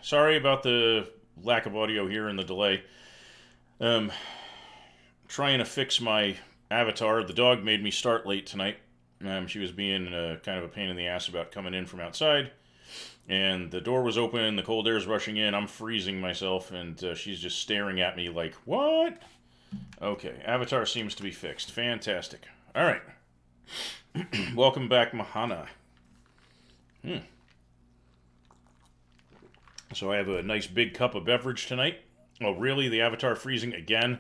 Sorry about the lack of audio here and the delay. Um, Trying to fix my avatar. The dog made me start late tonight. She was being kind of a pain in the ass about coming in from outside. And the door was open, the cold air's rushing in, I'm freezing myself, and she's just staring at me like, what? Okay, avatar seems to be fixed. Fantastic. Alright. Welcome back, Mahana. So I have a nice big cup of beverage tonight. Oh, really? The avatar freezing again?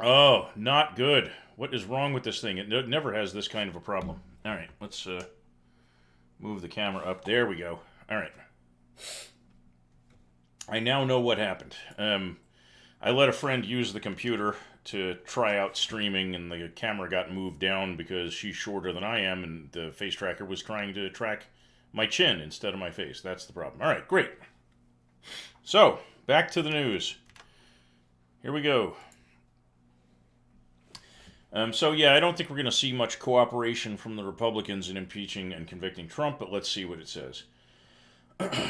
Oh, not good. What is wrong with this thing? It never has this kind of a problem. Alright, let's move the camera up. There we go. Alright. I now know what happened. I let a friend use the computer to try out streaming, and the camera got moved down because she's shorter than I am, and the face tracker was trying to track my chin instead of my face. That's the problem. Alright, great. So, back to the news. Here we go. I don't think we're going to see much cooperation from the Republicans in impeaching and convicting Trump, but let's see what it says.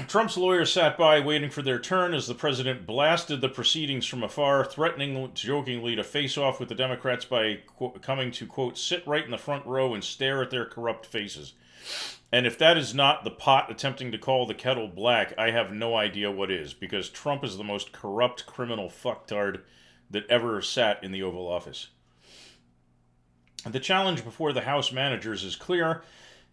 Trump's lawyers sat by waiting for their turn as the president blasted the proceedings from afar, threatening jokingly to face off with the Democrats by coming to, quote, sit right in the front row and stare at their corrupt faces. And if that is not the pot attempting to call the kettle black, I have no idea what is, because Trump is the most corrupt criminal fucktard that ever sat in the Oval Office. The challenge before the House managers is clear.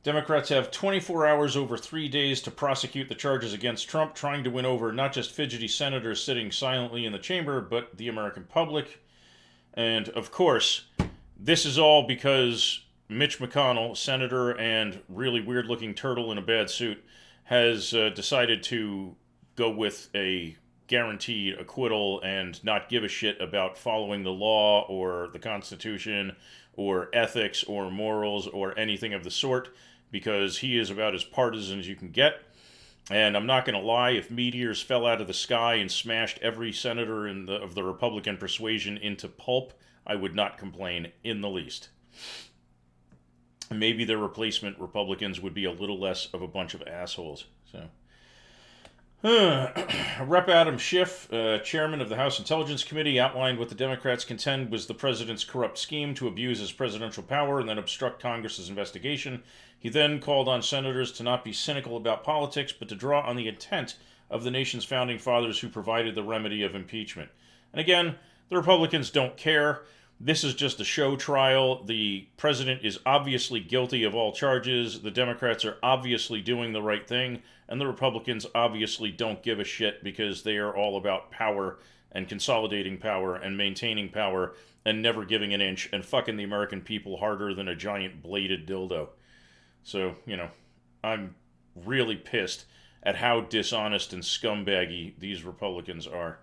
Democrats have 24 hours over 3 days to prosecute the charges against Trump, trying to win over not just fidgety senators sitting silently in the chamber, but the American public. And, of course, this is all because Mitch McConnell, senator and really weird-looking turtle in a bad suit, has decided to go with a guaranteed acquittal and not give a shit about following the law or the Constitution or ethics or morals or anything of the sort, because he is about as partisan as you can get. And I'm not going to lie, if meteors fell out of the sky and smashed every senator of the Republican persuasion into pulp, I would not complain in the least. Maybe their replacement Republicans would be a little less of a bunch of assholes. So, Rep. Adam Schiff, chairman of the House Intelligence Committee, outlined what the Democrats contend was the president's corrupt scheme to abuse his presidential power and then obstruct Congress's investigation. He then called on senators to not be cynical about politics, but to draw on the intent of the nation's founding fathers who provided the remedy of impeachment. And again, the Republicans don't care. This is just a show trial. The president is obviously guilty of all charges. The Democrats are obviously doing the right thing. And the Republicans obviously don't give a shit because they are all about power and consolidating power and maintaining power and never giving an inch and fucking the American people harder than a giant bladed dildo. So, I'm really pissed at how dishonest and scumbaggy these Republicans are.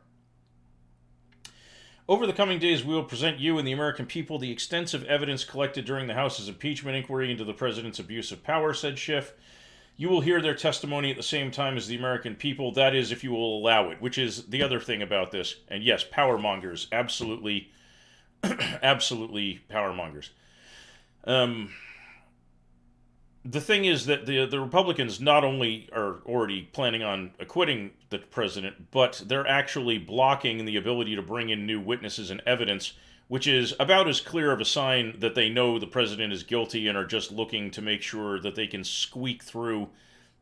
Over the coming days, we will present you and the American people the extensive evidence collected during the House's impeachment inquiry into the president's abuse of power, said Schiff. You will hear their testimony at the same time as the American people, that is, if you will allow it, which is the other thing about this. And yes, power mongers, absolutely, absolutely power mongers. The thing is that the Republicans not only are already planning on acquitting the president, but they're actually blocking the ability to bring in new witnesses and evidence, which is about as clear of a sign that they know the president is guilty and are just looking to make sure that they can squeak through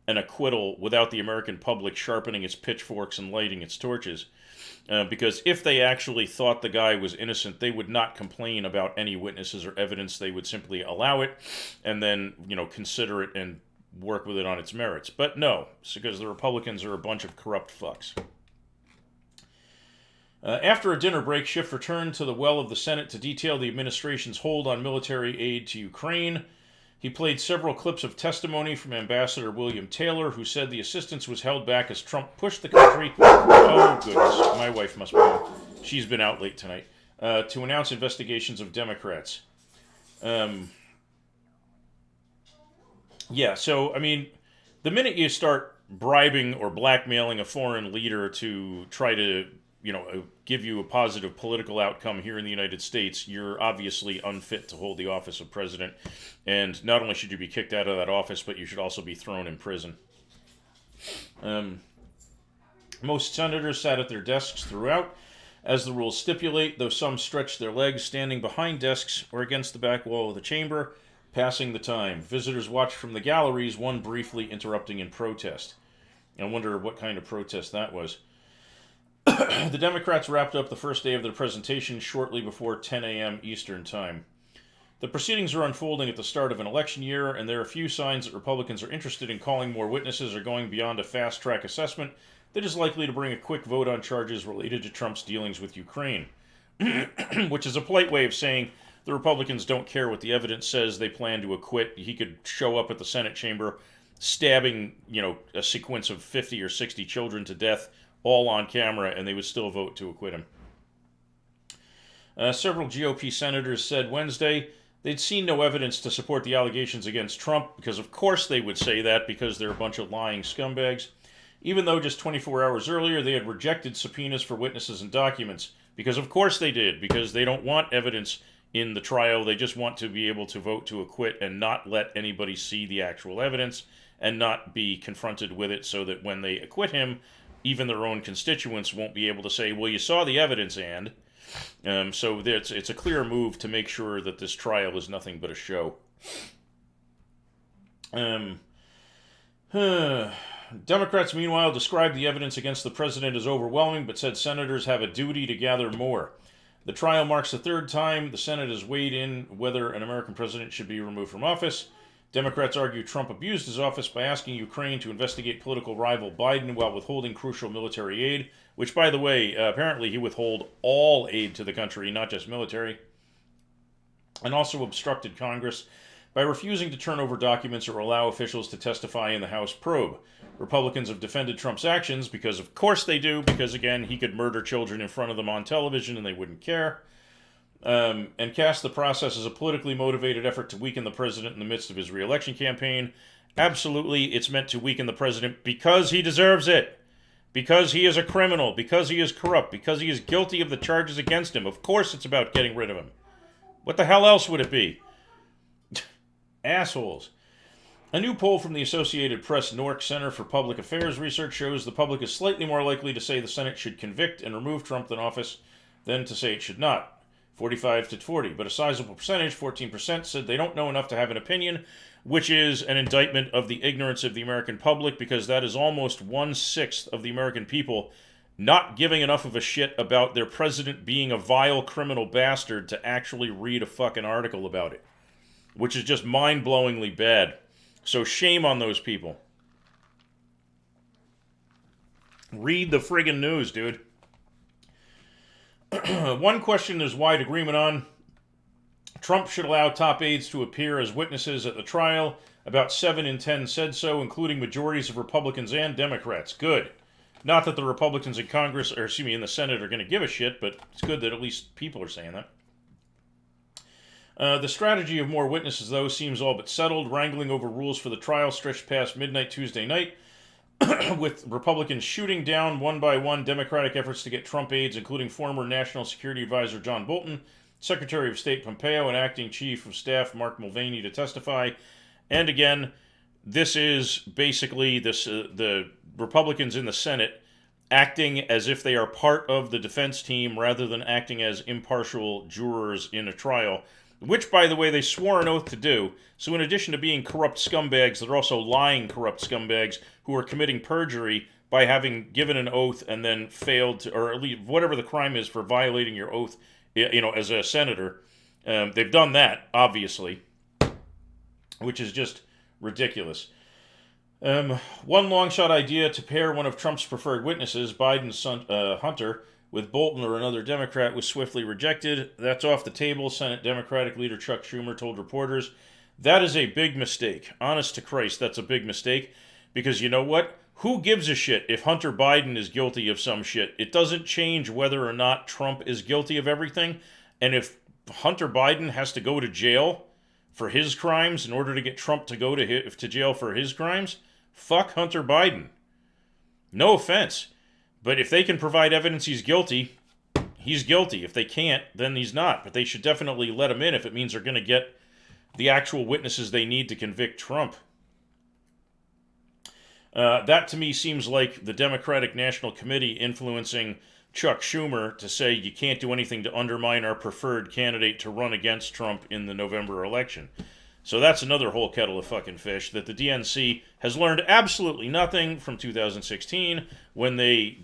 an acquittal without the American public sharpening its pitchforks and lighting its torches. Because if they actually thought the guy was innocent, they would not complain about any witnesses or evidence. They would simply allow it and then, consider it and work with it on its merits. But no, it's because the Republicans are a bunch of corrupt fucks. After a dinner break, Schiff returned to the well of the Senate to detail the administration's hold on military aid to Ukraine. He played several clips of testimony from Ambassador William Taylor, who said the assistance was held back as Trump pushed the country... Oh, goodness. My wife must be home. She's been out late tonight. To announce investigations of Democrats. The minute you start bribing or blackmailing a foreign leader to try to give you a positive political outcome here in the United States, you're obviously unfit to hold the office of president. And not only should you be kicked out of that office, but you should also be thrown in prison. Most senators sat at their desks throughout, as the rules stipulate, though some stretched their legs standing behind desks or against the back wall of the chamber, passing the time. Visitors watched from the galleries, one briefly interrupting in protest. I wonder what kind of protest that was. The Democrats wrapped up the first day of their presentation shortly before 10 a.m. Eastern Time. The proceedings are unfolding at the start of an election year, and there are few signs that Republicans are interested in calling more witnesses or going beyond a fast-track assessment that is likely to bring a quick vote on charges related to Trump's dealings with Ukraine. Which is a polite way of saying the Republicans don't care what the evidence says. They plan to acquit. He could show up at the Senate chamber stabbing, a sequence of 50 or 60 children to death, all on camera, and they would still vote to acquit him. Several GOP senators said Wednesday they'd seen no evidence to support the allegations against Trump, because of course they would say that, because they're a bunch of lying scumbags, even though just 24 hours earlier they had rejected subpoenas for witnesses and documents, because of course they did, because they don't want evidence in the trial. They just want to be able to vote to acquit and not let anybody see the actual evidence and not be confronted with it, so that when they acquit him, even their own constituents won't be able to say, well, you saw the evidence, and... So it's a clear move to make sure that this trial is nothing but a show. Democrats, meanwhile, described the evidence against the president as overwhelming, but said senators have a duty to gather more. The trial marks the third time the Senate has weighed in whether an American president should be removed from office. Democrats argue Trump abused his office by asking Ukraine to investigate political rival Biden while withholding crucial military aid, which, by the way, apparently he withheld all aid to the country, not just military, and also obstructed Congress by refusing to turn over documents or allow officials to testify in the House probe. Republicans have defended Trump's actions because, of course they do, because, again, he could murder children in front of them on television and they wouldn't care. And cast the process as a politically motivated effort to weaken the president in the midst of his re-election campaign. Absolutely, it's meant to weaken the president because he deserves it. Because he is a criminal. Because he is corrupt. Because he is guilty of the charges against him. Of course it's about getting rid of him. What the hell else would it be? Assholes. A new poll from the Associated Press Nork Center for Public Affairs Research shows the public is slightly more likely to say the Senate should convict and remove Trump in office than to say it should not. 45 to 40, but a sizable percentage, 14%, said they don't know enough to have an opinion, which is an indictment of the ignorance of the American public, because that is almost 1/6 of the American people not giving enough of a shit about their president being a vile criminal bastard to actually read a fucking article about it, which is just mind-blowingly bad. So shame on those people. Read the friggin' news, dude. One question there's wide agreement on: Trump should allow top aides to appear as witnesses at the trial. About 7 in 10 said so, including majorities of Republicans and Democrats. Good. Not that the Republicans in Congress, or in the Senate, are going to give a shit, but it's good that at least people are saying that. The strategy of more witnesses, though, seems all but settled. Wrangling over rules for the trial stretched past midnight Tuesday night, with Republicans shooting down one by one Democratic efforts to get Trump aides, including former National Security Advisor John Bolton, Secretary of State Pompeo, and Acting Chief of Staff Mark Mulvaney to testify. And again, this is basically the Republicans in the Senate acting as if they are part of the defense team rather than acting as impartial jurors in a trial, which, by the way, they swore an oath to do. So in addition to being corrupt scumbags, they're also lying corrupt scumbags who are committing perjury by having given an oath and then failed to, or at least whatever the crime is for violating your oath, as a senator. They've done that, obviously, which is just ridiculous. One long-shot idea to pair one of Trump's preferred witnesses, Biden's son, Hunter, with Bolton or another Democrat was swiftly rejected. That's off the table, Senate Democratic leader Chuck Schumer told reporters. That is a big mistake. Honest to Christ, that's a big mistake. Because you know what? Who gives a shit if Hunter Biden is guilty of some shit? It doesn't change whether or not Trump is guilty of everything. And if Hunter Biden has to go to jail for his crimes in order to get Trump to go to jail for his crimes, fuck Hunter Biden. No offense. But if they can provide evidence he's guilty, he's guilty. If they can't, then he's not. But they should definitely let him in if it means they're going to get the actual witnesses they need to convict Trump. That to me seems like the Democratic National Committee influencing Chuck Schumer to say you can't do anything to undermine our preferred candidate to run against Trump in the November election. So that's another whole kettle of fucking fish, that the DNC has learned absolutely nothing from 2016 when they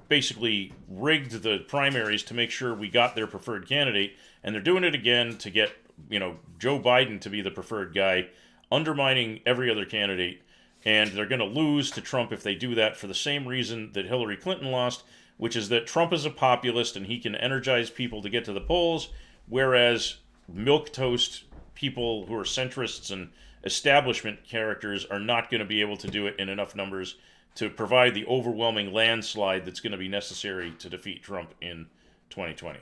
basically rigged the primaries to make sure we got their preferred candidate, and they're doing it again to get, Joe Biden to be the preferred guy, undermining every other candidate, and they're going to lose to Trump if they do that for the same reason that Hillary Clinton lost, which is that Trump is a populist and he can energize people to get to the polls, whereas milquetoast people who are centrists and establishment characters are not going to be able to do it in enough numbers to provide the overwhelming landslide that's going to be necessary to defeat Trump in 2020.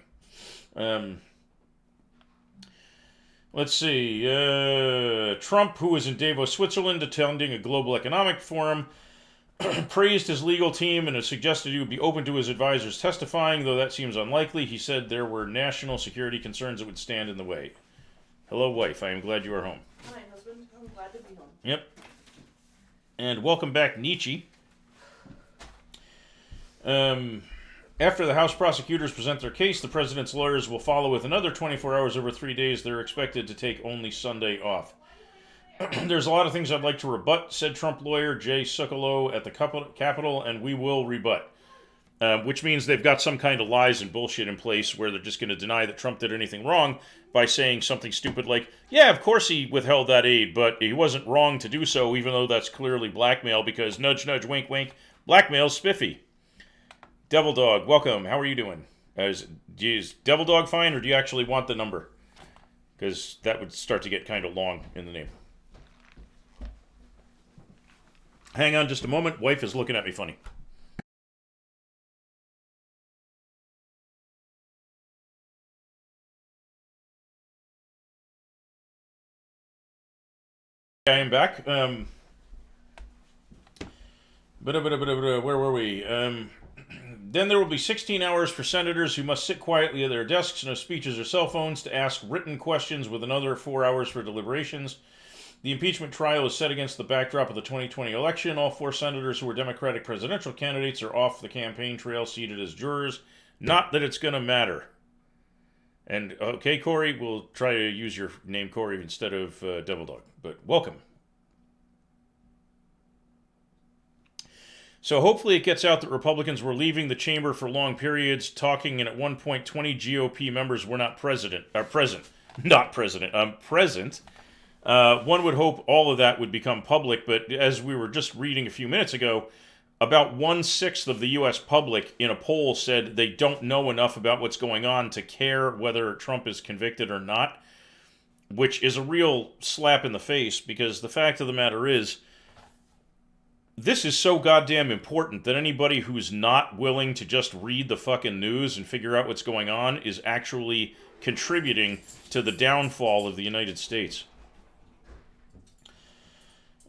Let's see. Trump, who was in Davos, Switzerland, attending a global economic forum, praised his legal team and has suggested he would be open to his advisors testifying, though that seems unlikely. He said there were national security concerns that would stand in the way. Hello, wife. I am glad you are home. Hi, husband. I'm glad to be home. Yep. And welcome back, Nietzsche. After the House prosecutors present their case, the president's lawyers will follow with another 24 hours over 3 days. They're expected to take only Sunday off. There's a lot of things I'd like to rebut, said Trump lawyer Jay Sekulow at the Capitol, and we will rebut. Which means they've got some kind of lies and bullshit in place where they're just going to deny that Trump did anything wrong by saying something stupid like, yeah, of course he withheld that aid, but he wasn't wrong to do so, even though that's clearly blackmail, because nudge, nudge, wink, wink, blackmail's spiffy. Devil Dog, welcome. How are you doing? Is Devil Dog fine, or do you actually want the number? Because that would start to get kind of long in the name. Hang on just a moment. Wife is looking at me funny. I am back. Where were we? Then there will be 16 hours for senators who must sit quietly at their desks, no speeches or cell phones, to ask written questions, with another 4 hours for deliberations. The impeachment trial is set against the backdrop of the 2020 election. All 4 senators who were Democratic presidential candidates are off the campaign trail, seated as jurors. Not that it's going to matter. And, okay, Corey, we'll try to use your name, Corey, instead of Devil Dog. But welcome. So hopefully it gets out that Republicans were leaving the chamber for long periods, talking, and at one point 20 GOP members were present. One would hope all of that would become public, but as we were just reading a few minutes ago, about 1/6 of the U.S. public in a poll said they don't know enough about what's going on to care whether Trump is convicted or not, which is a real slap in the face, because the fact of the matter is, this is so goddamn important that anybody who's not willing to just read the fucking news and figure out what's going on is actually contributing to the downfall of the United States.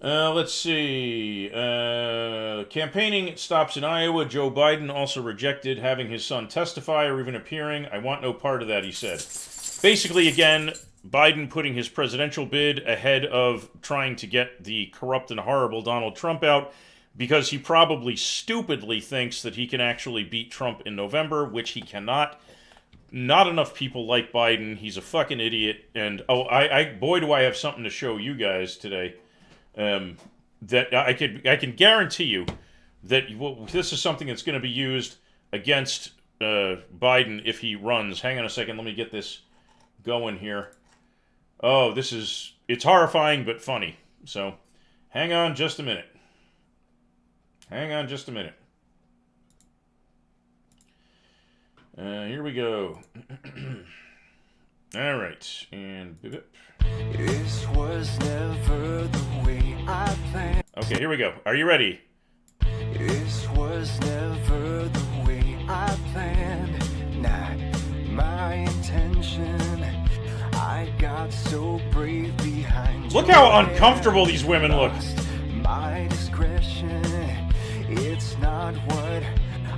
Let's see. Campaigning stops in Iowa. Joe Biden also rejected having his son testify or even appearing. I want no part of that, he said. Basically, again, Biden putting his presidential bid ahead of trying to get the corrupt and horrible Donald Trump out, because he probably stupidly thinks that he can actually beat Trump in November, which he cannot. Not enough people like Biden. He's a fucking idiot. And, boy, do I have something to show you guys today. That I can guarantee you that this is something that's going to be used against Biden if he runs. Hang on a second. Let me get this going here. Oh, it's horrifying but funny. So, hang on just a minute. Here we go. All right, and this was never the way I planned. Okay, here we go. Are you ready? This was never the way I planned. Not my intention. I got so brave behind. Look how uncomfortable these women look. My discretion. It's not what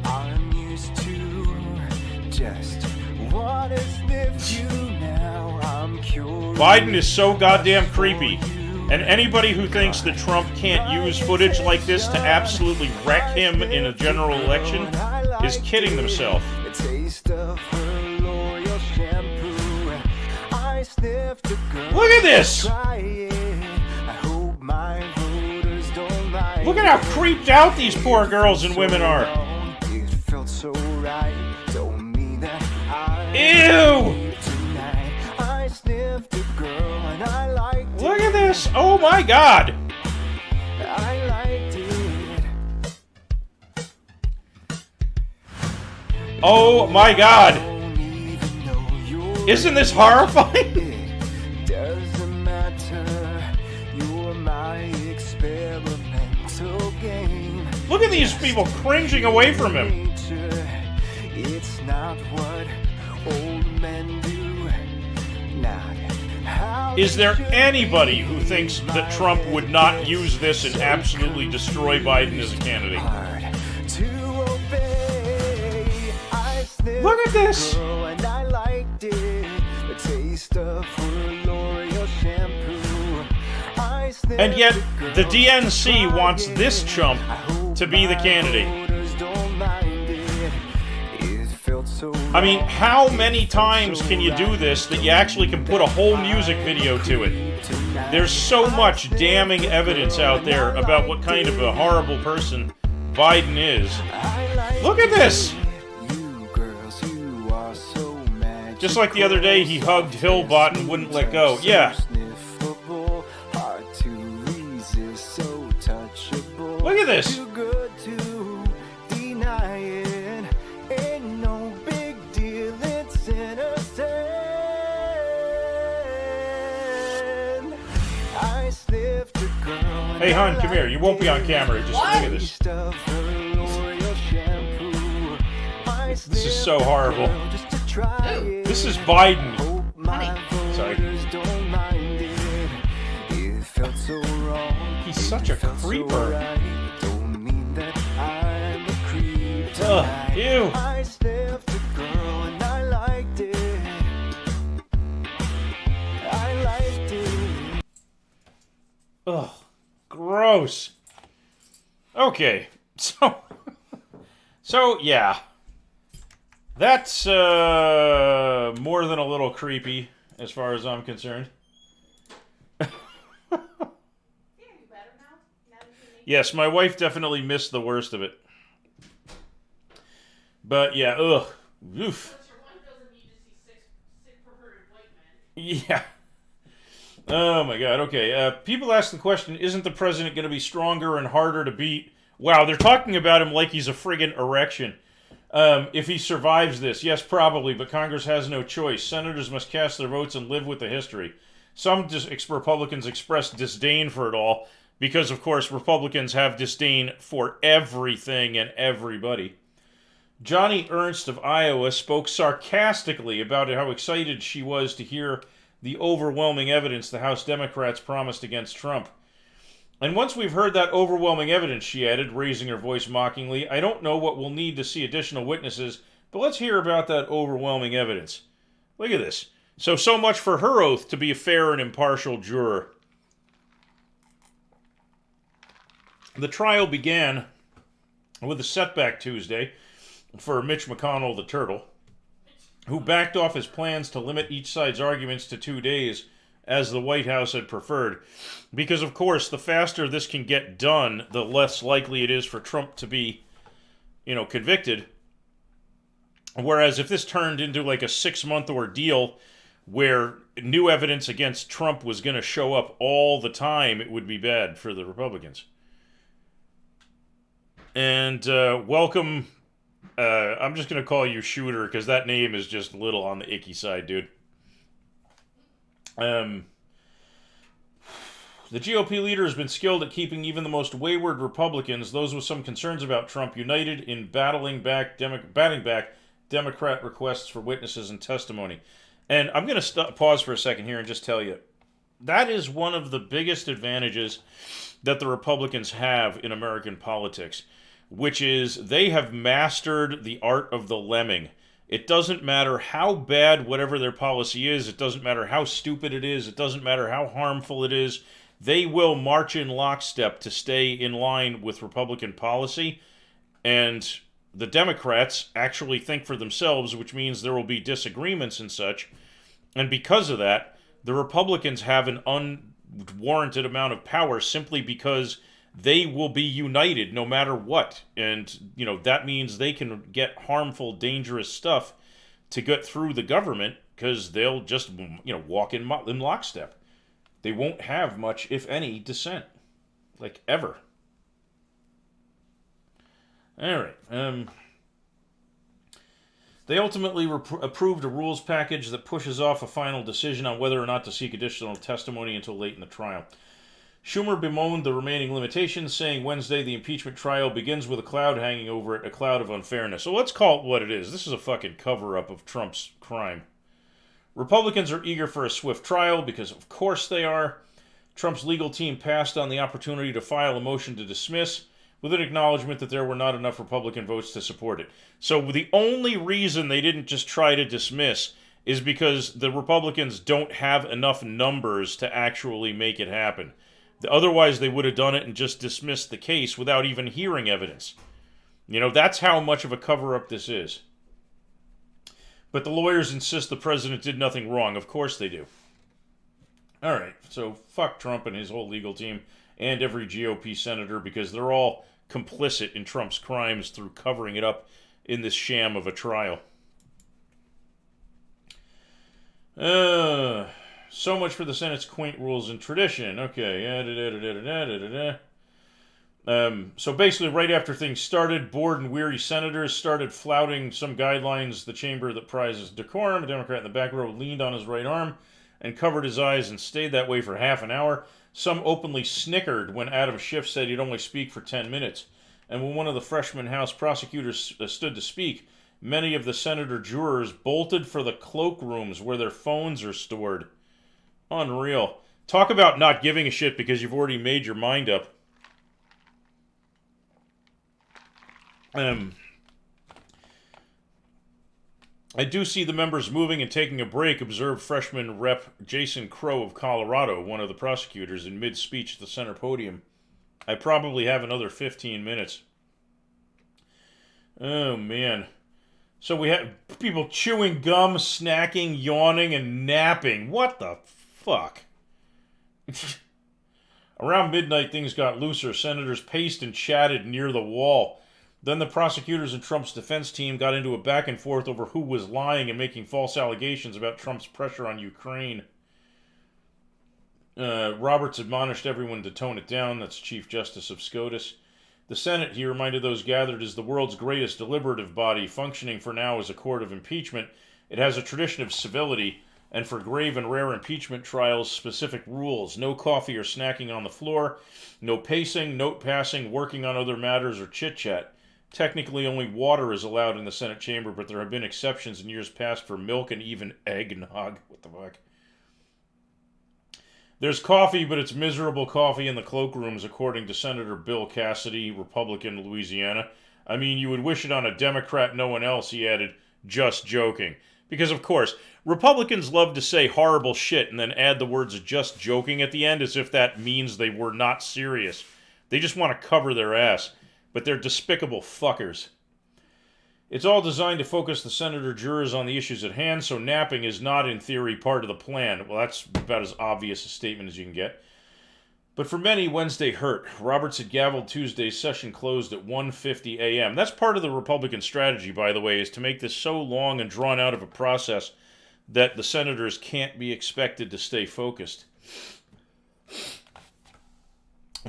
I'm used to. Just wanna sniff you now. I'm curious. Biden is so goddamn creepy. And anybody who thinks that Trump can't use footage like this to absolutely wreck him in a general election is kidding themselves. Look at this! Look at how creeped out these poor girls and women are. Ew! Look at this! Oh my God! Oh my God! Isn't this horrifying? Look at these people cringing away from him. It's not what old men do. Is there anybody who thinks that Trump would not use this and absolutely destroy Biden as a candidate? Look at this! And yet, the DNC wants this chump to be the candidate. I mean, how many times can you do this that you actually can put a whole music video to it? There's so much damning evidence out there about what kind of a horrible person Biden is. Look at this! Just like the other day, he hugged Hillbot and wouldn't let go. Yeah. Look at this! Hey, hon, come here. You won't be on camera. Just look at this. This is so horrible. This is Biden. Sorry. He's such a creeper. Ugh, ew. Ugh, gross. Okay, so yeah, that's more than a little creepy as far as I'm concerned. Yes, my wife definitely missed the worst of it. But yeah, ugh, oof. But your wife doesn't need to see sick perverted white men. Yeah. Oh my God, okay. People ask the question, isn't the president going to be stronger and harder to beat? Wow, they're talking about him like he's a friggin' erection. If he survives this, yes, probably, but Congress has no choice. Senators must cast their votes and live with the history. Some Republicans express disdain for it all, because, of course, Republicans have disdain for everything and everybody. Johnny Ernst of Iowa spoke sarcastically about how excited she was to hear the overwhelming evidence the House Democrats promised against Trump. And once we've heard that overwhelming evidence, she added, raising her voice mockingly, I don't know what we'll need to see additional witnesses, but let's hear about that overwhelming evidence. Look at this. So much for her oath to be a fair and impartial juror. The trial began with a setback Tuesday for Mitch McConnell, the turtle, who backed off his plans to limit each side's arguments to 2 days, as the White House had preferred. Because, of course, the faster this can get done, the less likely it is for Trump to be, convicted. Whereas if this turned into like a 6-month ordeal where new evidence against Trump was going to show up all the time, it would be bad for the Republicans. And welcome... I'm just going to call you Shooter, because that name is just a little on the icky side, dude. The GOP leader has been skilled at keeping even the most wayward Republicans, those with some concerns about Trump, united in batting back Democrat requests for witnesses and testimony. And I'm going to pause for a second here and just tell you, that is one of the biggest advantages that the Republicans have in American politics, which is they have mastered the art of the lemming. It doesn't matter how bad whatever their policy is. It doesn't matter how stupid it is. It doesn't matter how harmful it is. they will march in lockstep to stay in line with Republican policy, and the Democrats actually think for themselves, which means there will be disagreements and such. And because of that, the Republicans have an unwarranted amount of power simply because they will be united no matter what. And, that means they can get harmful, dangerous stuff to get through the government because they'll just, walk in lockstep. They won't have much, if any, dissent. Like, ever. All right. They ultimately approved a rules package that pushes off a final decision on whether or not to seek additional testimony until late in the trial. Schumer bemoaned the remaining limitations, saying Wednesday the impeachment trial begins with a cloud hanging over it, a cloud of unfairness. So let's call it what it is. This is a fucking cover-up of Trump's crime. Republicans are eager for a swift trial because of course they are. Trump's legal team passed on the opportunity to file a motion to dismiss with an acknowledgement that there were not enough Republican votes to support it. So the only reason they didn't just try to dismiss is because the Republicans don't have enough numbers to actually make it happen. Otherwise, they would have done it and just dismissed the case without even hearing evidence. That's how much of a cover-up this is. But the lawyers insist the president did nothing wrong. Of course they do. All right, so fuck Trump and his whole legal team and every GOP senator because they're all complicit in Trump's crimes through covering it up in this sham of a trial. So much for the Senate's quaint rules and tradition. Okay. So basically, right after things started, bored and weary senators started flouting some guidelines the chamber that prizes decorum. A Democrat in the back row leaned on his right arm and covered his eyes and stayed that way for half an hour. Some openly snickered when Adam Schiff said he'd only speak for 10 minutes. And when one of the freshman House prosecutors stood to speak, many of the senator jurors bolted for the cloakrooms where their phones are stored. Unreal. Talk about not giving a shit because you've already made your mind up. I do see the members moving and taking a break, observed freshman Rep. Jason Crow of Colorado, one of the prosecutors, in mid-speech at the center podium. I probably have another 15 minutes. Oh, man. So we had people chewing gum, snacking, yawning, and napping. What the fuck? Around midnight, things got looser. Senators paced and chatted near the wall. Then the prosecutors and Trump's defense team got into a back and forth over who was lying and making false allegations about Trump's pressure on Ukraine. Roberts admonished everyone to tone it down. That's Chief Justice of SCOTUS. The Senate, he reminded those gathered, is the world's greatest deliberative body, functioning for now as a court of impeachment. It has a tradition of civility, and for grave and rare impeachment trials, specific rules. No coffee or snacking on the floor, no pacing, note passing, working on other matters, or chit-chat. Technically, only water is allowed in the Senate chamber, but there have been exceptions in years past for milk and even eggnog. What the fuck? There's coffee, but it's miserable coffee in the cloakrooms, according to Senator Bill Cassidy, Republican, Louisiana. I mean, you would wish it on a Democrat, no one else, he added, just joking. Because, of course, Republicans love to say horrible shit and then add the words just joking at the end as if that means they were not serious. They just want to cover their ass. But they're despicable fuckers. It's all designed to focus the senator jurors on the issues at hand, so napping is not, in theory, part of the plan. Well, that's about as obvious a statement as you can get. But for many, Wednesday hurt. Roberts had gavelled Tuesday's session closed at 1:50 a.m. That's part of the Republican strategy, by the way, is to make this so long and drawn out of a process that the senators can't be expected to stay focused.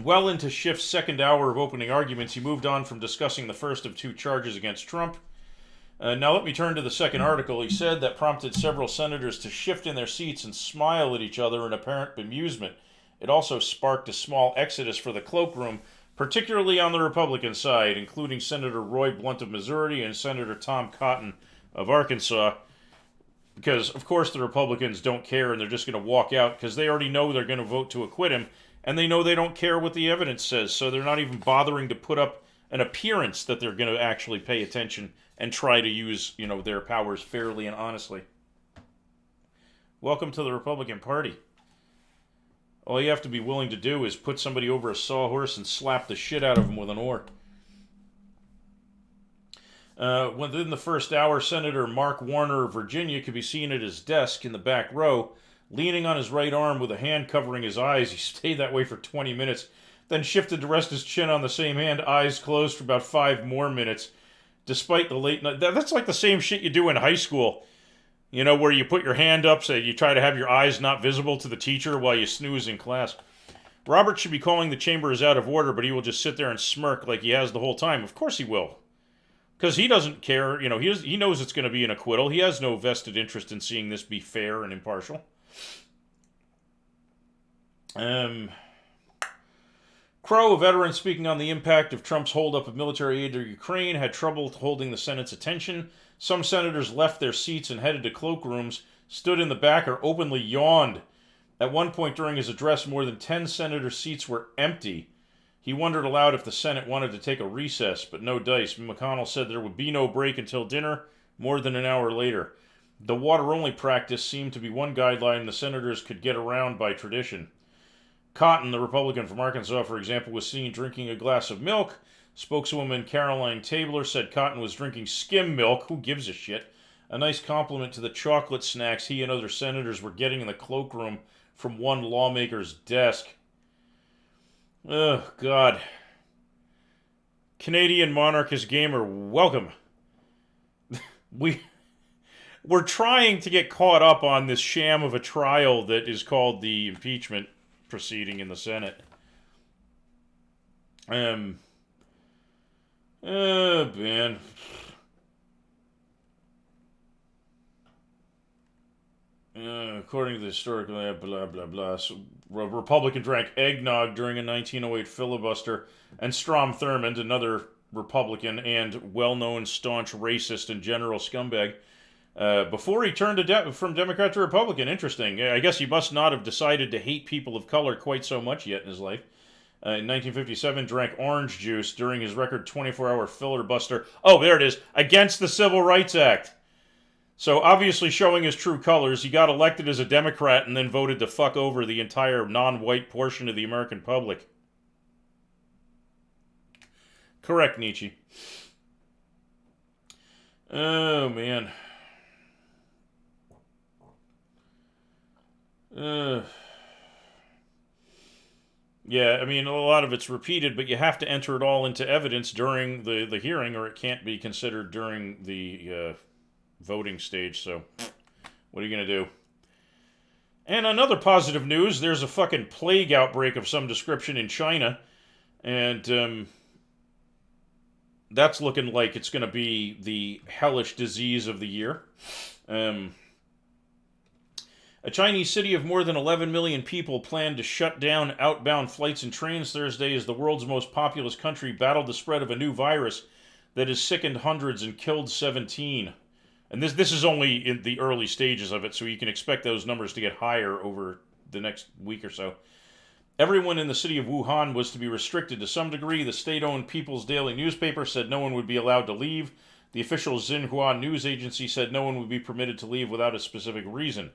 Well into Schiff's second hour of opening arguments, he moved on from discussing the first of two charges against Trump. Now let me turn to the second article. He said that prompted several senators to shift in their seats and smile at each other in apparent bemusement. It also sparked a small exodus for the cloakroom, particularly on the Republican side, including Senator Roy Blunt of Missouri and Senator Tom Cotton of Arkansas, because, of course, the Republicans don't care and they're just going to walk out because they already know they're going to vote to acquit him. And they know they don't care what the evidence says, so they're not even bothering to put up an appearance that they're going to actually pay attention and try to use, their powers fairly and honestly. Welcome to the Republican Party. All you have to be willing to do is put somebody over a sawhorse and slap the shit out of them with an oar. Within the first hour, Senator Mark Warner of Virginia could be seen at his desk in the back row, leaning on his right arm with a hand covering his eyes. He stayed that way for 20 minutes, then shifted to rest his chin on the same hand, eyes closed for about 5 more minutes. Despite the late night... That's like the same shit you do in high school. You know, where you put your hand up so you try to have your eyes not visible to the teacher while you snooze in class. Robert should be calling the chamber as out of order, but he will just sit there and smirk like he has the whole time. Of course he will. Because he doesn't care, you know, he knows it's going to be an acquittal. He has no vested interest in seeing this be fair and impartial. Crow, a veteran speaking on the impact of Trump's holdup of military aid to Ukraine, had trouble holding the Senate's attention. Some senators left their seats and headed to cloakrooms, stood in the back, or openly yawned. At one point during his address, more than 10 senator seats were empty. He wondered aloud if the Senate wanted to take a recess, but no dice. McConnell said there would be no break until dinner, more than an hour later. The water-only practice seemed to be one guideline the senators could get around by tradition. Cotton, the Republican from Arkansas, for example, was seen drinking a glass of milk. Spokeswoman Caroline Tabler said Cotton was drinking skim milk. Who gives a shit? A nice compliment to the chocolate snacks he and other senators were getting in the cloakroom from one lawmaker's desk. Oh, God. Canadian monarchist gamer, welcome. We're trying to get caught up on this sham of a trial that is called the impeachment proceeding in the Senate. Man. According to the historical, blah, blah, blah. So, a Republican drank eggnog during a 1908 filibuster, and Strom Thurmond, another Republican and well-known staunch racist and general scumbag, before he turned from Democrat to Republican. Interesting. I guess he must not have decided to hate people of color quite so much yet in his life. In 1957, drank orange juice during his record 24-hour filibuster. Oh, there it is. Against the Civil Rights Act. So, obviously showing his true colors, he got elected as a Democrat and then voted to fuck over the entire non-white portion of the American public. Correct, Nietzsche. Oh, man. Yeah, I mean, a lot of it's repeated, but you have to enter it all into evidence during the hearing, or it can't be considered during the voting stage, so what are you going to do? And another positive news, there's a fucking plague outbreak of some description in China, and that's looking like it's going to be the hellish disease of the year. A Chinese city of more than 11 million people planned to shut down outbound flights and trains Thursday as the world's most populous country battled the spread of a new virus that has sickened hundreds and killed 17. And this is only in the early stages of it, so you can expect those numbers to get higher over the next week or so. Everyone in the city of Wuhan was to be restricted to some degree. The state-owned People's Daily newspaper said no one would be allowed to leave. The official Xinhua news agency said no one would be permitted to leave without a specific reason.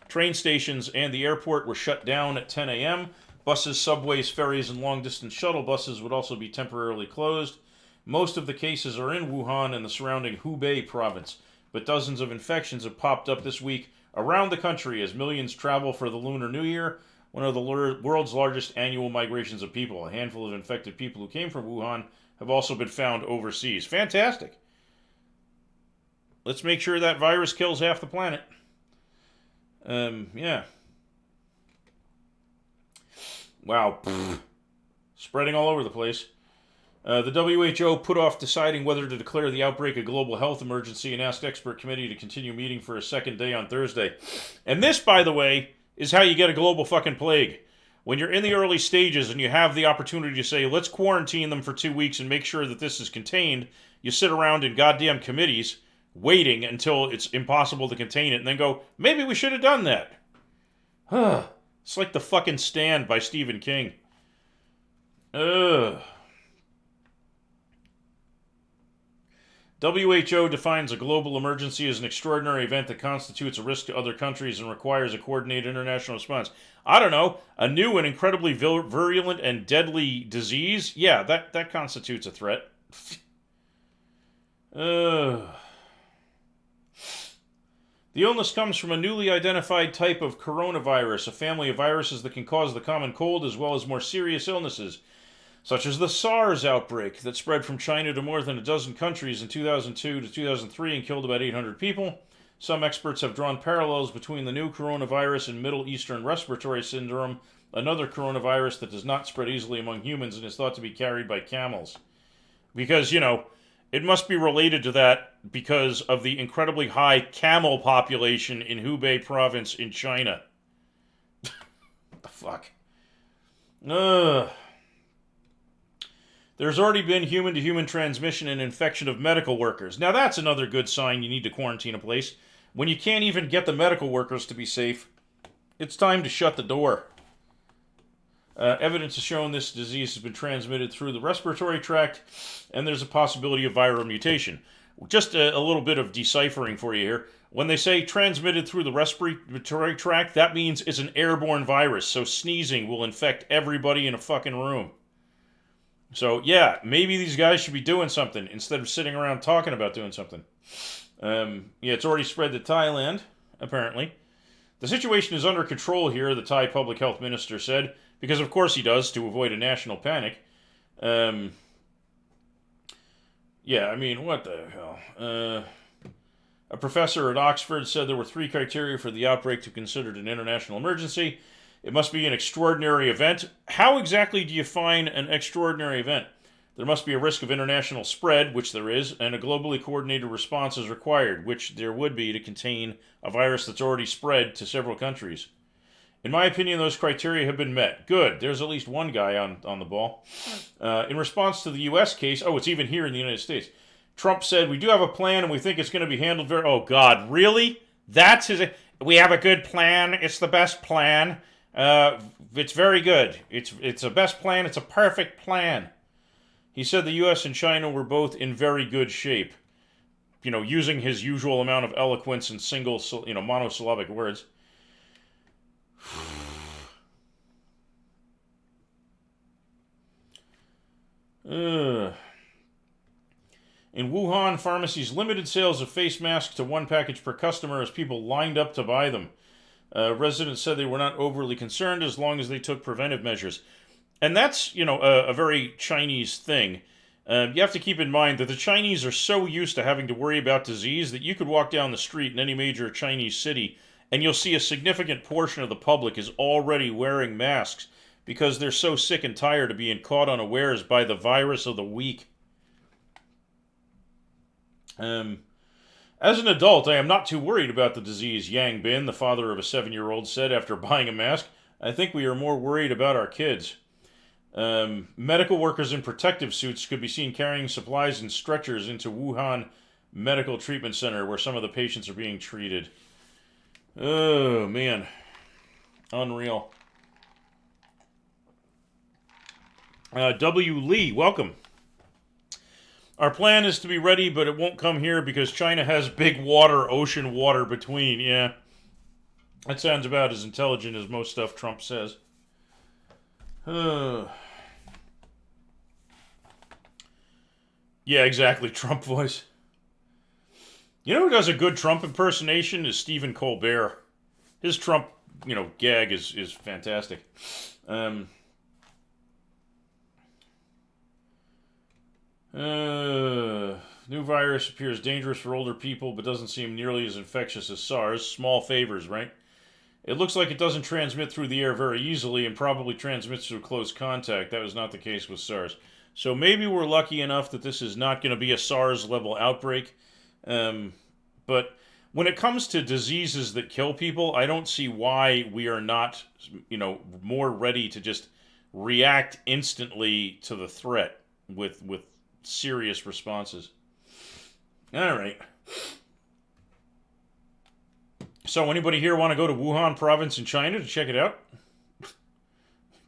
Train stations and the airport were shut down at 10 a.m. Buses, subways, ferries, and long-distance shuttle buses would also be temporarily closed. Most of the cases are in Wuhan and the surrounding Hubei province, but dozens of infections have popped up this week around the country as millions travel for the Lunar New Year, one of the world's largest annual migrations of people. A handful of infected people who came from Wuhan have also been found overseas. Fantastic. Let's make sure that virus kills half the planet. Yeah. Wow. Spreading all over the place. The WHO put off deciding whether to declare the outbreak a global health emergency and asked expert committee to continue meeting for a second day on Thursday. And this, by the way, is how you get a global fucking plague. When you're in the early stages and you have the opportunity to say, let's quarantine them for 2 weeks and make sure that this is contained, you sit around in goddamn committees waiting until it's impossible to contain it and then go, maybe we should have done that. It's like The Fucking Stand by Stephen King. WHO defines a global emergency as an extraordinary event that constitutes a risk to other countries and requires a coordinated international response. I don't know, a new and incredibly virulent and deadly disease? Yeah, that constitutes a threat. The illness comes from a newly identified type of coronavirus, a family of viruses that can cause the common cold as well as more serious illnesses, such as the SARS outbreak that spread from China to more than a dozen countries in 2002 to 2003 and killed about 800 people. Some experts have drawn parallels between the new coronavirus and Middle Eastern respiratory syndrome, another coronavirus that does not spread easily among humans and is thought to be carried by camels. Because, it must be related to that because of the incredibly high camel population in Hubei province in China. What the fuck? There's already been human-to-human transmission and infection of medical workers. Now that's another good sign you need to quarantine a place. When you can't even get the medical workers to be safe, it's time to shut the door. Evidence has shown this disease has been transmitted through the respiratory tract, and there's a possibility of viral mutation. Just a little bit of deciphering for you here. When they say transmitted through the respiratory tract, that means it's an airborne virus, so sneezing will infect everybody in a fucking room. So, yeah, maybe these guys should be doing something instead of sitting around talking about doing something. It's already spread to Thailand, apparently. The situation is under control here, the Thai public health minister said, because of course he does, to avoid a national panic. What the hell? A professor at Oxford said there were 3 criteria for the outbreak to be considered an international emergency. It must be an extraordinary event. How exactly do you define an extraordinary event? There must be a risk of international spread, which there is, and a globally coordinated response is required, which there would be to contain a virus that's already spread to several countries. In my opinion, those criteria have been met. Good. There's at least one guy on the ball. In response to the U.S. case, it's even here in the United States, Trump said, we do have a plan and we think it's going to be handled very... Oh, God, really? That's his... We have a good plan. It's the best plan. It's very good. It's a best plan. It's a perfect plan. He said the U.S. and China were both in very good shape. Using his usual amount of eloquence and single, monosyllabic words. In Wuhan, pharmacies limited sales of face masks to 1 package per customer as people lined up to buy them. Residents said they were not overly concerned as long as they took preventive measures. And that's, a very Chinese thing. You have to keep in mind that the Chinese are so used to having to worry about disease that you could walk down the street in any major Chinese city and you'll see a significant portion of the public is already wearing masks because they're so sick and tired of being caught unawares by the virus of the week. As an adult, I am not too worried about the disease, Yang Bin, the father of a 7-year-old, said after buying a mask. I think we are more worried about our kids. Medical workers in protective suits could be seen carrying supplies and stretchers into Wuhan Medical Treatment Center, where some of the patients are being treated. Oh, man. Unreal. W. Lee, welcome. Our plan is to be ready, but it won't come here because China has big ocean water between. Yeah. That sounds about as intelligent as most stuff Trump says. Yeah, exactly. Trump voice. You know who does a good Trump impersonation is Stephen Colbert. His Trump, gag is fantastic. New virus appears dangerous for older people, but doesn't seem nearly as infectious as SARS. Small favors, right? It looks like it doesn't transmit through the air very easily and probably transmits through close contact. That was not the case with SARS. So maybe we're lucky enough that this is not going to be a SARS-level outbreak. But when it comes to diseases that kill people, I don't see why we are not, more ready to just react instantly to the threat with serious responses. All right. So anybody here want to go to Wuhan province in China to check it out?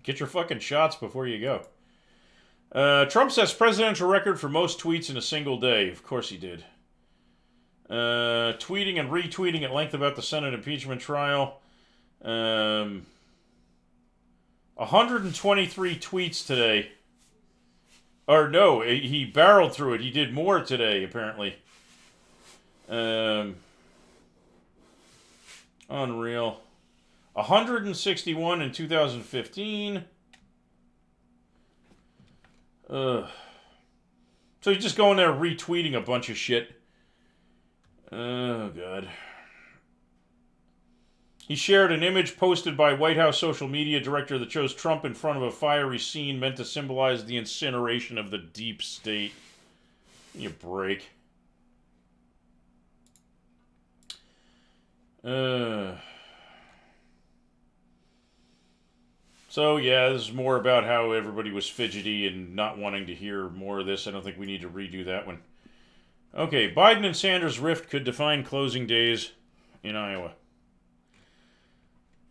Get your fucking shots before you go. Trump sets presidential record for most tweets in a single day. Of course he did. Tweeting and retweeting at length about the Senate impeachment trial. 123 tweets today. Or no, he barreled through it. He did more today, apparently. Unreal. 161 in 2015. So he's just going there retweeting a bunch of shit. Oh, God. He shared an image posted by White House social media director that shows Trump in front of a fiery scene meant to symbolize the incineration of the deep state. Give me a break. So, yeah, this is more about how everybody was fidgety and not wanting to hear more of this. I don't think we need to redo that one. Okay, Biden and Sanders' rift could define closing days in Iowa.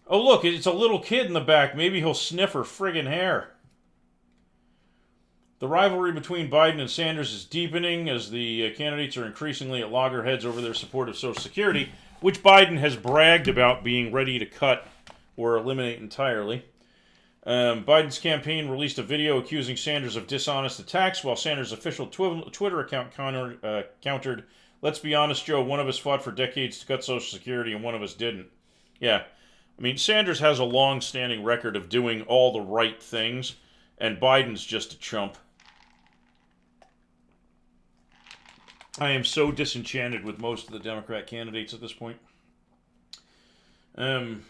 Oh, look, it's a little kid in the back. Maybe he'll sniff her friggin' hair. The rivalry between Biden and Sanders is deepening as the candidates are increasingly at loggerheads over their support of Social Security, which Biden has bragged about being ready to cut or eliminate entirely. Biden's campaign released a video accusing Sanders of dishonest attacks, while Sanders' official Twitter account countered, "Let's be honest, Joe, one of us fought for decades to cut Social Security and one of us didn't." Yeah. I mean, Sanders has a long-standing record of doing all the right things, and Biden's just a chump. I am so disenchanted with most of the Democrat candidates at this point. Biden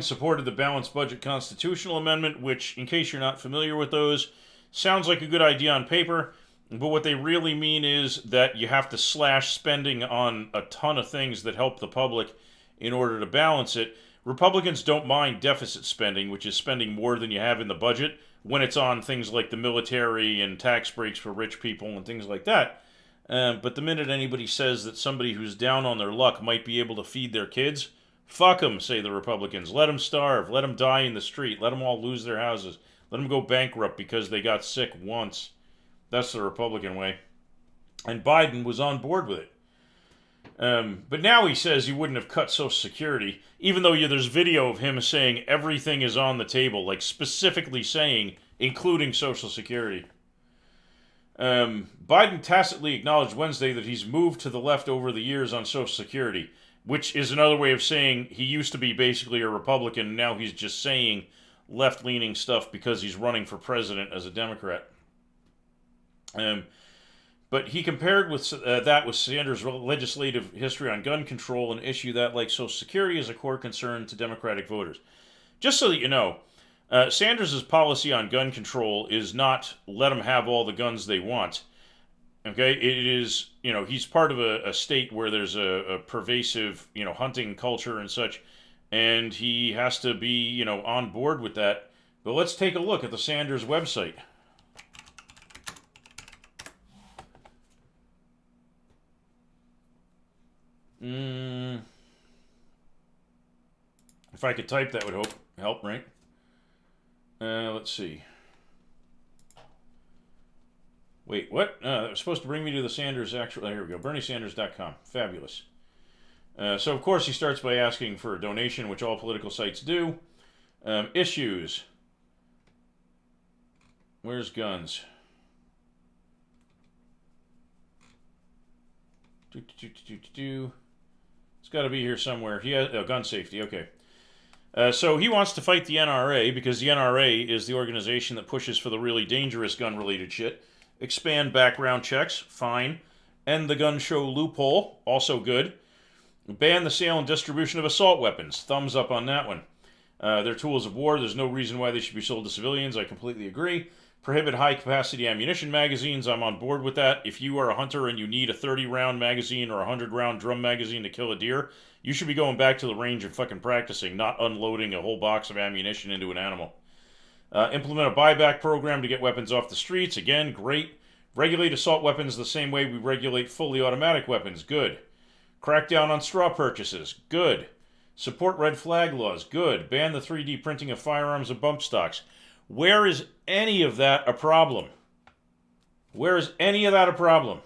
supported the balanced budget constitutional amendment, which, in case you're not familiar with those, sounds like a good idea on paper, but what they really mean is that you have to slash spending on a ton of things that help the public in order to balance it. Republicans don't mind deficit spending, which is spending more than you have in the budget, when it's on things like the military and tax breaks for rich people and things like that. But the minute anybody says that somebody who's down on their luck might be able to feed their kids, fuck them, say the Republicans. Let them starve. Let them die in the street. Let them all lose their houses. Let them go bankrupt because they got sick once. That's the Republican way. And Biden was on board with it. But now he says he wouldn't have cut Social Security, even though there's video of him saying everything is on the table, like specifically saying, including Social Security. Biden tacitly acknowledged Wednesday that he's moved to the left over the years on Social Security, which is another way of saying he used to be basically a Republican, and now he's just saying left-leaning stuff because he's running for president as a Democrat. But he compared with that with Sanders' legislative history on gun control, an issue that, like Social Security, is a core concern to Democratic voters. Just so that you know, Sanders' policy on gun control is not let them have all the guns they want. Okay, it is, he's part of a state where there's a pervasive, hunting culture and such, and he has to be, on board with that. But let's take a look at the Sanders website. If I could type, that would help, right? Let's see. Wait, what? That was supposed to bring me to the Sanders actual... Here we go. BernieSanders.com. Fabulous. So, of course, he starts by asking for a donation, which all political sites do. Issues. Where's guns? It's got to be here somewhere. He has gun safety. Okay. So he wants to fight the NRA because the NRA is the organization that pushes for the really dangerous gun-related shit. Expand background checks. Fine. End the gun show loophole. Also good. Ban the sale and distribution of assault weapons. Thumbs up on that one. They're tools of war. There's no reason why they should be sold to civilians. I completely agree. Prohibit high-capacity ammunition magazines. I'm on board with that. If you are a hunter and you need a 30-round magazine or a 100-round drum magazine to kill a deer, you should be going back to the range and fucking practicing, not unloading a whole box of ammunition into an animal. Implement a buyback program to get weapons off the streets. Again, great. Regulate assault weapons the same way we regulate fully automatic weapons. Good. Crack down on straw purchases. Good. Support red flag laws. Good. Ban the 3D printing of firearms and bump stocks. Where is any of that a problem? Where is any of that a problem?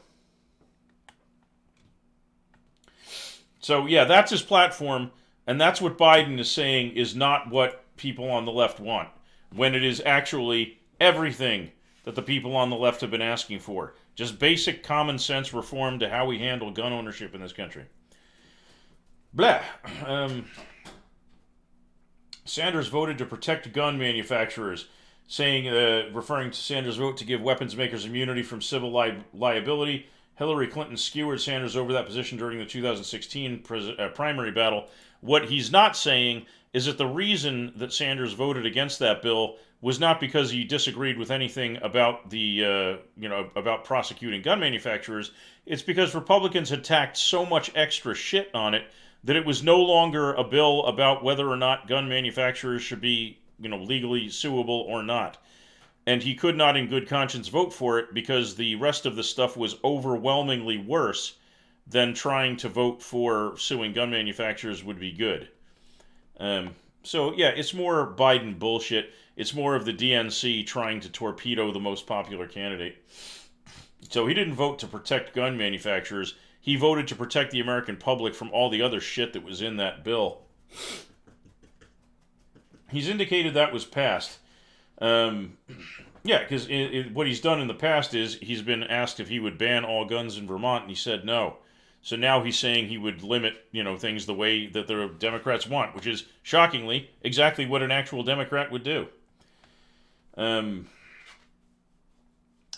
So, yeah, that's his platform, and that's what Biden is saying is not what people on the left want, when it is actually everything that the people on the left have been asking for. Just basic common sense reform to how we handle gun ownership in this country. Blah. Sanders voted to protect gun manufacturers, saying, referring to Sanders' vote to give weapons makers immunity from civil liability. Hillary Clinton skewered Sanders over that position during the 2016 primary battle. What he's not saying is that the reason that Sanders voted against that bill was not because he disagreed with anything about the, about prosecuting gun manufacturers. It's because Republicans had tacked so much extra shit on it that it was no longer a bill about whether or not gun manufacturers should be, legally suable or not. And he could not in good conscience vote for it because the rest of the stuff was overwhelmingly worse than trying to vote for suing gun manufacturers would be good. So, yeah, it's more Biden bullshit. It's more of the DNC trying to torpedo the most popular candidate. So he didn't vote to protect gun manufacturers. He voted to protect the American public from all the other shit that was in that bill. He's indicated that was passed. Yeah, because what he's done in the past is he's been asked if he would ban all guns in Vermont, and he said no. So now he's saying he would limit, things the way that the Democrats want, which is, shockingly, exactly what an actual Democrat would do.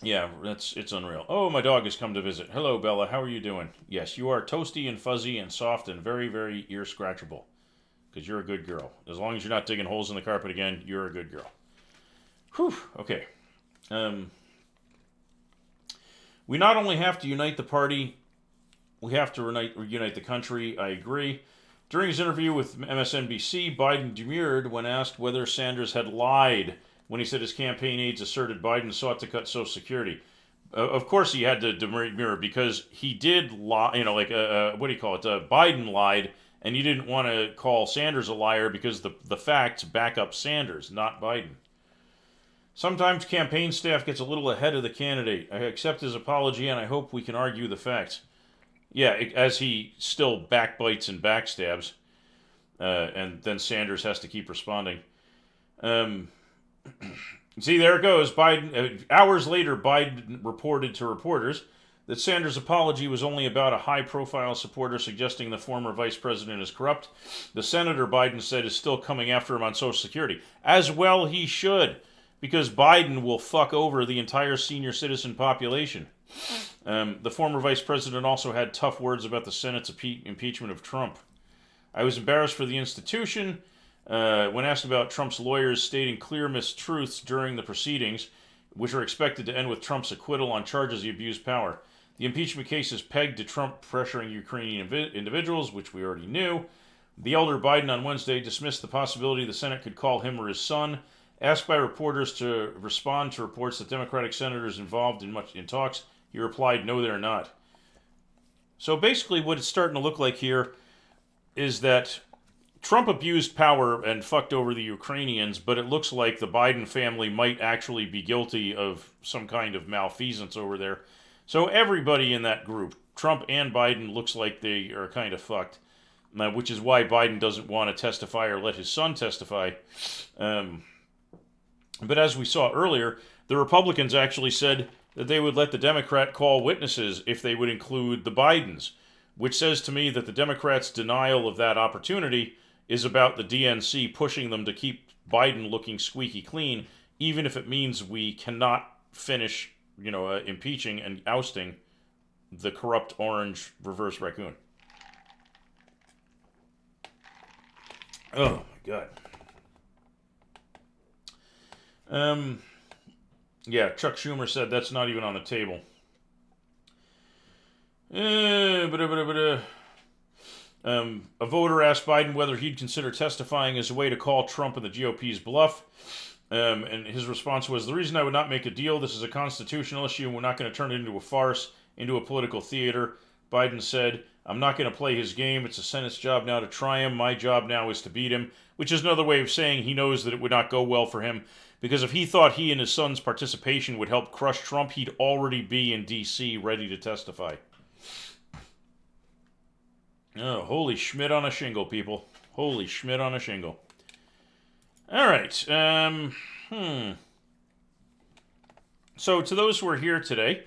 Yeah, it's unreal. Oh, my dog has come to visit. Hello, Bella. How are you doing? Yes, you are toasty and fuzzy and soft and very, very ear-scratchable. Because you're a good girl. As long as you're not digging holes in the carpet again, you're a good girl. Whew, okay. We not only have to unite the party, we have to unite the country. I agree. During his interview with MSNBC, Biden demurred when asked whether Sanders had lied when he said his campaign aides asserted Biden sought to cut Social Security. Of course he had to demur because he did lie, Biden lied, and you didn't want to call Sanders a liar because the facts back up Sanders, not Biden. Sometimes campaign staff gets a little ahead of the candidate. I accept his apology, and I hope we can argue the facts. Yeah, as he still backbites and backstabs, and then Sanders has to keep responding. See, there it goes. Biden. Hours later, Biden reported to reporters that Sanders' apology was only about a high-profile supporter suggesting the former vice president is corrupt. The senator, Biden said, is still coming after him on Social Security. As well he should, because Biden will fuck over the entire senior citizen population. The former vice president also had tough words about the Senate's impeachment of Trump. I was embarrassed for the institution. When asked about Trump's lawyers stating clear mistruths during the proceedings, which are expected to end with Trump's acquittal on charges he abused power. The impeachment case is pegged to Trump pressuring Ukrainian individuals, which we already knew. The elder Biden on Wednesday dismissed the possibility the Senate could call him or his son. Asked by reporters to respond to reports that Democratic senators involved in talks, he replied, no, they're not. So basically what it's starting to look like here is that Trump abused power and fucked over the Ukrainians, but it looks like the Biden family might actually be guilty of some kind of malfeasance over there. So everybody in that group, Trump and Biden, looks like they are kind of fucked, which is why Biden doesn't want to testify or let his son testify. But as we saw earlier, the Republicans actually said that they would let the Democrat call witnesses if they would include the Bidens, which says to me that the Democrats' denial of that opportunity is about the DNC pushing them to keep Biden looking squeaky clean, even if it means we cannot finish, impeaching and ousting the corrupt orange reverse raccoon. Oh, my God. Yeah, Chuck Schumer said that's not even on the table. A voter asked Biden whether he'd consider testifying as a way to call Trump and the GOP's bluff. And his response was, the reason I would not make a deal, this is a constitutional issue, and we're not going to turn it into a farce, into a political theater. Biden said, "I'm not going to play his game. It's the Senate's job now to try him. My job now is to beat him," which is another way of saying he knows that it would not go well for him, because if he thought he and his son's participation would help crush Trump, he'd already be in D.C. ready to testify. Oh, holy Schmidt on a shingle, people. Holy Schmidt on a shingle. All right. So, to those who are here today,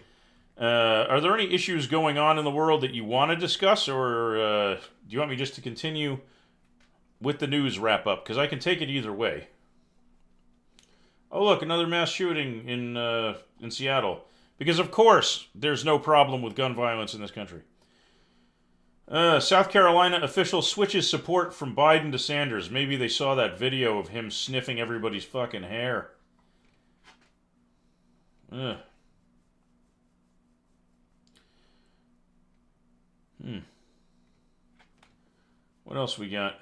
are there any issues going on in the world that you want to discuss, or do you want me just to continue with the news wrap-up? Because I can take it either way. Oh, look, another mass shooting in Seattle. Because, of course, there's no problem with gun violence in this country. South Carolina official switches support from Biden to Sanders. Maybe they saw that video of him sniffing everybody's fucking hair. Ugh. What else we got?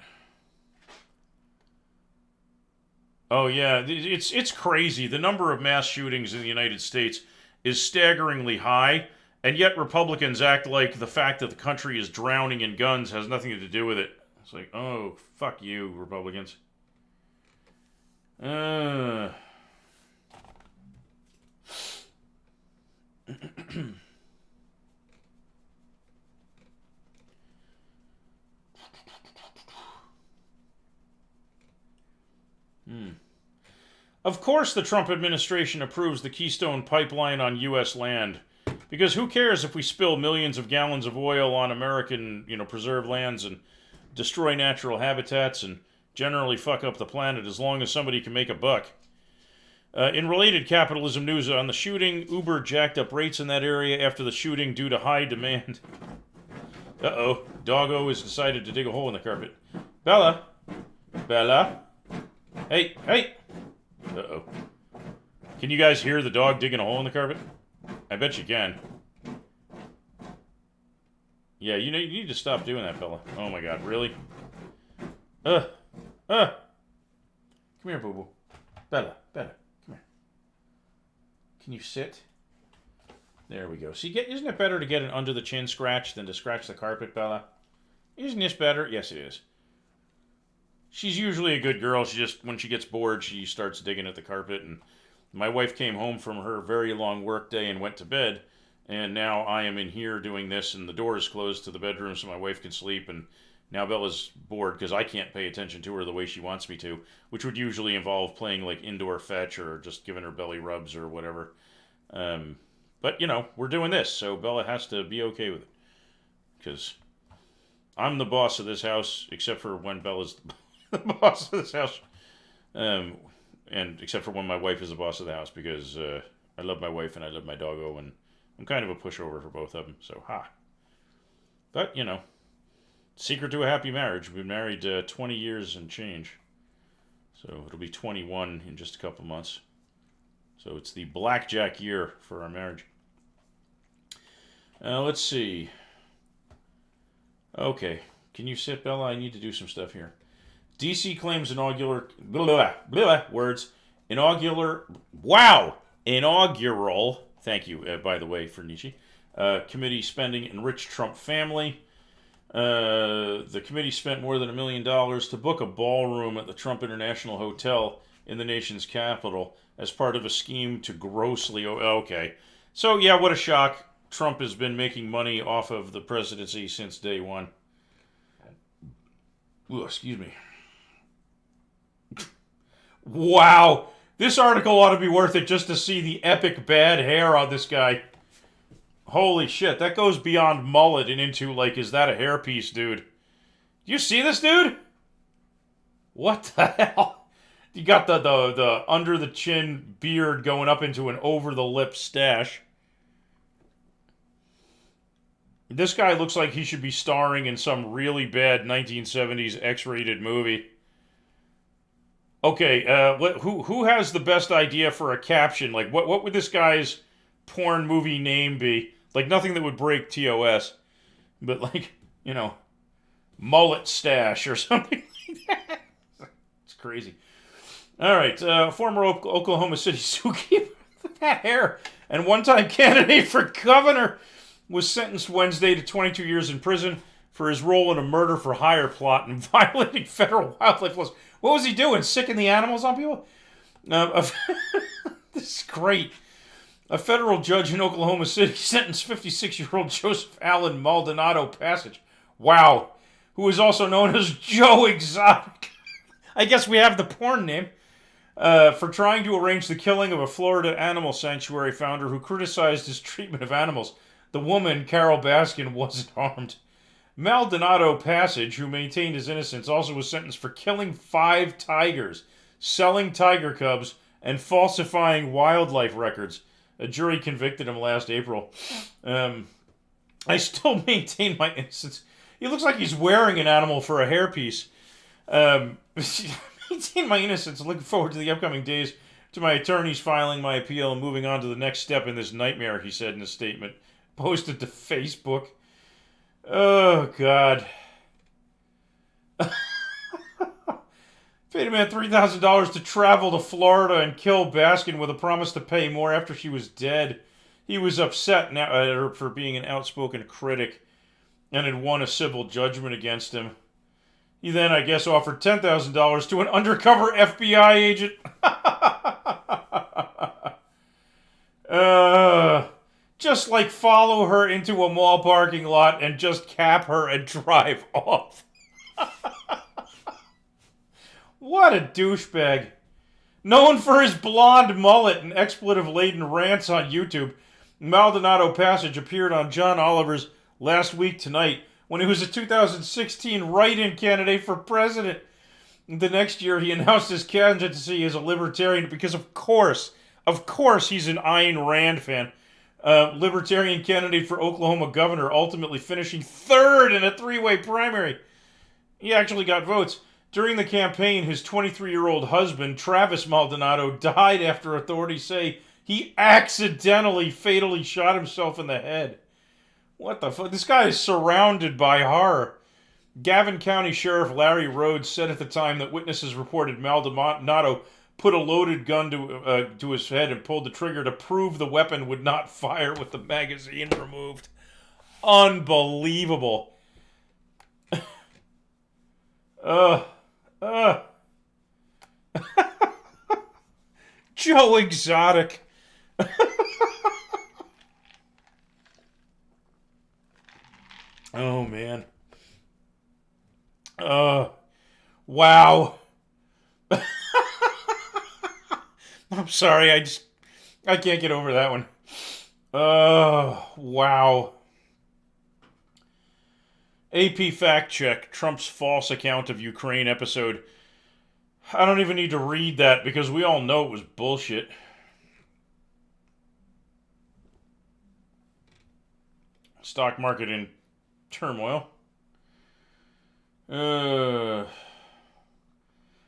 Oh yeah, it's crazy. The number of mass shootings in the United States is staggeringly high, and yet Republicans act like the fact that the country is drowning in guns has nothing to do with it. It's like, oh, fuck you, Republicans. Of course the Trump administration approves the Keystone Pipeline on U.S. land. Because who cares if we spill millions of gallons of oil on American, preserved lands and destroy natural habitats and generally fuck up the planet as long as somebody can make a buck. In related capitalism news on the shooting, Uber jacked up rates in that area after the shooting due to high demand. Uh-oh, Doggo has decided to dig a hole in the carpet. Bella? Bella? Hey! Uh-oh. Can you guys hear the dog digging a hole in the carpet? I bet you can. Yeah, you need to stop doing that, Bella. Oh my god, really? Come here, boo-boo. Bella, come here. Can you sit? There we go. See, isn't it better to get an under-the-chin scratch than to scratch the carpet, Bella? Isn't this better? Yes, it is. She's usually a good girl. She just, when she gets bored, she starts digging at the carpet. And my wife came home from her very long work day and went to bed. And now I am in here doing this, and the door is closed to the bedroom so my wife can sleep. And now Bella's bored because I can't pay attention to her the way she wants me to, which would usually involve playing like indoor fetch or just giving her belly rubs or whatever. But, we're doing this, so Bella has to be okay with it. Because I'm the boss of this house, except for when Bella's the boss of this house. And except for when my wife is the boss of the house, because I love my wife and I love my doggo, and I'm kind of a pushover for both of them, so ha. But, secret to a happy marriage. We've been married 20 years and change. So it'll be 21 in just a couple months. So it's the blackjack year for our marriage. Let's see. Okay. Can you sit, Bella? I need to do some stuff here. DC claims inaugural thank you, by the way, for Nietzsche, committee spending enriched Trump family. The committee spent more than $1 million to book a ballroom at the Trump International Hotel in the nation's capital as part of a scheme to grossly... Okay. So, yeah, what a shock. Trump has been making money off of the presidency since day one. Ooh, excuse me. Wow. This article ought to be worth it just to see the epic bad hair on this guy. Holy shit, that goes beyond mullet and into, like, is that a hairpiece, dude? Do you see this, dude? What the hell? You got the under-the-chin beard going up into an over-the-lip stash. This guy looks like he should be starring in some really bad 1970s X-rated movie. Okay, who has the best idea for a caption? Like, what would this guy's porn movie name be? Like, nothing that would break TOS. But, like, mullet stash or something like that. It's crazy. All right, former Oklahoma City zookeeper with that hair and one-time candidate for governor was sentenced Wednesday to 22 years in prison for his role in a murder-for-hire plot and violating federal wildlife laws. What was he doing? Sicking the animals on people? This is great. A federal judge in Oklahoma City sentenced 56-year-old Joseph Allen Maldonado Passage, wow, who is also known as Joe Exotic. I guess we have the porn name. For trying to arrange the killing of a Florida animal sanctuary founder who criticized his treatment of animals. The woman, Carol Baskin, wasn't harmed. Maldonado Passage, who maintained his innocence, also was sentenced for killing 5 tigers, selling tiger cubs, and falsifying wildlife records. A jury convicted him last April. I still maintain my innocence. He looks like he's wearing an animal for a hairpiece. Maintain my innocence. Looking forward to the upcoming days, to my attorneys filing my appeal and moving on to the next step in this nightmare, he said in a statement posted to Facebook. Oh, God. Paid a man $3,000 to travel to Florida and kill Baskin with a promise to pay more after she was dead. He was upset now for being an outspoken critic and had won a civil judgment against him. He then, I guess, offered $10,000 to an undercover FBI agent. Just like follow her into a mall parking lot and just cap her and drive off. What a douchebag. Known for his blonde mullet and expletive-laden rants on YouTube, Maldonado Passage appeared on John Oliver's Last Week Tonight when he was a 2016 write-in candidate for president. The next year, he announced his candidacy as a libertarian because, of course, he's an Ayn Rand fan. Libertarian candidate for Oklahoma governor, ultimately finishing 3rd in a 3-way primary. He actually got votes. During the campaign, his 23-year-old husband, Travis Maldonado, died after authorities say he accidentally fatally shot himself in the head. What the fuck? This guy is surrounded by horror. Gavin County Sheriff Larry Rhodes said at the time that witnesses reported Maldonado put a loaded gun to his head and pulled the trigger to prove the weapon would not fire with the magazine removed. Unbelievable. Joe Exotic. Oh, man. Wow. I'm sorry, I can't get over that one. Wow. AP fact check, Trump's false account of Ukraine episode. I don't even need to read that because we all know it was bullshit. Stock market in turmoil.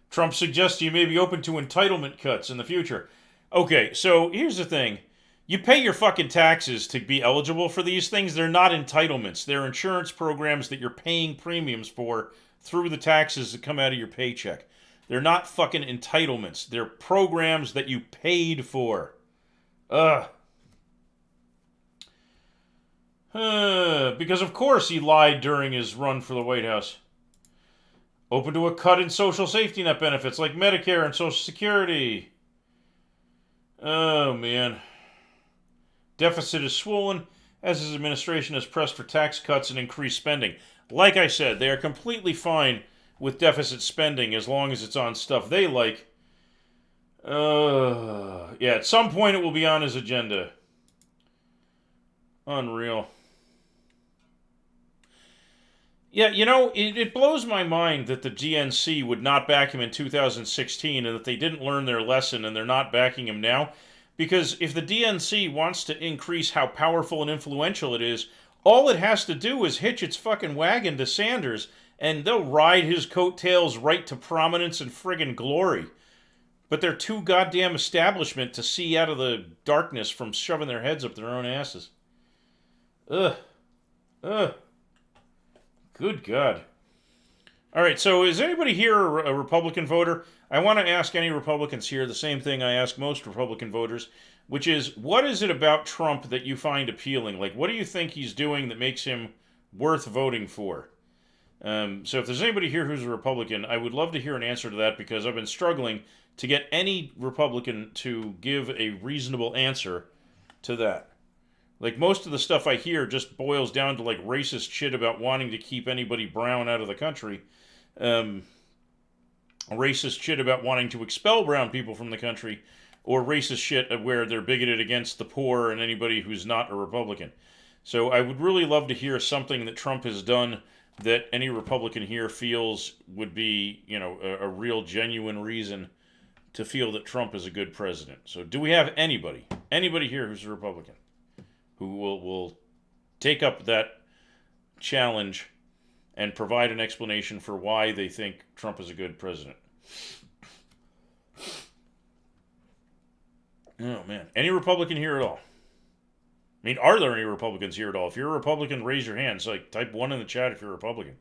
Trump suggests you may be open to entitlement cuts in the future. Okay, so here's the thing. You pay your fucking taxes to be eligible for these things. They're not entitlements. They're insurance programs that you're paying premiums for through the taxes that come out of your paycheck. They're not fucking entitlements. They're programs that you paid for. Because of course he lied during his run for the White House. Open to a cut in social safety net benefits like Medicare and Social Security. Oh, man. Deficit is swollen as his administration has pressed for tax cuts and increased spending. Like I said, they are completely fine with deficit spending as long as it's on stuff they like. Yeah, at some point it will be on his agenda. Unreal. Yeah, you know, it blows my mind that the DNC would not back him in 2016 and that they didn't learn their lesson and they're not backing him now. Because if the DNC wants to increase how powerful and influential it is, all it has to do is hitch its fucking wagon to Sanders and they'll ride his coattails right to prominence and friggin' glory. But they're too goddamn establishment to see out of the darkness from shoving their heads up their own asses. Ugh. Good God. All right, so is anybody here a Republican voter? I want to ask any Republicans here the same thing I ask most Republican voters, which is what is it about Trump that you find appealing? Like, what do you think he's doing that makes him worth voting for? So if there's anybody here who's a Republican, I would love to hear an answer to that because I've been struggling to get any Republican to give a reasonable answer to that. Like most of the stuff I hear just boils down to like racist shit about wanting to keep anybody brown out of the country. Um, Racist shit about wanting to expel brown people from the country, or racist shit where they're bigoted against the poor and anybody who's not a Republican. So I would really love to hear something that Trump has done that any Republican here feels would be, a real genuine reason to feel that Trump is a good president. So do we have anybody here who's a Republican who will take up that challenge and provide an explanation for why they think Trump is a good president? Oh man, any Republican here at all? I mean, are there any Republicans here at all? If you're a Republican, raise your hand. So, like, type 1 in the chat if you're a Republican.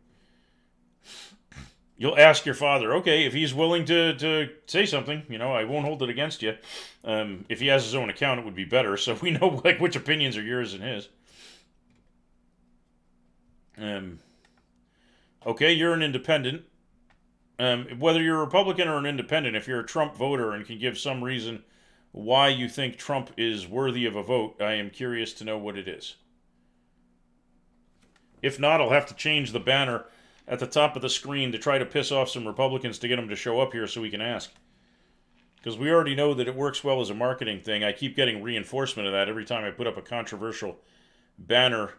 You'll ask your father, okay, if he's willing to say something, I won't hold it against you. If he has his own account, it would be better, so we know like which opinions are yours and his. Okay, you're an independent. Whether you're a Republican or an independent, if you're a Trump voter and can give some reason why you think Trump is worthy of a vote, I am curious to know what it is. If not, I'll have to change the banner at the top of the screen to try to piss off some Republicans to get them to show up here so we can ask. Because we already know that it works well as a marketing thing. I keep getting reinforcement of that every time I put up a controversial banner.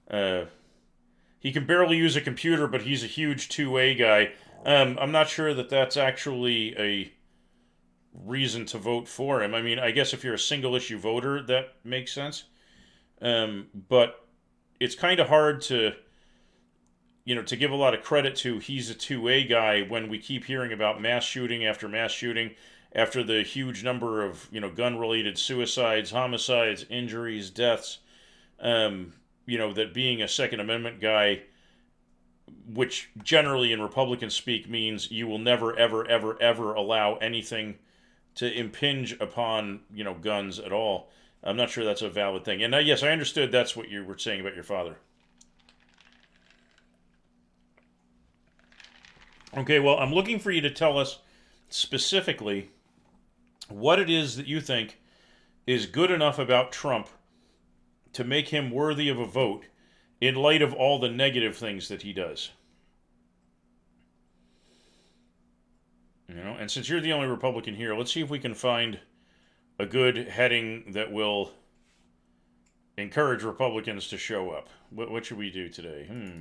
He can barely use a computer, but he's a huge two-way guy. I'm not sure that that's actually a reason to vote for him. I mean, I guess if you're a single-issue voter, that makes sense. But it's kind of hard to give a lot of credit to he's a two-way guy when we keep hearing about mass shooting after mass shooting, after the huge number of, gun-related suicides, homicides, injuries, deaths, that being a Second Amendment guy, which generally in Republican speak means you will never, ever, ever, ever allow anything to impinge upon, guns at all. I'm not sure that's a valid thing. And yes, I understood that's what you were saying about your father. Okay, well, I'm looking for you to tell us specifically what it is that you think is good enough about Trump to make him worthy of a vote in light of all the negative things that he does. And since you're the only Republican here, let's see if we can find a good heading that will encourage Republicans to show up. What should we do today?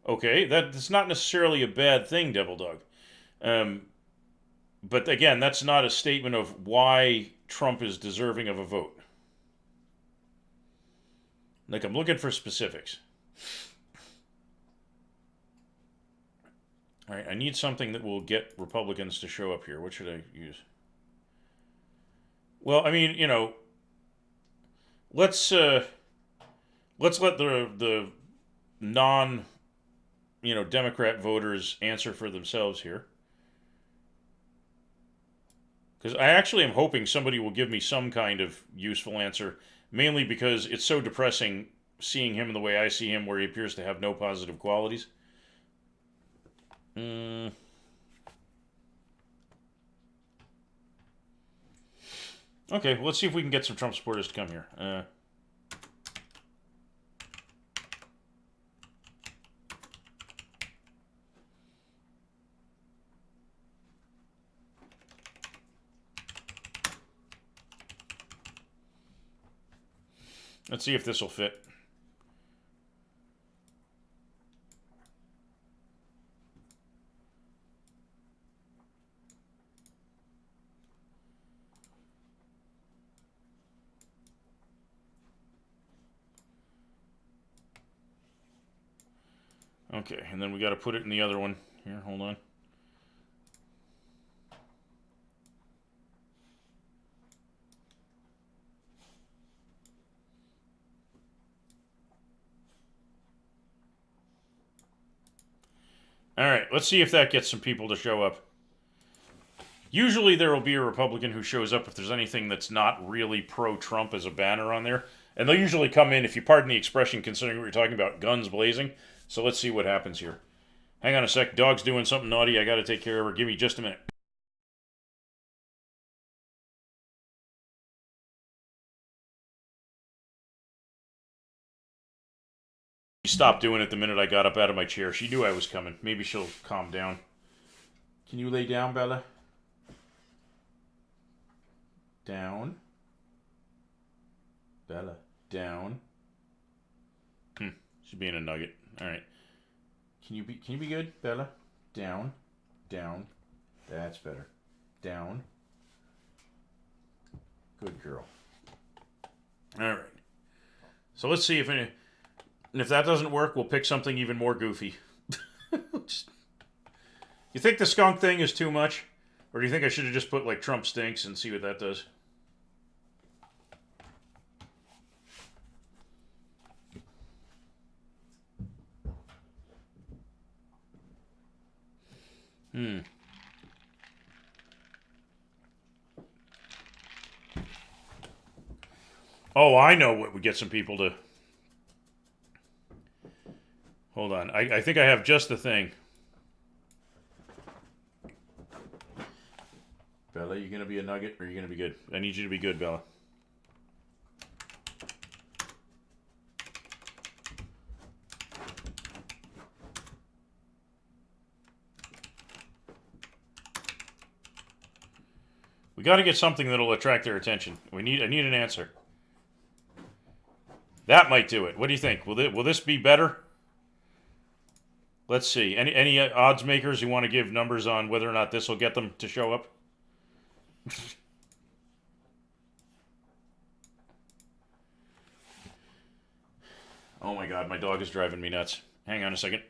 Okay, that's not necessarily a bad thing, Devil Dog. But again, that's not a statement of why Trump is deserving of a vote. Like, I'm looking for specifics. All right, I need something that will get Republicans to show up here. What should I use? Well, I mean, let's let the non Democrat voters answer for themselves here. Because I actually am hoping somebody will give me some kind of useful answer, mainly because it's so depressing seeing him the way I see him, where he appears to have no positive qualities. Okay, well, let's see if we can get some Trump supporters to come here. Let's see if this will fit. Okay, and then we got to put it in the other one. Here, hold on. let's see if that gets some people to show up. Usually there will be a Republican who shows up if there's anything that's not really pro-Trump as a banner on there. And they'll usually come in, if you pardon the expression, considering what you're talking about, guns blazing. So let's see what happens here. Hang on a sec. Dog's doing something naughty. I got to take care of her. Give me just a minute. She stopped doing it the minute I got up out of my chair. She knew I was coming. Maybe she'll calm down. Can you lay down, Bella? Down. Bella. Down. She's being a nugget. Alright. Can you be good, Bella? Down. Down. That's better. Down. Good girl. Alright. So let's see if any... And if that doesn't work, we'll pick something even more goofy. You think the skunk thing is too much? Or do you think I should have just put, like, Trump stinks and see what that does? Oh, I know what would get some people to... Hold on. I think I have just the thing. Bella, you gonna be a nugget or are you gonna be good? I need you to be good, Bella. We got to get something that'll attract their attention. I need an answer. That might do it. What do you think? Will this be better? Let's see. Any odds makers who want to give numbers on whether or not this will get them to show up? Oh my god, my dog is driving me nuts. Hang on a second.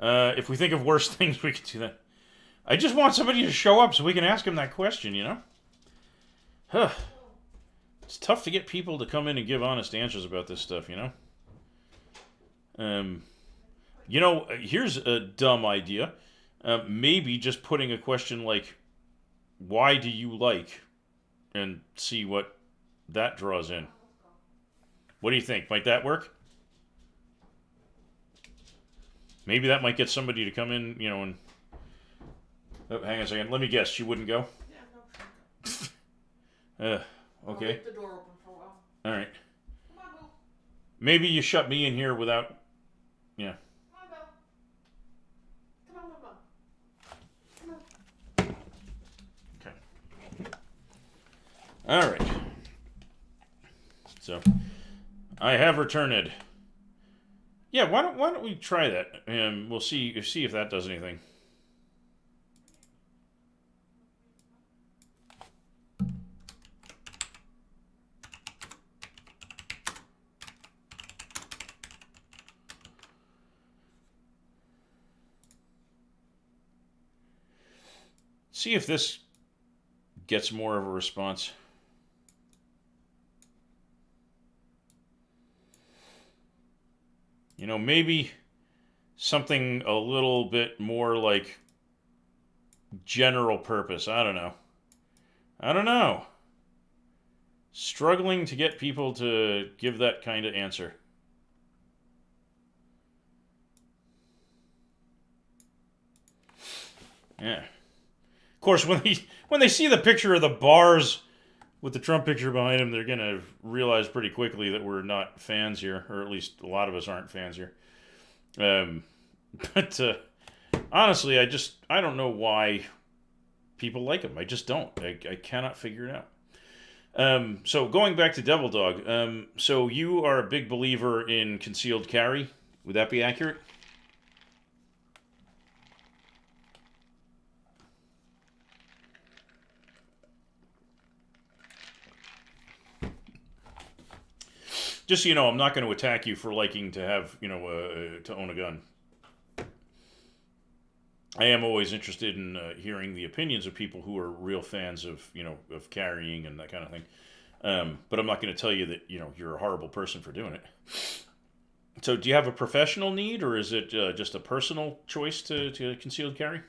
If we think of worse things, we can do that. I just want somebody to show up so we can ask him that question, you know? Huh. It's tough to get people to come in and give honest answers about this stuff, you know? Here's a dumb idea. Maybe just putting a question like, why do you like? And see what that draws in. What do you think? Might that work? Maybe that might get somebody to come in, you know, and... Oh, hang on a second. Let me guess. She wouldn't go? Yeah, no. Okay. I'll leave the door open for a while. Alright. Come on, Boo. Maybe you shut me in here without... Yeah. Come on, Boo. Come on, Come on. Okay. Alright. So, I have returned. Yeah, why don't we try that? We'll see if that does anything. See if this gets more of a response. You know, maybe something a little bit more like general purpose. I don't know. Struggling to get people to give that kind of answer. Yeah. Of course, when they see the picture of the bars with the Trump picture behind him, they're going to realize pretty quickly that we're not fans here, or at least a lot of us aren't fans here. But honestly, I don't know why people like him. I just don't. I cannot figure it out. So going back to Devil Dog, so you are a big believer in concealed carry. Would that be accurate? Just so you know, I'm not going to attack you for liking to have, to own a gun. I am always interested in hearing the opinions of people who are real fans of, of carrying and that kind of thing. But I'm not going to tell you that, you're a horrible person for doing it. So, do you have a professional need, or is it just a personal choice to concealed carry?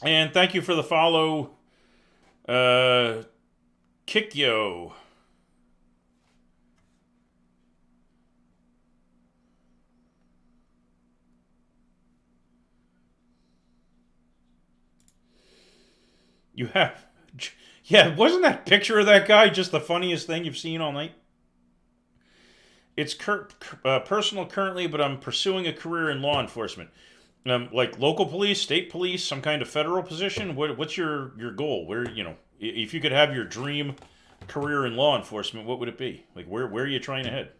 And thank you for the follow, Kikyo. You have. Yeah, wasn't that picture of that guy just the funniest thing you've seen all night? It's personal currently, but I'm pursuing a career in law enforcement. Like local police, state police, some kind of federal position. What's your goal? Where if you could have your dream career in law enforcement, what would it be? Like where are you trying to head?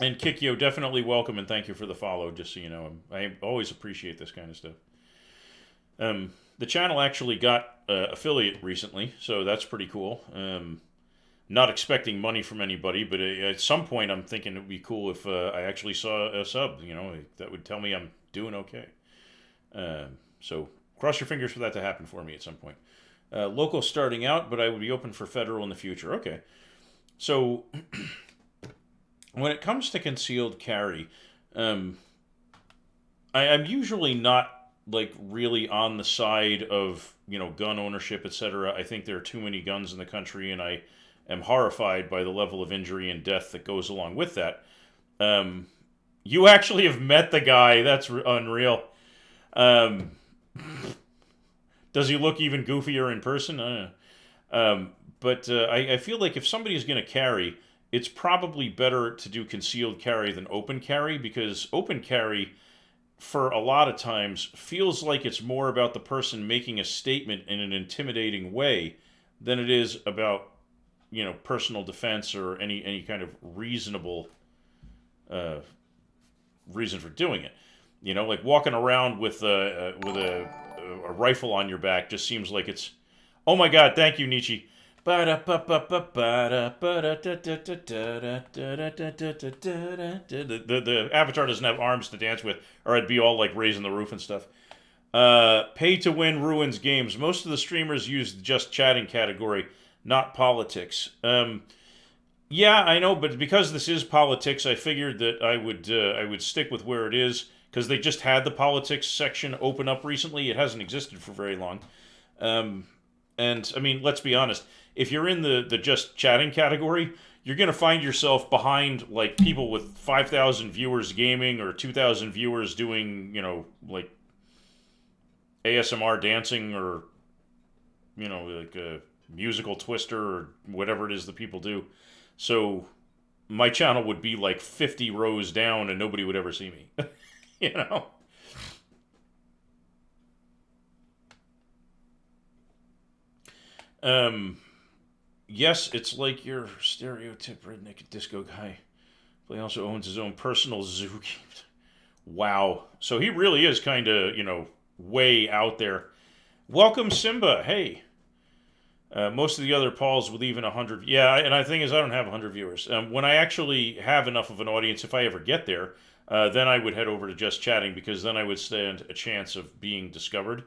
And Kikyo, definitely welcome and thank you for the follow. Just so you know, I always appreciate this kind of stuff. The channel actually got affiliate recently, so that's pretty cool. Not expecting money from anybody, but at some point I'm thinking it would be cool if I actually saw a sub. That would tell me I'm doing okay. So cross your fingers for that to happen for me at some point. Local starting out, but I would be open for federal in the future. Okay. So when it comes to concealed carry, I'm usually not like really on the side of gun ownership, etc. I think there are too many guns in the country, and I am horrified by the level of injury and death that goes along with that. You actually have met the guy. That's unreal. Um, does he look even goofier in person? I don't know. But I feel like if somebody is going to carry, it's probably better to do concealed carry than open carry, because open carry, for a lot of times, feels like it's more about the person making a statement in an intimidating way than it is about personal defense or any kind of reasonable reason for doing it. Like walking around with a rifle on your back just seems like it's. Oh my God! Thank you, Nietzsche. The avatar doesn't have arms to dance with, or I'd be all like raising the roof and stuff. Pay to win ruins games. Most of the streamers use the just chatting category, not politics. Yeah, I know, but because this is politics, I figured that I would stick with where it is, because they just had the politics section open up recently. It hasn't existed for very long. And I mean, let's be honest. If you're in the just chatting category, you're going to find yourself behind like people with 5,000 viewers gaming or 2,000 viewers doing, like ASMR dancing or, like a musical twister or whatever it is that people do. So my channel would be like 50 rows down and nobody would ever see me. you know? Yes, it's like your stereotype redneck disco guy. But he also owns his own personal zoo. Wow. So he really is kind of, way out there. Welcome, Simba. Hey. Most of the other Pauls with even 100. Yeah, and the thing is, I don't have 100 viewers. When I actually have enough of an audience, if I ever get there, then I would head over to Just Chatting, because then I would stand a chance of being discovered.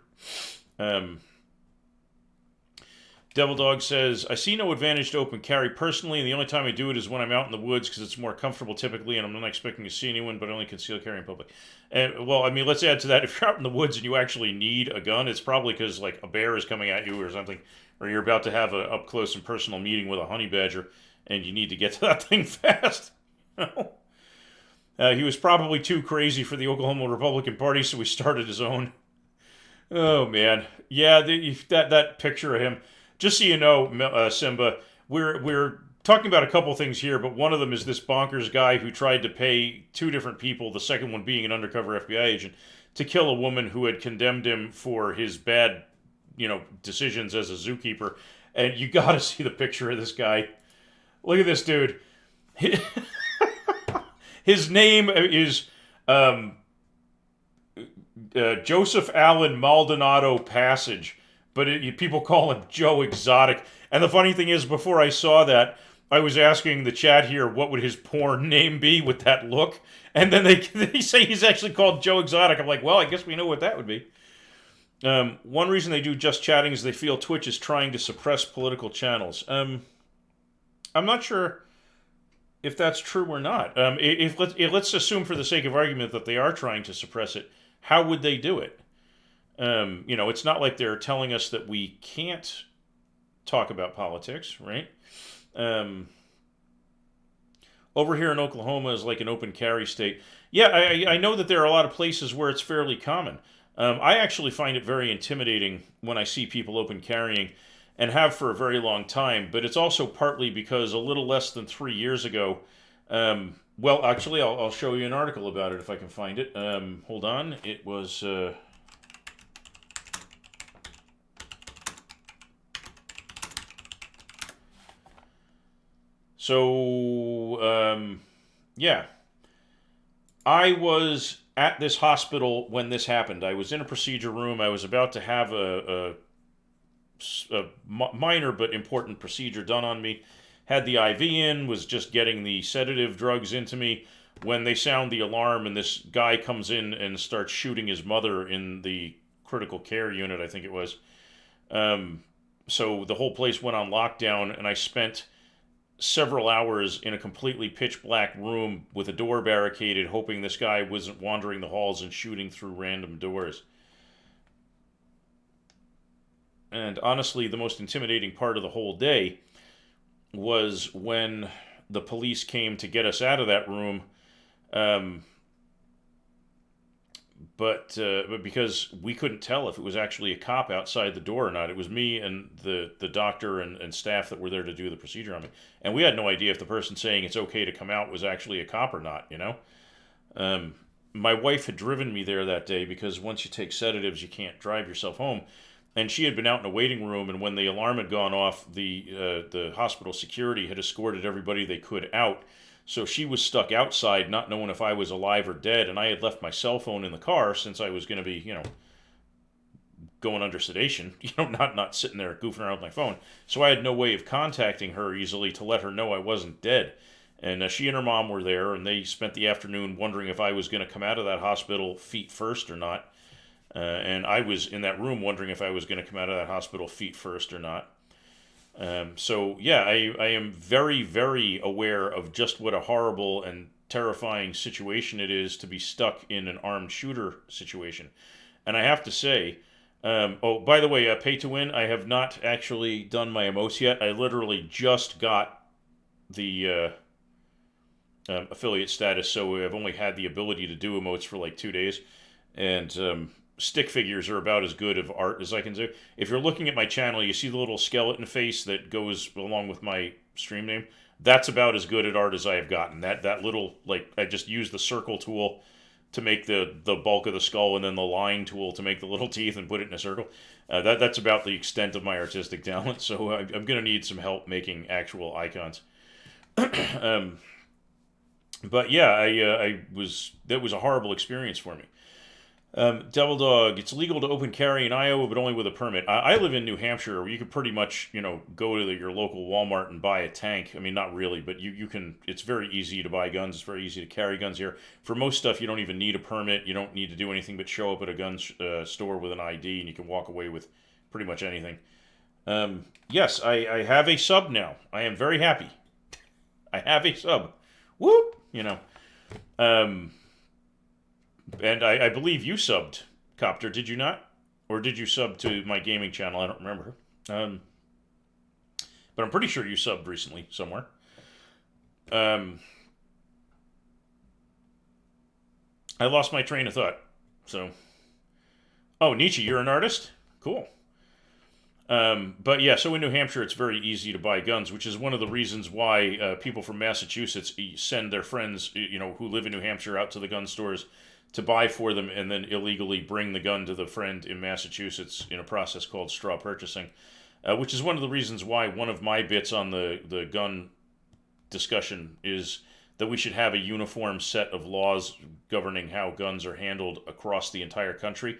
Devil Dog says, I see no advantage to open carry personally, and the only time I do it is when I'm out in the woods, because it's more comfortable typically, and I'm not expecting to see anyone, but only conceal carry in public. And, well, I mean, let's add to that, if you're out in the woods and you actually need a gun, it's probably because, like, a bear is coming at you or something, or you're about to have a up-close and personal meeting with a honey badger, and you need to get to that thing fast. He was probably too crazy for the Oklahoma Republican Party, so he started his own. Oh man, yeah, that picture of him. Just so you know, Simba, we're talking about a couple things here, but one of them is this bonkers guy who tried to pay two different people, the second one being an undercover FBI agent, to kill a woman who had condemned him for his bad, decisions as a zookeeper. And you got to see the picture of this guy. Look at this dude. His name is um, Joseph Allen Maldonado Passage, but people call him Joe Exotic. And the funny thing is, before I saw that, I was asking the chat here what would his porn name be with that look, and then they say he's actually called Joe Exotic. I'm like, well, I guess we know what that would be. One reason they do just chatting is they feel Twitch is trying to suppress political channels. I'm not sure if that's true or not. Let's assume for the sake of argument that they are trying to suppress it. How would they do it? It's not like they're telling us that we can't talk about politics, right? Over here in Oklahoma is like an open carry state. Yeah, I know that there are a lot of places where it's fairly common. I actually find it very intimidating when I see people open carrying, and have for a very long time. But it's also partly because a little less than 3 years ago, well, actually, I'll show you an article about it if I can find it. Hold on. It was. Yeah. I was at this hospital when this happened. I was in a procedure room. I was about to have a minor but important procedure done on me. Had the IV in, was just getting the sedative drugs into me when they sound the alarm, and this guy comes in and starts shooting his mother in the critical care unit, I think it was. So the whole place went on lockdown, and I spent several hours in a completely pitch black room with a door barricaded, hoping this guy wasn't wandering the halls and shooting through random doors. And honestly, the most intimidating part of the whole day was when the police came to get us out of that room. Um, but because we couldn't tell if it was actually a cop outside the door or not. It was me and the doctor and staff that were there to do the procedure on me. And we had no idea if the person saying it's okay to come out was actually a cop or not, My wife had driven me there that day because once you take sedatives, you can't drive yourself home. And she had been out in a waiting room, and when the alarm had gone off, the hospital security had escorted everybody they could out. So she was stuck outside, not knowing if I was alive or dead, and I had left my cell phone in the car since I was going to be, going under sedation, not sitting there goofing around with my phone. So I had no way of contacting her easily to let her know I wasn't dead. And she and her mom were there, and they spent the afternoon wondering if I was going to come out of that hospital feet first or not. And I was in that room wondering if I was going to come out of that hospital feet first or not. I am very, very aware of just what a horrible and terrifying situation it is to be stuck in an armed shooter situation. And I have to say, by the way, pay to win, I have not actually done my emotes yet. I literally just got the affiliate status, so I've only had the ability to do emotes for like 2 days. And stick figures are about as good of art as I can do. If you're looking at my channel, you see the little skeleton face that goes along with my stream name. That's about as good at art as I have gotten. That little, I just used the circle tool to make the bulk of the skull, and then the line tool to make the little teeth and put it in a circle. That's about the extent of my artistic talent. So I'm going to need some help making actual icons. But yeah, that was a horrible experience for me. Devil Dog, it's legal to open carry in Iowa, but only with a permit. I live in New Hampshire, where you could pretty much, go to your local Walmart and buy a tank. I mean, not really, but you can. It's very easy to buy guns. It's very easy to carry guns here. For most stuff, you don't even need a permit. You don't need to do anything but show up at a gun store with an ID, and you can walk away with pretty much anything. Yes, I have a sub now. I am very happy. I have a sub. Whoop! And I believe you subbed, Copter, did you not? Or did you sub to my gaming channel? I don't remember. But I'm pretty sure you subbed recently somewhere. I lost my train of thought. So, oh, Nietzsche, you're an artist? Cool. But yeah, so in New Hampshire, it's very easy to buy guns, which is one of the reasons why people from Massachusetts send their friends, who live in New Hampshire, out to the gun stores to buy for them, and then illegally bring the gun to the friend in Massachusetts in a process called straw purchasing, which is one of the reasons why one of my bits on the gun discussion is that we should have a uniform set of laws governing how guns are handled across the entire country.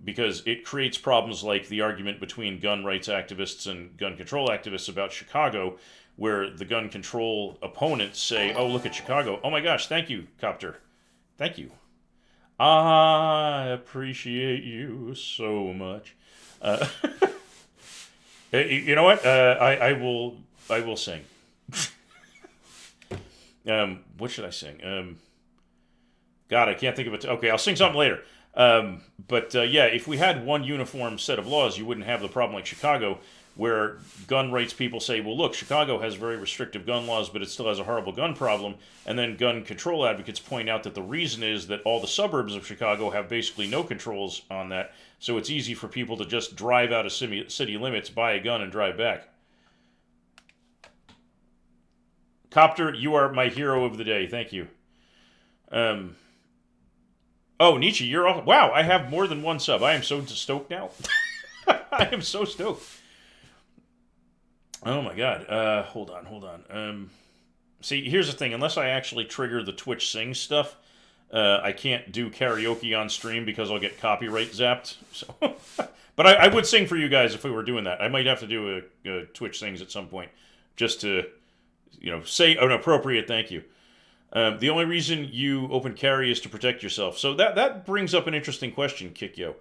Because it creates problems like the argument between gun rights activists and gun control activists about Chicago, where the gun control opponents say, oh, look at Chicago. Oh my gosh, thank you, Copter. Thank you. I appreciate you so much. Uh, you know what? I will sing. What should I sing? God, I can't think of it. Okay, I'll sing something later. But yeah, if we had one uniform set of laws, you wouldn't have the problem like Chicago, where gun rights people say, well, look, Chicago has very restrictive gun laws, but it still has a horrible gun problem. And then gun control advocates point out that the reason is that all the suburbs of Chicago have basically no controls on that. So it's easy for people to just drive out of city limits, buy a gun, and drive back. Copter, you are my hero of the day. Thank you. Oh, Nietzsche, you're all. Wow, I have more than one sub. I am so stoked now. I am so stoked. Oh my god. Hold on. See, here's the thing. Unless I actually trigger the Twitch Sing stuff, I can't do karaoke on stream because I'll get copyright zapped. So, but I would sing for you guys if we were doing that. I might have to do a Twitch Sings at some point, just to, say an appropriate thank you. The only reason you open carry is to protect yourself. So that brings up an interesting question, Kikyo.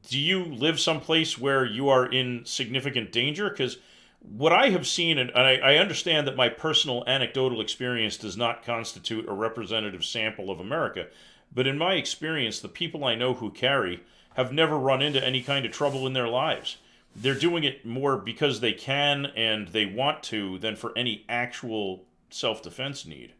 Do you live someplace where you are in significant danger? Because what I have seen, and I understand that my personal anecdotal experience does not constitute a representative sample of America, but in my experience, the people I know who carry have never run into any kind of trouble in their lives. They're doing it more because they can and they want to than for any actual self-defense need.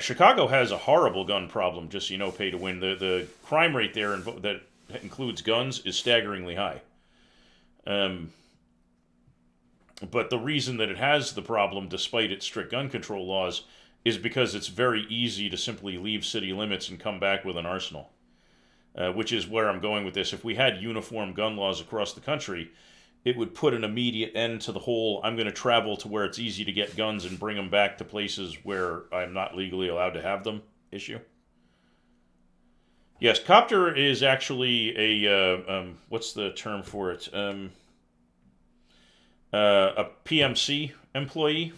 Chicago has a horrible gun problem, just so you know, pay to win. The crime rate there that includes guns is staggeringly high. But the reason that it has the problem, despite its strict gun control laws, is because it's very easy to simply leave city limits and come back with an arsenal. Which is where I'm going with this. If we had uniform gun laws across the country, it would put an immediate end to the whole I'm going to travel to where it's easy to get guns and bring them back to places where I'm not legally allowed to have them issue. Yes, Copter is actually a, what's the term for it? A PMC employee,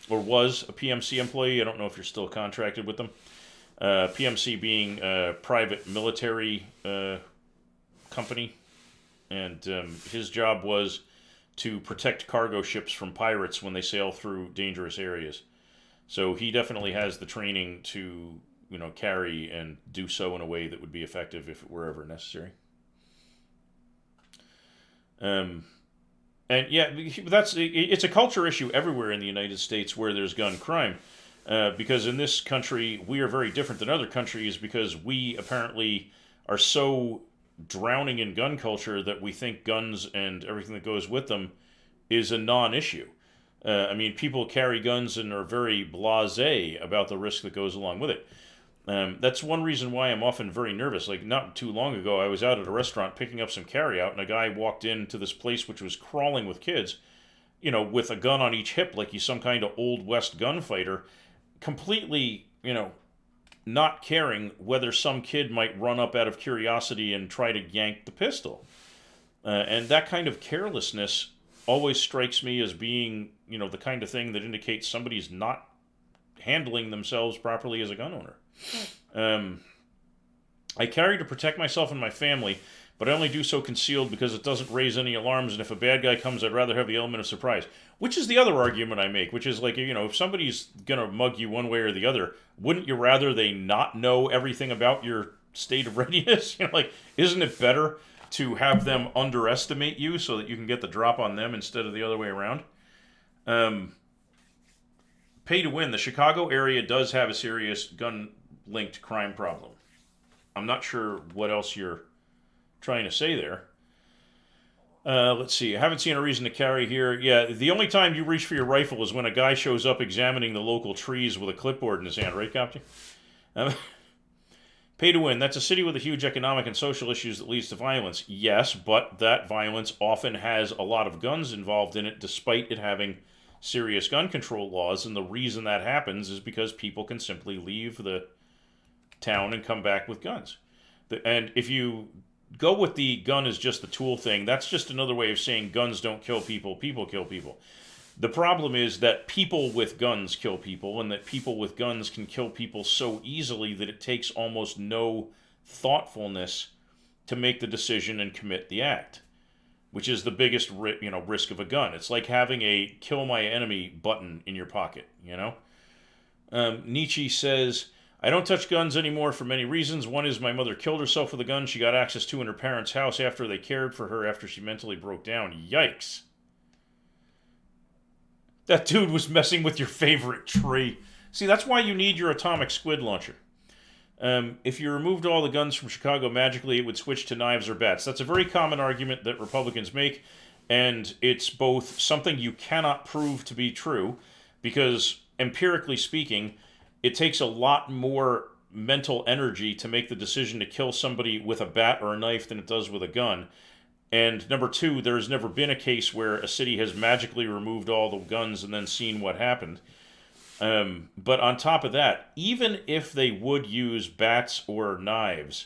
or was a PMC employee. I don't know if you're still contracted with them. PMC being a private military company. And his job was to protect cargo ships from pirates when they sail through dangerous areas. So he definitely has the training to, carry and do so in a way that would be effective if it were ever necessary. And yeah, it's a culture issue everywhere in the United States where there's gun crime. Because in this country, we are very different than other countries because we apparently are so drowning in gun culture that we think guns and everything that goes with them is a non-issue. People carry guns and are very blasé about the risk that goes along with it. That's one reason why I'm often very nervous. Like, not too long ago, I was out at a restaurant picking up some carryout, and a guy walked into this place which was crawling with kids, with a gun on each hip like he's some kind of Old West gunfighter, completely, not caring whether some kid might run up out of curiosity and try to yank the pistol. And that kind of carelessness always strikes me as being, the kind of thing that indicates somebody's not handling themselves properly as a gun owner. I carry to protect myself and my family, but I only do so concealed because it doesn't raise any alarms, and if a bad guy comes, I'd rather have the element of surprise. Which is the other argument I make, which is like, if somebody's going to mug you one way or the other, wouldn't you rather they not know everything about your state of readiness? Isn't it better to have them underestimate you so that you can get the drop on them instead of the other way around? Pay to win. The Chicago area does have a serious gun-linked crime problem. I'm not sure what else you're trying to say there. Let's see. I haven't seen a reason to carry here. Yeah, the only time you reach for your rifle is when a guy shows up examining the local trees with a clipboard in his hand, right, Copty? Um, Pay to win. That's a city with a huge economic and social issues that leads to violence. Yes, but that violence often has a lot of guns involved in it, despite it having serious gun control laws. And the reason that happens is because people can simply leave the town and come back with guns. And if you go with the gun is just the tool thing, that's just another way of saying guns don't kill people, people kill people. The problem is that people with guns kill people, and that people with guns can kill people so easily that it takes almost no thoughtfulness to make the decision and commit the act, which is the biggest risk of a gun. It's like having a kill my enemy button in your pocket, Nietzsche says, I don't touch guns anymore for many reasons. One is my mother killed herself with a gun she got access to in her parents' house after they cared for her after she mentally broke down. Yikes. That dude was messing with your favorite tree. See, that's why you need your atomic squid launcher. If you removed all the guns from Chicago magically, it would switch to knives or bats. That's a very common argument that Republicans make, and it's both something you cannot prove to be true, because empirically speaking, it takes a lot more mental energy to make the decision to kill somebody with a bat or a knife than it does with a gun. And number two, there's never been a case where a city has magically removed all the guns and then seen what happened. But on top of that, even if they would use bats or knives,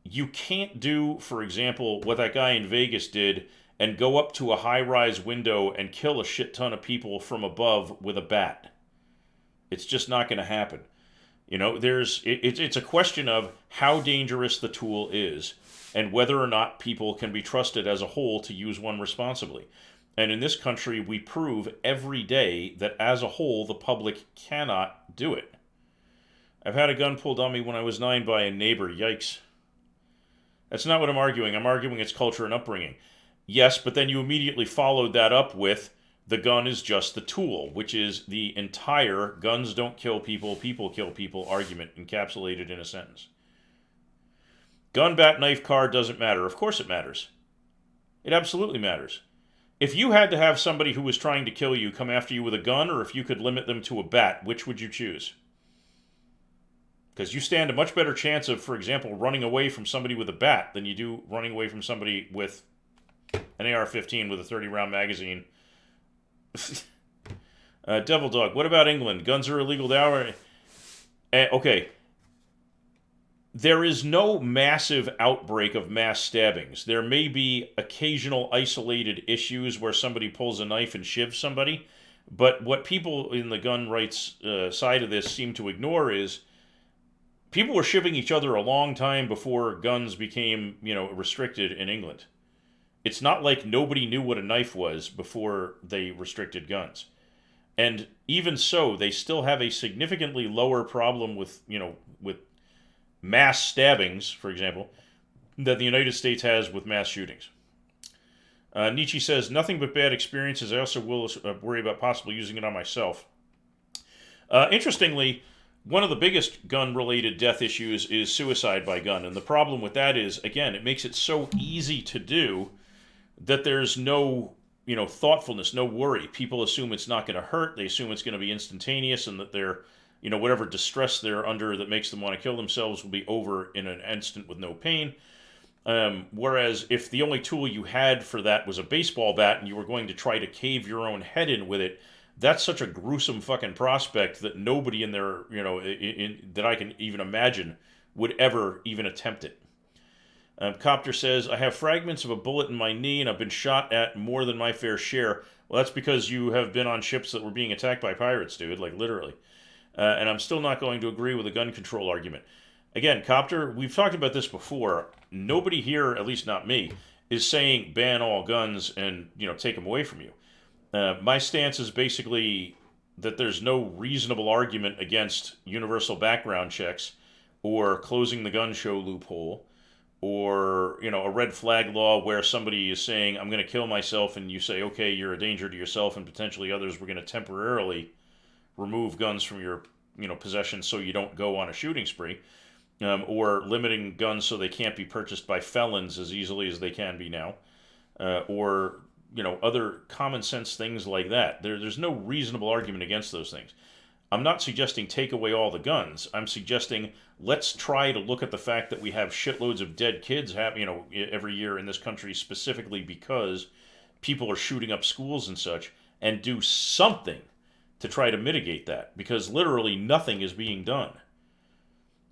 you can't do, for example, what that guy in Vegas did and go up to a high-rise window and kill a shit ton of people from above with a bat. It's just not going to happen. It's a question of how dangerous the tool is and whether or not people can be trusted as a whole to use one responsibly. And in this country, we prove every day that as a whole, the public cannot do it. I've had a gun pulled on me when I was 9 by a neighbor. Yikes. That's not what I'm arguing. I'm arguing it's culture and upbringing. Yes, but then you immediately followed that up with the gun is just the tool, which is the entire guns don't kill people, people kill people argument encapsulated in a sentence. Gun, bat, knife, car doesn't matter. Of course it matters. It absolutely matters. If you had to have somebody who was trying to kill you come after you with a gun, or if you could limit them to a bat, which would you choose? Because you stand a much better chance of, for example, running away from somebody with a bat than you do running away from somebody with an AR-15 with a 30-round magazine. Devil Dog, what about England? Guns are illegal there. Okay. There is no massive outbreak of mass stabbings. There may be occasional isolated issues where somebody pulls a knife and shivs somebody, but what people in the gun rights side of this seem to ignore is people were shivving each other a long time before guns became, restricted in England. It's not like nobody knew what a knife was before they restricted guns. And even so, they still have a significantly lower problem with mass stabbings, for example, that the United States has with mass shootings. Nietzsche says, nothing but bad experiences. I also will worry about possibly using it on myself. Interestingly, one of the biggest gun-related death issues is suicide by gun. And the problem with that is, again, it makes it so easy to do that there's no thoughtfulness, no worry. People assume it's not going to hurt. They assume it's going to be instantaneous and that they're whatever distress they're under that makes them want to kill themselves will be over in an instant with no pain. Whereas if the only tool you had for that was a baseball bat and you were going to try to cave your own head in with it, that's such a gruesome fucking prospect that nobody in there, that I can even imagine would ever even attempt it. Copter says, I have fragments of a bullet in my knee and I've been shot at more than my fair share. Well, that's because you have been on ships that were being attacked by pirates, dude, like literally. And I'm still not going to agree with the gun control argument. Again, Copter, we've talked about this before. Nobody here, at least not me, is saying ban all guns and, take them away from you. My stance is basically that there's no reasonable argument against universal background checks or closing the gun show loophole or, a red flag law where somebody is saying, I'm going to kill myself, and you say, okay, you're a danger to yourself and potentially others. We're going to temporarily remove guns from your possession so you don't go on a shooting spree, or limiting guns so they can't be purchased by felons as easily as they can be now, or other common sense things like that. There's no reasonable argument against those things. I'm not suggesting take away all the guns. I'm suggesting let's try to look at the fact that we have shitloads of dead kids every year in this country specifically because people are shooting up schools and such, and do something to try to mitigate that, because literally nothing is being done.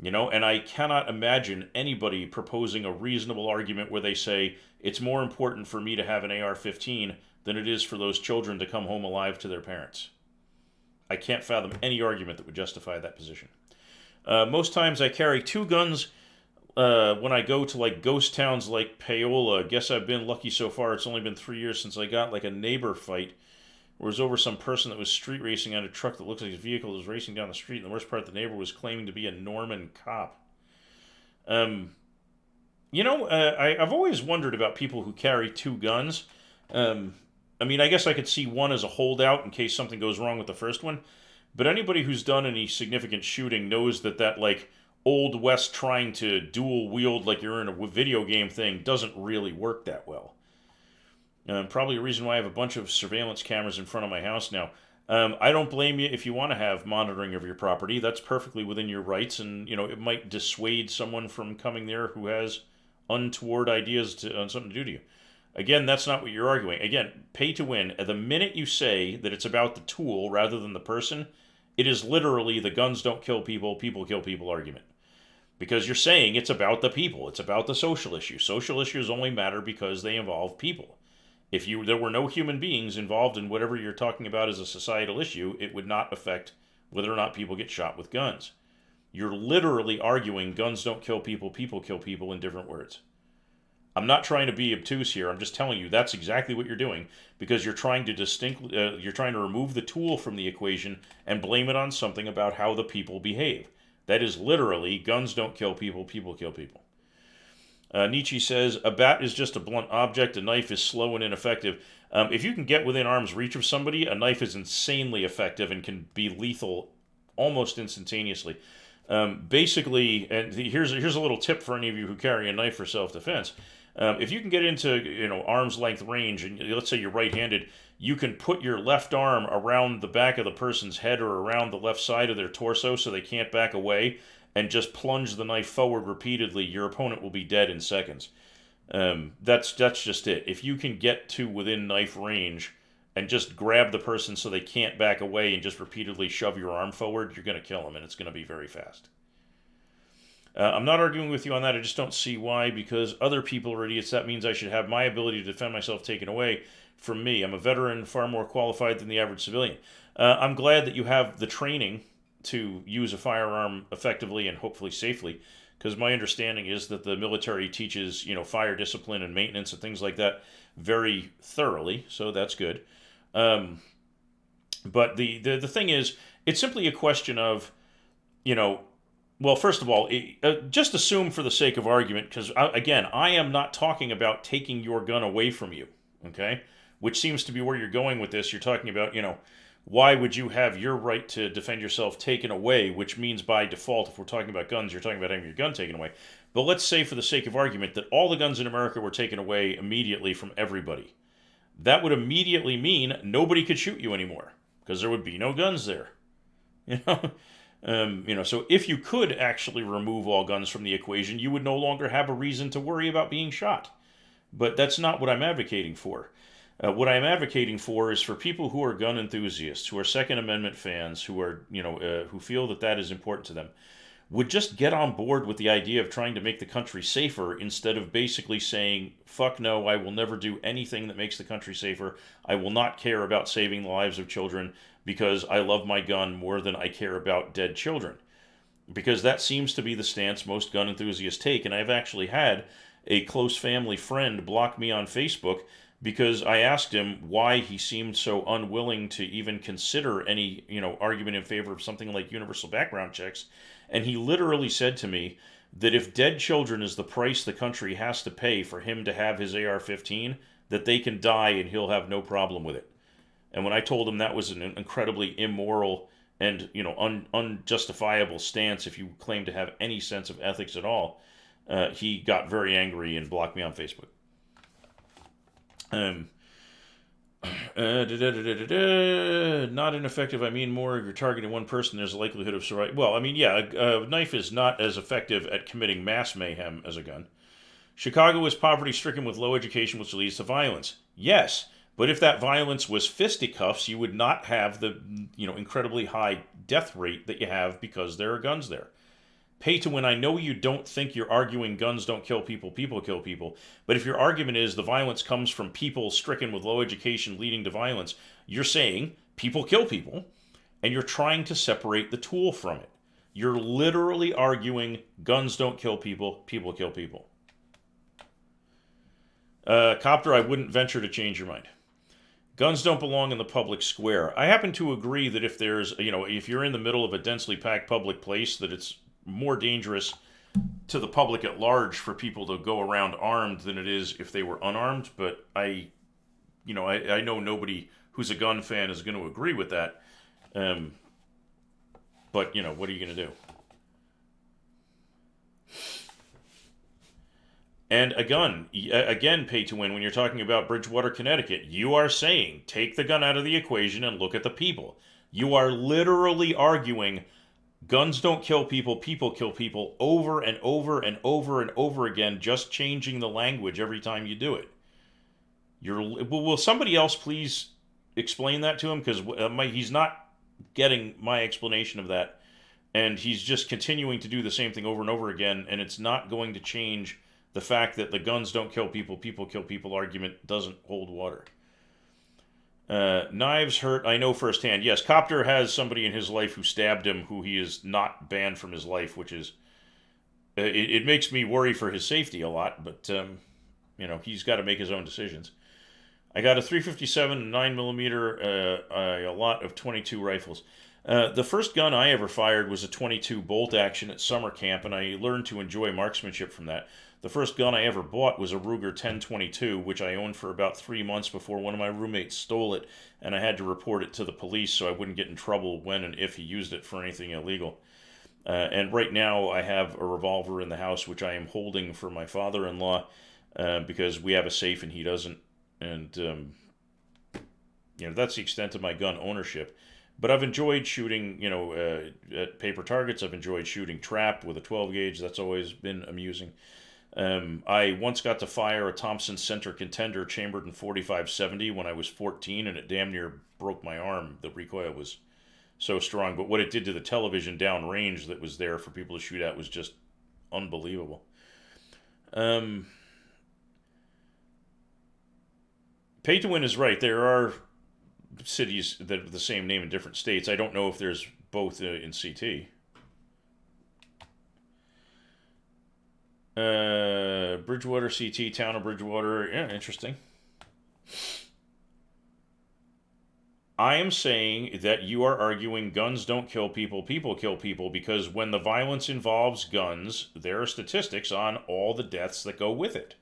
And I cannot imagine anybody proposing a reasonable argument where they say it's more important for me to have an AR-15 than it is for those children to come home alive to their parents. I can't fathom any argument that would justify that position. Most times I carry 2 guns when I go to like ghost towns like Paola. Guess I've been lucky so far. It's only been 3 years since I got like a neighbor fight where it was over some person that was street racing on a truck that looks like his vehicle was racing down the street, and the worst part, the neighbor was claiming to be a Norman cop. I've always wondered about people who carry 2 guns. I guess I could see one as a holdout in case something goes wrong with the first one, but anybody who's done any significant shooting knows that like Old West trying to dual wield like you're in a video game thing doesn't really work that well. Probably a reason why I have a bunch of surveillance cameras in front of my house now. I don't blame you if you want to have monitoring of your property. That's perfectly within your rights, and it might dissuade someone from coming there who has untoward ideas on something to do to you. Again, that's not what you're arguing. Again, pay to win. The minute you say that it's about the tool rather than the person, it is literally the guns don't kill people, people kill people argument. Because you're saying it's about the people. It's about the social issue. Social issues only matter because they involve people. If there were no human beings involved in whatever you're talking about as a societal issue, it would not affect whether or not people get shot with guns. You're literally arguing guns don't kill people, people kill people in different words. I'm not trying to be obtuse here. I'm just telling you that's exactly what you're doing, because you're trying to remove the tool from the equation and blame it on something about how the people behave. That is literally guns don't kill people, people kill people. Nietzsche says, a bat is just a blunt object, a knife is slow and ineffective. If you can get within arm's reach of somebody, a knife is insanely effective and can be lethal almost instantaneously. Basically, and here's a little tip for any of you who carry a knife for self-defense. If you can get into arm's length range, and let's say you're right-handed, you can put your left arm around the back of the person's head or around the left side of their torso so they can't back away, and just plunge the knife forward repeatedly. Your opponent will be dead in seconds. That's just it. If you can get to within knife range and just grab the person so they can't back away and just repeatedly shove your arm forward, you're going to kill them, and it's going to be very fast. I'm not arguing with you on that. I just don't see why, because other people are idiots. That means I should have my ability to defend myself taken away from me. I'm a veteran, far more qualified than the average civilian. I'm glad that you have the training to use a firearm effectively and hopefully safely, because my understanding is that the military teaches fire discipline and maintenance and things like that very thoroughly, so that's good. But the thing is, it's simply a question of well, first of all, just assume for the sake of argument, because again, I am not talking about taking your gun away from you, okay, which seems to be where you're going with this. You're talking about why would you have your right to defend yourself taken away, which means by default, if we're talking about guns, you're talking about having your gun taken away. But let's say, for the sake of argument, that all the guns in America were taken away immediately from everybody. That would immediately mean nobody could shoot you anymore, because there would be no guns there. So if you could actually remove all guns from the equation, you would no longer have a reason to worry about being shot. But that's not what I'm advocating for. What I'm advocating for is for people who are gun enthusiasts, who are Second Amendment fans, who are, who feel that is important to them, would just get on board with the idea of trying to make the country safer instead of basically saying, fuck no, I will never do anything that makes the country safer. I will not care about saving the lives of children because I love my gun more than I care about dead children. Because that seems to be the stance most gun enthusiasts take, and I've actually had a close family friend block me on Facebook because I asked him why he seemed so unwilling to even consider any, argument in favor of something like universal background checks. And he literally said to me that if dead children is the price the country has to pay for him to have his AR-15, that they can die and he'll have no problem with it. And when I told him that was an incredibly immoral and unjustifiable stance if you claim to have any sense of ethics at all, he got very angry and blocked me on Facebook. Not ineffective. I mean, more if you're targeting one person, there's a likelihood of survival. Well, I mean, yeah, a knife is not as effective at committing mass mayhem as a gun. Chicago is poverty stricken with low education, which leads to violence. Yes, but if that violence was fisticuffs, you would not have the incredibly high death rate that you have because there are guns there. Pay to win, I know you don't think you're arguing guns don't kill people, people kill people, but if your argument is the violence comes from people stricken with low education leading to violence, you're saying people kill people, and you're trying to separate the tool from it. You're literally arguing guns don't kill people, people kill people. Copter, I wouldn't venture to change your mind. Guns don't belong in the public square. I happen to agree that if if you're in the middle of a densely packed public place, that it's more dangerous to the public at large for people to go around armed than it is if they were unarmed. But I know nobody who's a gun fan is going to agree with that. But what are you going to do? And a gun, again, pay to win. When you're talking about Bridgewater, Connecticut, you are saying take the gun out of the equation and look at the people. You are literally arguing guns don't kill people, people kill people over and over and over and over again, just changing the language every time you do it. Will somebody else please explain that to him? Because he's not getting my explanation of that. And he's just continuing to do the same thing over and over again, and it's not going to change the fact that the guns don't kill people, people kill people argument doesn't hold water. Knives hurt, I know firsthand. Yes, Copter has somebody in his life who stabbed him, who he is not banned from his life, which is... it makes me worry for his safety a lot, but, he's got to make his own decisions. I got a 357 and 9mm, a lot of 22 rifles. The first gun I ever fired was a 22 bolt action at summer camp, and I learned to enjoy marksmanship from that. The first gun I ever bought was a Ruger 1022, which I owned for about 3 months before one of my roommates stole it, and I had to report it to the police so I wouldn't get in trouble when and if he used it for anything illegal. And right now I have a revolver in the house, which I am holding for my father-in-law, because we have a safe and he doesn't. And, that's the extent of my gun ownership. But I've enjoyed shooting, at paper targets. I've enjoyed shooting trap with a 12 gauge. That's always been amusing. I once got to fire a Thompson Center Contender chambered in 45-70 when I was 14, and it damn near broke my arm. The recoil was so strong. But what it did to the television downrange that was there for people to shoot at was just unbelievable. Pay to win is right. There are cities that have the same name in different states. I don't know if there's both in CT. Bridgewater, CT, town of Bridgewater. Yeah, interesting. I am saying that you are arguing guns don't kill people, people kill people, because when the violence involves guns, there are statistics on all the deaths that go with it.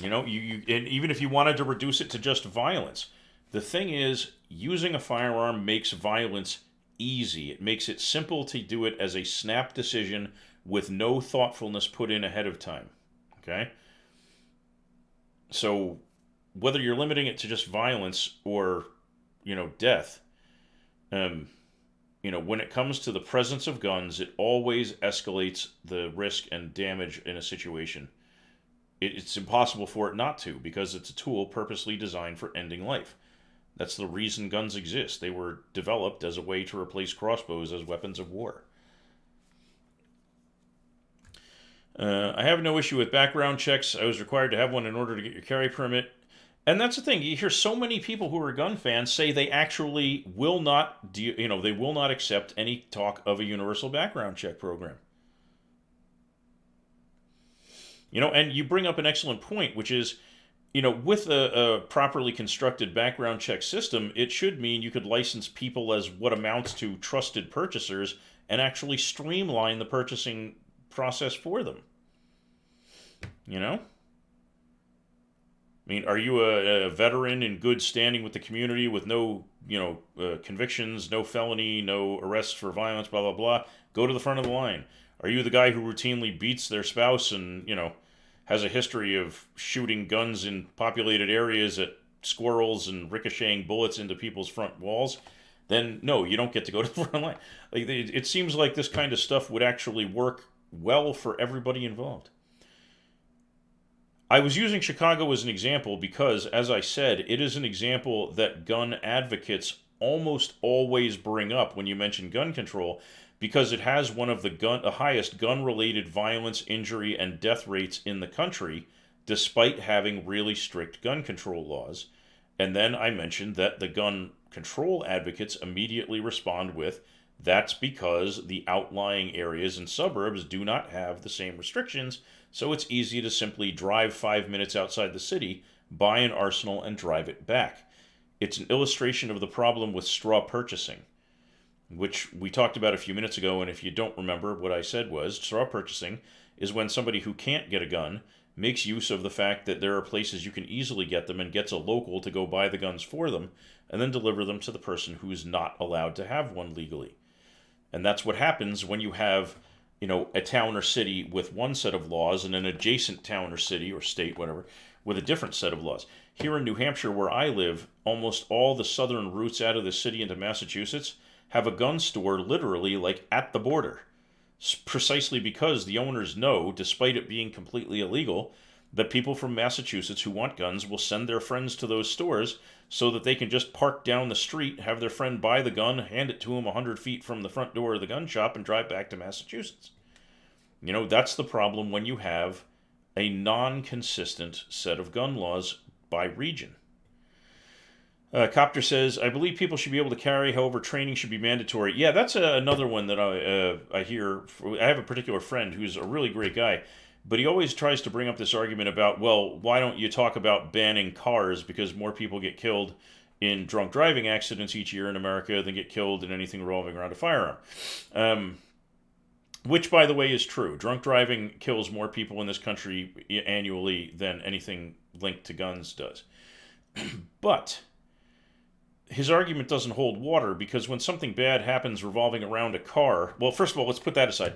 And even if you wanted to reduce it to just violence, the thing is, using a firearm makes violence easy. It makes it simple to do it as a snap decision with no thoughtfulness put in ahead of time. Okay? So, whether you're limiting it to just violence or, death, when it comes to the presence of guns, it always escalates the risk and damage in a situation. It's impossible for it not to, because it's a tool purposely designed for ending life. That's the reason guns exist. They were developed as a way to replace crossbows as weapons of war. I have no issue with background checks. I was required to have one in order to get your carry permit. And that's the thing. You hear so many people who are gun fans say they actually will not, they will not accept any talk of a universal background check program. And you bring up an excellent point, which is, with a properly constructed background check system, it should mean you could license people as what amounts to trusted purchasers and actually streamline the purchasing process for them. I mean, are you a veteran in good standing with the community with no, convictions, no felony, no arrests for violence, blah, blah, blah? Go to the front of the line. Are you the guy who routinely beats their spouse and, has a history of shooting guns in populated areas at squirrels and ricocheting bullets into people's front walls? Then no, you don't get to go to the front line. Like, it seems like this kind of stuff would actually work well for everybody involved. I was using Chicago as an example because, as I said, it is an example that gun advocates almost always bring up when you mention gun control because it has one of the highest gun-related violence, injury, and death rates in the country, despite having really strict gun control laws. And then I mentioned that the gun control advocates immediately respond with, that's because the outlying areas and suburbs do not have the same restrictions, so it's easy to simply drive 5 minutes outside the city, buy an arsenal, and drive it back. It's an illustration of the problem with straw purchasing, which we talked about a few minutes ago, and if you don't remember, what I said was straw purchasing is when somebody who can't get a gun makes use of the fact that there are places you can easily get them and gets a local to go buy the guns for them and then deliver them to the person who is not allowed to have one legally. And that's what happens when you have, a town or city with one set of laws and an adjacent town or city or state, whatever, with a different set of laws. Here in New Hampshire, where I live, almost all the southern routes out of the city into Massachusetts have a gun store literally like at the border. Precisely because the owners know, despite it being completely illegal, that people from Massachusetts who want guns will send their friends to those stores so that they can just park down the street, have their friend buy the gun, hand it to him 100 feet from the front door of the gun shop, and drive back to Massachusetts. That's the problem when you have a non-consistent set of gun laws by region. Copter says, I believe people should be able to carry, however, training should be mandatory. Yeah, that's another one that I hear. I have a particular friend who's a really great guy, but he always tries to bring up this argument about, well, why don't you talk about banning cars because more people get killed in drunk driving accidents each year in America than get killed in anything revolving around a firearm. Which, by the way, is true. Drunk driving kills more people in this country annually than anything linked to guns does. But his argument doesn't hold water because when something bad happens revolving around a car, well, first of all, let's put that aside.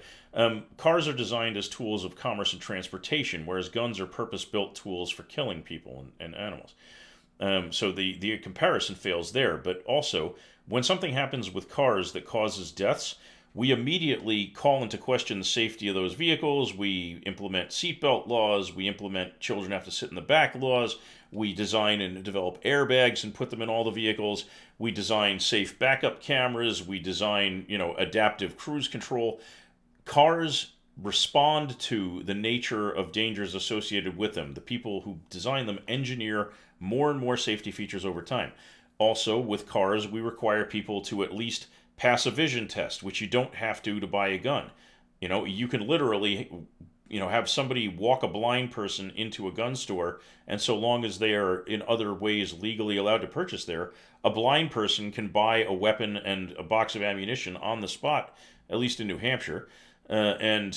Cars are designed as tools of commerce and transportation, whereas guns are purpose-built tools for killing people and animals. So the comparison fails there. But also, when something happens with cars that causes deaths, we immediately call into question the safety of those vehicles. We implement seatbelt laws. We implement children have to sit in the back laws. We design and develop airbags and put them in all the vehicles. We design safe backup cameras. We design, adaptive cruise control. Cars respond to the nature of dangers associated with them. The people who design them engineer more and more safety features over time. Also, with cars, we require people to at least pass a vision test, which you don't have to buy a gun. You can literally, have somebody walk a blind person into a gun store, and so long as they are in other ways legally allowed to purchase there, a blind person can buy a weapon and a box of ammunition on the spot, at least in New Hampshire, and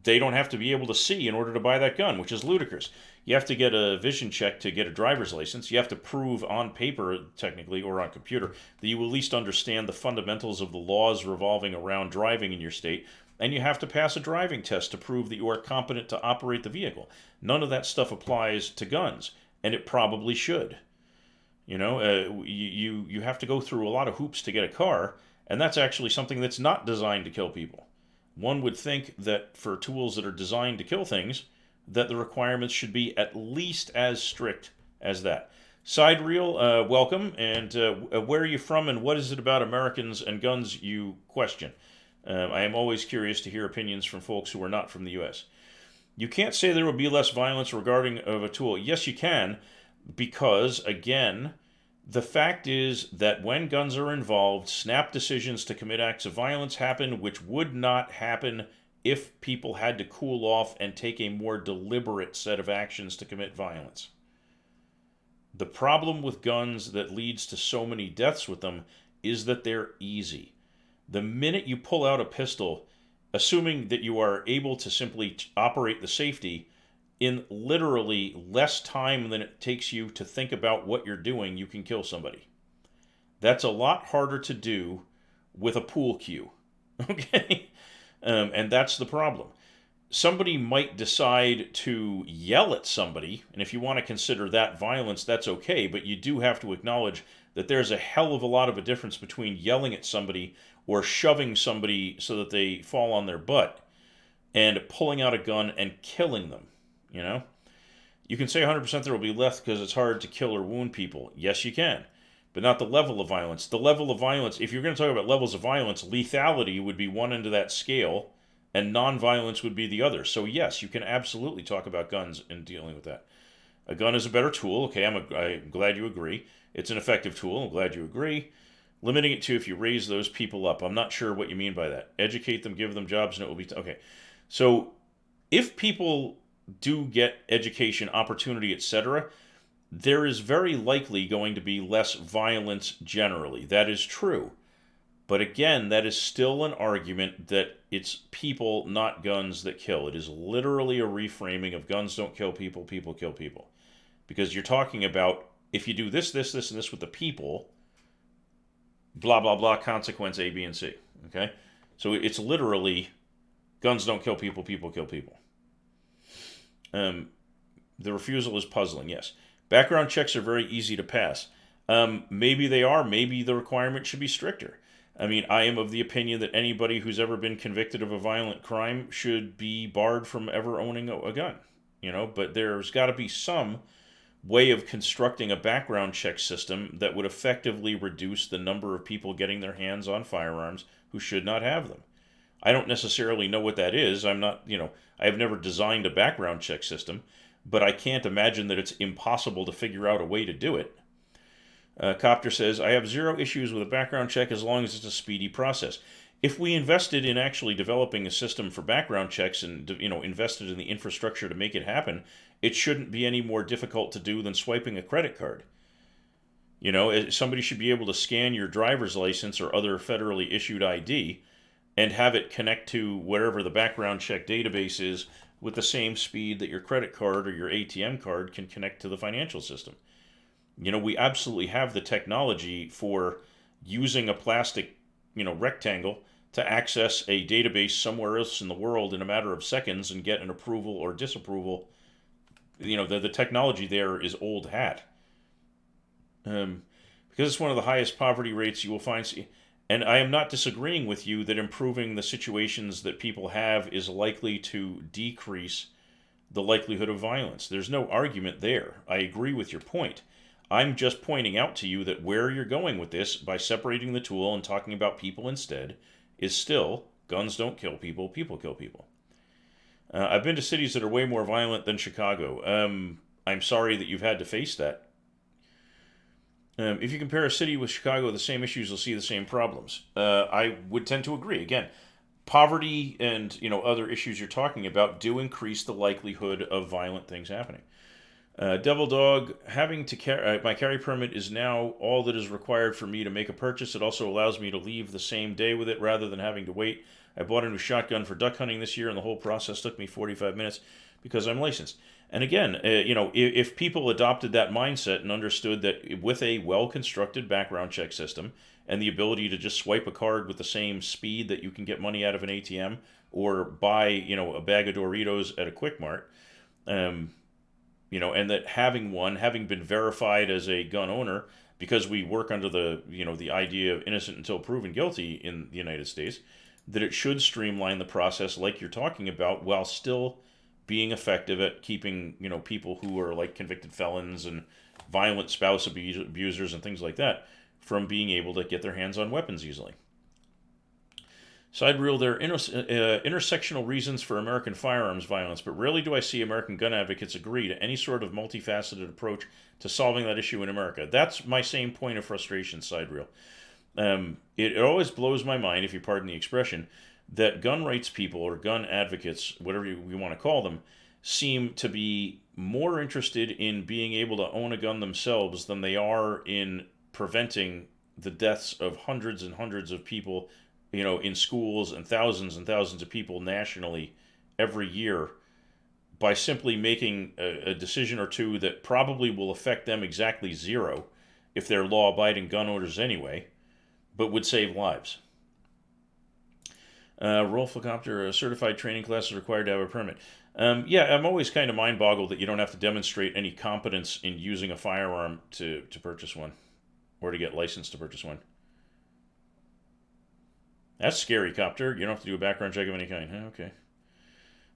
they don't have to be able to see in order to buy that gun, which is ludicrous. You have to get a vision check to get a driver's license. You have to prove on paper, technically, or on computer, that you at least understand the fundamentals of the laws revolving around driving in your state. And you have to pass a driving test to prove that you are competent to operate the vehicle. None of that stuff applies to guns, and it probably should. You have to go through a lot of hoops to get a car, and that's actually something that's not designed to kill people. One would think that for tools that are designed to kill things, that the requirements should be at least as strict as that. Side reel, welcome, and where are you from, and what is it about Americans and guns you question? I am always curious to hear opinions from folks who are not from the U.S. You can't say there will be less violence regarding of a tool. Yes, you can, because, again, the fact is that when guns are involved, snap decisions to commit acts of violence happen, which would not happen if people had to cool off and take a more deliberate set of actions to commit violence. The problem with guns that leads to so many deaths with them is that they're easy. The minute you pull out a pistol, assuming that you are able to simply operate the safety, in literally less time than it takes you to think about what you're doing, you can kill somebody. That's a lot harder to do with a pool cue. Okay? And that's the problem. Somebody might decide to yell at somebody, and if you want to consider that violence, that's okay, but you do have to acknowledge that there's a hell of a lot of a difference between yelling at somebody or shoving somebody so that they fall on their butt and pulling out a gun and killing them. You know? You can say 100% there will be less because it's hard to kill or wound people. Yes, you can. But not the level of violence. The level of violence, if you're going to talk about levels of violence, lethality would be one end of that scale, and nonviolence would be the other. So, yes, you can absolutely talk about guns and dealing with that. A gun is a better tool. Okay, I'm glad you agree. It's an effective tool. I'm glad you agree. Limiting it to if you raise those people up. I'm not sure what you mean by that. Educate them, give them jobs, and it will be... Okay. So, if people do get education, opportunity, etc., there is very likely going to be less violence generally. That is true. But again, that is still an argument that it's people, not guns, that kill. It is literally a reframing of guns don't kill people, people kill people. Because you're talking about if you do this, this, this, and this with the people, blah, blah, blah, consequence A, B, and C. Okay? So it's literally guns don't kill people, people kill people. The refusal is puzzling, yes. Background checks are very easy to pass. Maybe they are. Maybe the requirement should be stricter. I mean, I am of the opinion that anybody who's ever been convicted of a violent crime should be barred from ever owning a gun. You know, but there's got to be some way of constructing a background check system that would effectively reduce the number of people getting their hands on firearms who should not have them. I don't necessarily know what that is. I'm not, I have never designed a background check system, but I can't imagine that it's impossible to figure out a way to do it. Copter says, I have zero issues with a background check as long as it's a speedy process. If we invested in actually developing a system for background checks and invested in the infrastructure to make it happen, it shouldn't be any more difficult to do than swiping a credit card. Somebody should be able to scan your driver's license or other federally issued ID and have it connect to wherever the background check database is with the same speed that your credit card or your ATM card can connect to the financial system. We absolutely have the technology for using a plastic, rectangle to access a database somewhere else in the world in a matter of seconds and get an approval or disapproval. The technology there is old hat. Because it's one of the highest poverty rates you will find. And I am not disagreeing with you that improving the situations that people have is likely to decrease the likelihood of violence. There's no argument there. I agree with your point. I'm just pointing out to you that where you're going with this, by separating the tool and talking about people instead, is still guns don't kill people, people kill people. I've been to cities that are way more violent than Chicago. I'm sorry that you've had to face that. If you compare a city with Chicago, the same issues, you'll see the same problems. I would tend to agree. Again, poverty and other issues you're talking about do increase the likelihood of violent things happening. Devil Dog, having to my carry permit is now all that is required for me to make a purchase. It also allows me to leave the same day with it rather than having to wait. I bought a new shotgun for duck hunting this year, and the whole process took me 45 minutes because I'm licensed. And again, if people adopted that mindset and understood that with a well-constructed background check system and the ability to just swipe a card with the same speed that you can get money out of an ATM or buy, a bag of Doritos at a Quick Mart, and that having been verified as a gun owner, because we work under the idea of innocent until proven guilty in the United States, that it should streamline the process like you're talking about while still being effective at keeping, people who are like convicted felons and violent spouse abusers and things like that from being able to get their hands on weapons easily. Side reel, there are intersectional reasons for American firearms violence, but rarely do I see American gun advocates agree to any sort of multifaceted approach to solving that issue in America. That's my same point of frustration, Side reel. It always blows my mind, if you pardon the expression, that gun rights people or gun advocates, whatever we want to call them, seem to be more interested in being able to own a gun themselves than they are in preventing the deaths of hundreds and hundreds of people, in schools and thousands of people nationally every year by simply making a decision or two that probably will affect them exactly zero if they're law-abiding gun owners anyway, but would save lives. Rolfocopter, certified training class is required to have a permit. Yeah, I'm always kind of mind-boggled that you don't have to demonstrate any competence in using a firearm to purchase one, or to get licensed to purchase one. That's scary, Copter. You don't have to do a background check of any kind. Huh? Okay.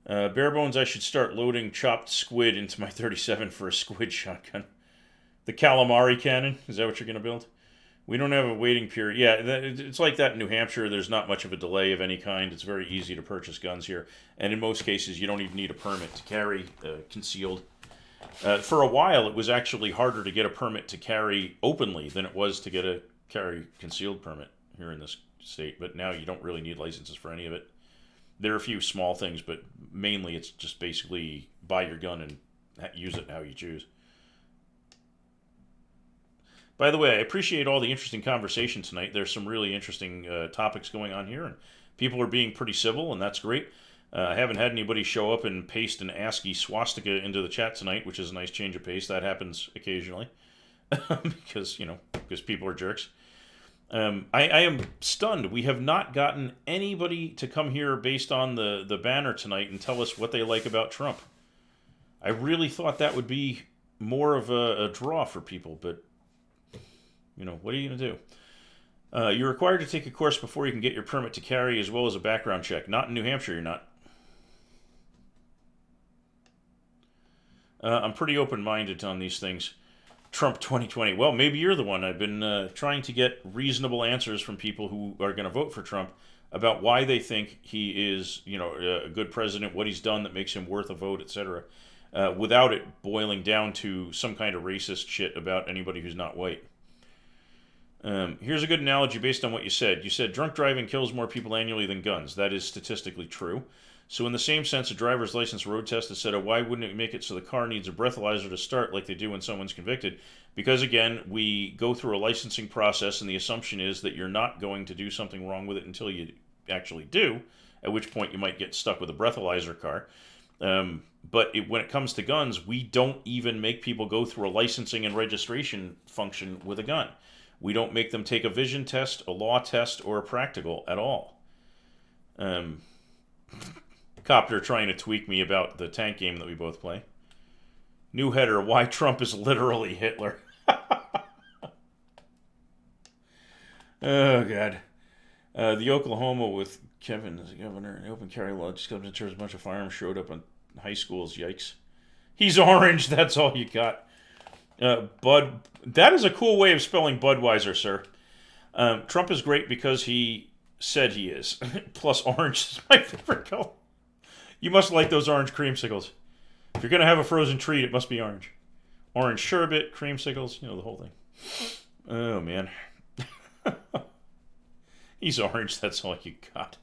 Bare bones, I should start loading chopped squid into my 37 for a squid shotgun. The calamari cannon? Is that what you're going to build? We don't have a waiting period. Yeah, it's like that in New Hampshire. There's not much of a delay of any kind. It's very easy to purchase guns here. And in most cases, you don't even need a permit to carry concealed. For a while, it was actually harder to get a permit to carry openly than it was to get a carry concealed permit here in this state. But now you don't really need licenses for any of it. There are a few small things, but mainly it's just basically buy your gun and use it how you choose. By the way, I appreciate all the interesting conversation tonight. There's some really interesting topics going on here, and people are being pretty civil, and that's great. I haven't had anybody show up and paste an ASCII swastika into the chat tonight, which is a nice change of pace. That happens occasionally because people are jerks. I am stunned. We have not gotten anybody to come here based on the banner tonight and tell us what they like about Trump. I really thought that would be more of a draw for people, but what are you going to do? You're required to take a course before you can get your permit to carry, as well as a background check. Not in New Hampshire, you're not. I'm pretty open-minded on these things. Trump 2020. Well, maybe you're the one. I've been trying to get reasonable answers from people who are going to vote for Trump about why they think he is, a good president, what he's done that makes him worth a vote, etc., without it boiling down to some kind of racist shit about anybody who's not white. Here's a good analogy based on what you said. You said drunk driving kills more people annually than guns. That is statistically true. So in the same sense, a driver's license road test has said, why wouldn't it make it so the car needs a breathalyzer to start like they do when someone's convicted? Because again, we go through a licensing process and the assumption is that you're not going to do something wrong with it until you actually do, at which point you might get stuck with a breathalyzer car. But when it comes to guns, we don't even make people go through a licensing and registration function with a gun. We don't make them take a vision test, a law test, or a practical at all. Copter trying to tweak me about the tank game that we both play. New header, why Trump is literally Hitler. Oh, God. The Oklahoma with Kevin as the governor and open carry law just comes in terms of a bunch of firearms showed up in high schools. Yikes. He's orange. That's all you got. Bud. That is a cool way of spelling Budweiser, sir. Trump is great because he said he is. Plus, orange is my favorite color. You must like those orange creamsicles. If you're going to have a frozen treat, it must be orange. Orange sherbet, creamsicles, the whole thing. Oh, man. He's orange, that's all you got.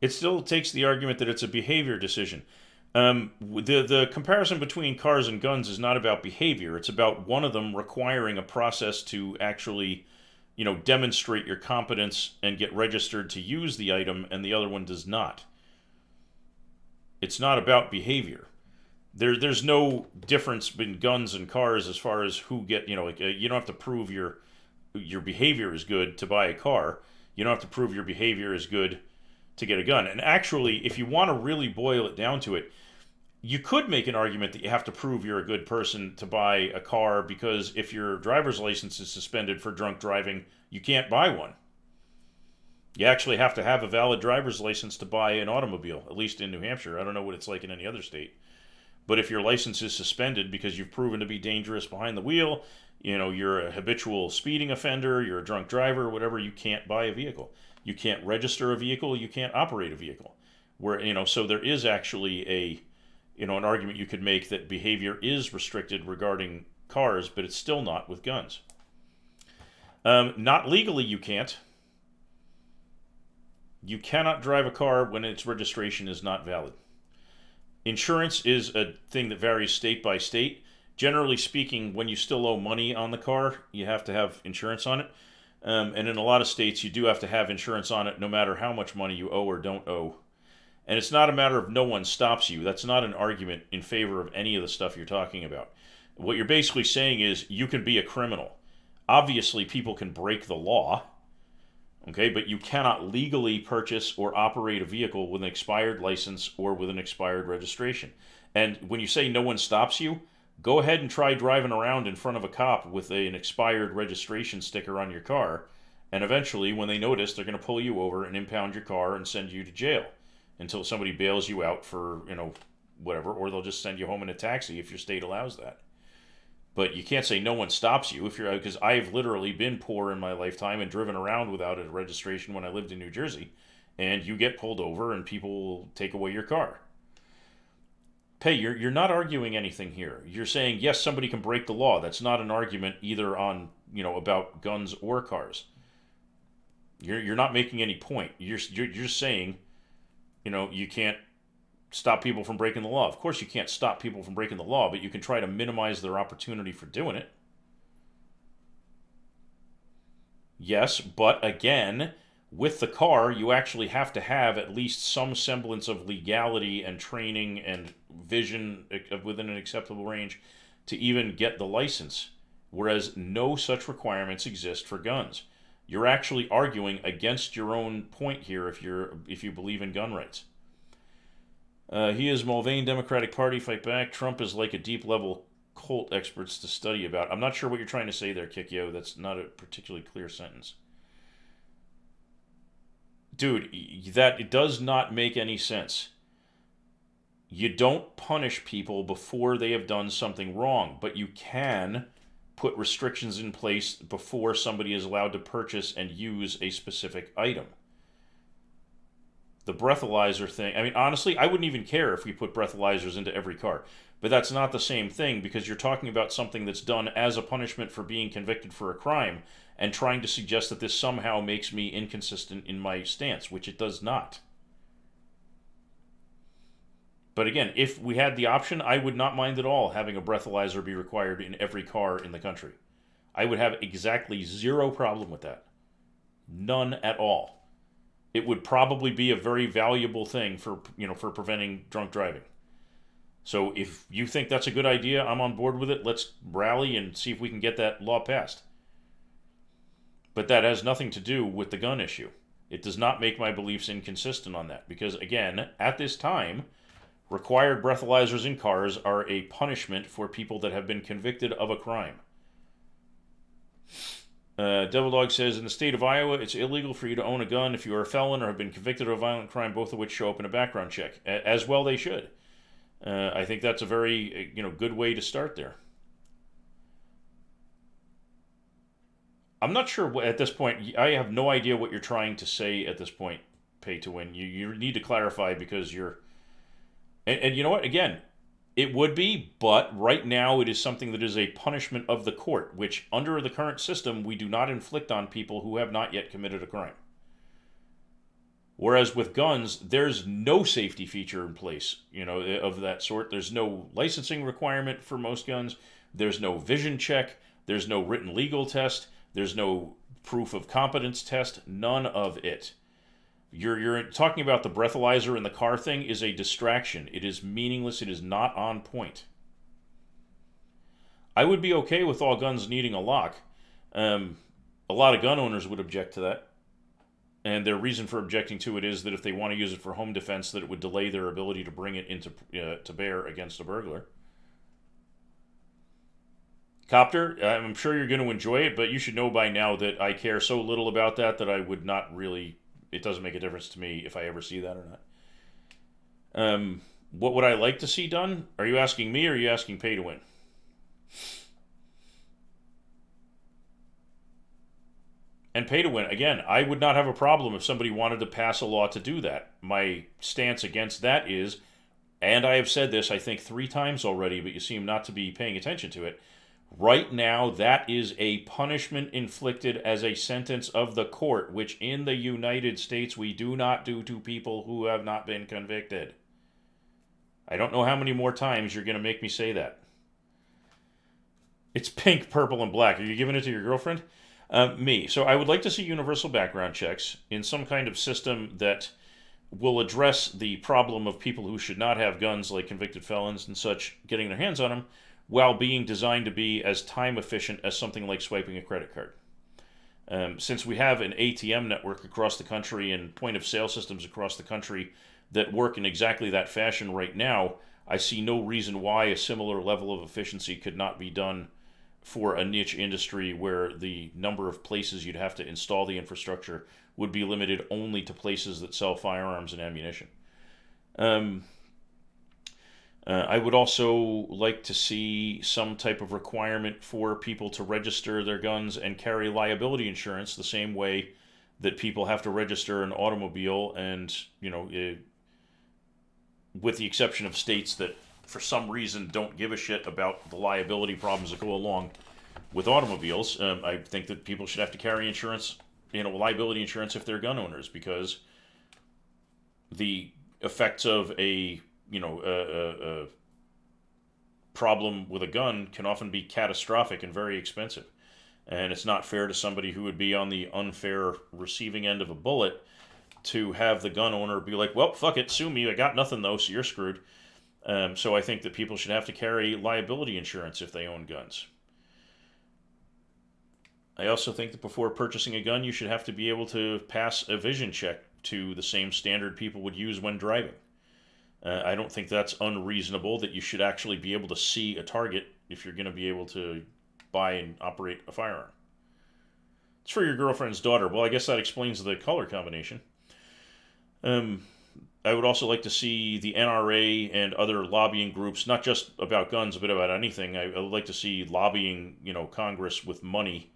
It still takes the argument that it's a behavior decision. The comparison between cars and guns is not about behavior. It's about one of them requiring a process to actually demonstrate your competence and get registered to use the item, and the other one does not. It's not about behavior. There's no difference between guns and cars as far as who get, you don't have to prove your behavior is good to buy a car. You don't have to prove your behavior is good to get a gun. And actually, if you want to really boil it down to it, you could make an argument that you have to prove you're a good person to buy a car, because if your driver's license is suspended for drunk driving, you can't buy one. You actually have to have a valid driver's license to buy an automobile, at least in New Hampshire. I don't know what it's like in any other state. But if your license is suspended because you've proven to be dangerous behind the wheel, you're a habitual speeding offender, you're a drunk driver, whatever, you can't buy a vehicle. You can't register a vehicle, you can't operate a vehicle. So there is actually an argument you could make that behavior is restricted regarding cars, but it's still not with guns. Not legally, you can't. You cannot drive a car when its registration is not valid. Insurance is a thing that varies state by state. Generally speaking, when you still owe money on the car, you have to have insurance on it. And in a lot of states, you do have to have insurance on it no matter how much money you owe or don't owe. And it's not a matter of no one stops you. That's not an argument in favor of any of the stuff you're talking about. What you're basically saying is you can be a criminal. Obviously, people can break the law, okay, but you cannot legally purchase or operate a vehicle with an expired license or with an expired registration. And when you say no one stops you, go ahead and try driving around in front of a cop with an expired registration sticker on your car, and eventually, when they notice, they're going to pull you over and impound your car and send you to jail until somebody bails you out for, whatever, or they'll just send you home in a taxi if your state allows that. But you can't say no one stops you if you're, because I've literally been poor in my lifetime and driven around without a registration when I lived in New Jersey, and you get pulled over and people will take away your car. Pei, you're not arguing anything here. You're saying yes, somebody can break the law. That's not an argument either on about guns or cars. You're not making any point. You're saying, you can't stop people from breaking the law. Of course, you can't stop people from breaking the law, but you can try to minimize their opportunity for doing it. Yes, but again, with the car, you actually have to have at least some semblance of legality and training and vision within an acceptable range to even get the license, whereas no such requirements exist for guns. You're actually arguing against your own point here if you believe in gun rights. He is Mulvaney Democratic Party, fight back. Trump is like a deep level cult experts to study about. I'm not sure what you're trying to say there, Kikyo. That's not a particularly clear sentence. Dude, that it does not make any sense. You don't punish people before they have done something wrong, but you can put restrictions in place before somebody is allowed to purchase and use a specific item. The breathalyzer thing, I mean, honestly, I wouldn't even care if we put breathalyzers into every car. But that's not the same thing because you're talking about something that's done as a punishment for being convicted for a crime and trying to suggest that this somehow makes me inconsistent in my stance, which it does not. But again, if we had the option, I would not mind at all having a breathalyzer be required in every car in the country. I would have exactly zero problem with that. None at all. It would probably be a very valuable thing for preventing drunk driving. So if you think that's a good idea, I'm on board with it. Let's rally and see if we can get that law passed. But that has nothing to do with the gun issue. It does not make my beliefs inconsistent on that because, again, at this time, required breathalyzers in cars are a punishment for people that have been convicted of a crime. Devil Dog says, in the state of Iowa, it's illegal for you to own a gun if you are a felon or have been convicted of a violent crime, both of which show up in a background check. As well they should. I think that's a very good way to start there. I'm not sure at this point. I have no idea what you're trying to say at this point, Pay to Win. You need to clarify because you're... And you know what? Again, it would be, but right now it is something that is a punishment of the court, which under the current system we do not inflict on people who have not yet committed a crime. Whereas with guns, there's no safety feature in place, of that sort. There's no licensing requirement for most guns. There's no vision check. There's no written legal test. There's no proof of competence test. None of it. You're talking about the breathalyzer in the car thing is a distraction. It is meaningless. It is not on point. I would be okay with all guns needing a lock. A lot of gun owners would object to that. And their reason for objecting to it is that if they want to use it for home defense, that it would delay their ability to bring it into to bear against a burglar. Copter, I'm sure you're going to enjoy it, but you should know by now that I care so little about that I would not really... It doesn't make a difference to me if I ever see that or not. What would I like to see done? Are you asking me or are you asking Pay to Win? And Pay to Win, again, I would not have a problem if somebody wanted to pass a law to do that. My stance against that is, and I have said this I think 3 times already, but you seem not to be paying attention to it, right now, that is a punishment inflicted as a sentence of the court, which in the United States we do not do to people who have not been convicted. I don't know how many more times you're going to make me say that. It's pink, purple, and black. Are you giving it to your girlfriend? Me. So I would like to see universal background checks in some kind of system that will address the problem of people who should not have guns, like convicted felons and such, getting their hands on them, while being designed to be as time efficient as something like swiping a credit card. Since we have an ATM network across the country and point of sale systems across the country that work in exactly that fashion right now, I see no reason why a similar level of efficiency could not be done for a niche industry where the number of places you'd have to install the infrastructure would be limited only to places that sell firearms and ammunition. Um, I would also like to see some type of requirement for people to register their guns and carry liability insurance the same way that people have to register an automobile, and with the exception of states that for some reason don't give a shit about the liability problems that go along with automobiles. I think that people should have to carry insurance, liability insurance if they're gun owners, because the effects of a problem with a gun can often be catastrophic and very expensive. And it's not fair to somebody who would be on the unfair receiving end of a bullet to have the gun owner be like, well, fuck it, sue me. I got nothing though, so you're screwed. So I think that people should have to carry liability insurance if they own guns. I also think that before purchasing a gun, you should have to be able to pass a vision check to the same standard people would use when driving. I don't think that's unreasonable that you should actually be able to see a target if you're going to be able to buy and operate a firearm. It's for your girlfriend's daughter. Well, I guess that explains the color combination. I would also like to see the NRA and other lobbying groups, not just about guns, but about anything. I would like to see lobbying, Congress with money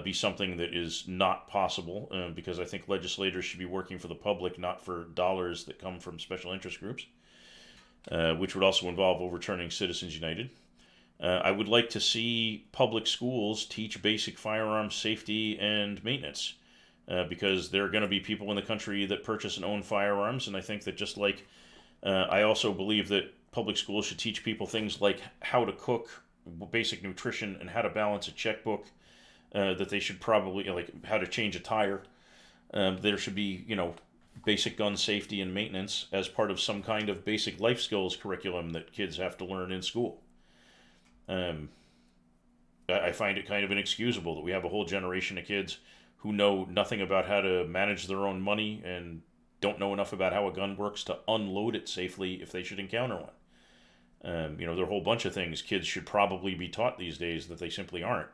be something that is not possible, because I think legislators should be working for the public, not for dollars that come from special interest groups, which would also involve overturning Citizens United. I would like to see public schools teach basic firearms safety and maintenance, because there are going to be people in the country that purchase and own firearms, and I think that just like I also believe that public schools should teach people things like how to cook, basic nutrition, and how to balance a checkbook, that they should probably, like how to change a tire. There should be, basic gun safety and maintenance as part of some kind of basic life skills curriculum that kids have to learn in school. I find it kind of inexcusable that we have a whole generation of kids who know nothing about how to manage their own money and don't know enough about how a gun works to unload it safely if they should encounter one. There are a whole bunch of things kids should probably be taught these days that they simply aren't.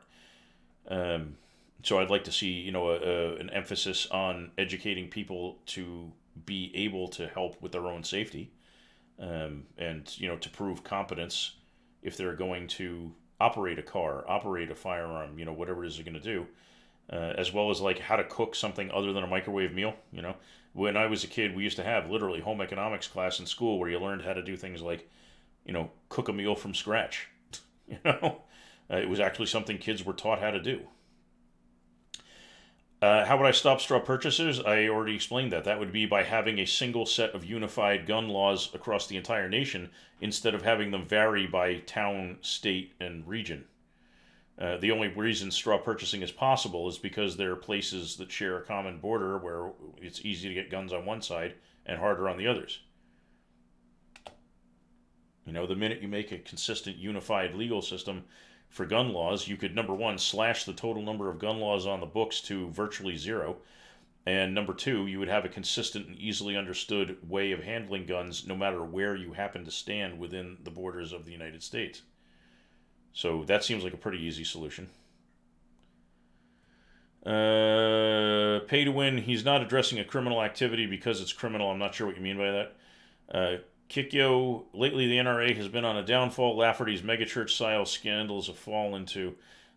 So I'd like to see, an emphasis on educating people to be able to help with their own safety, and to prove competence if they're going to operate a car, operate a firearm, whatever it is they're going to do, as well as like how to cook something other than a microwave meal. When I was a kid, we used to have literally home economics class in school where you learned how to do things like, cook a meal from scratch. It was actually something kids were taught how to do. How would I stop straw purchases? I already explained that. That would be by having a single set of unified gun laws across the entire nation instead of having them vary by town, state, and region. The only reason straw purchasing is possible is because there are places that share a common border where it's easy to get guns on one side and harder on the others. The minute you make a consistent, unified legal system for gun laws, you could, number one, slash the total number of gun laws on the books to virtually zero. And number two, you would have a consistent and easily understood way of handling guns no matter where you happen to stand within the borders of the United States. So that seems like a pretty easy solution. Pay to win. He's not addressing a criminal activity because it's criminal. I'm not sure what you mean by that. Kikyo, lately the NRA has been on a downfall. Lafferty's megachurch-style scandals have fallen to.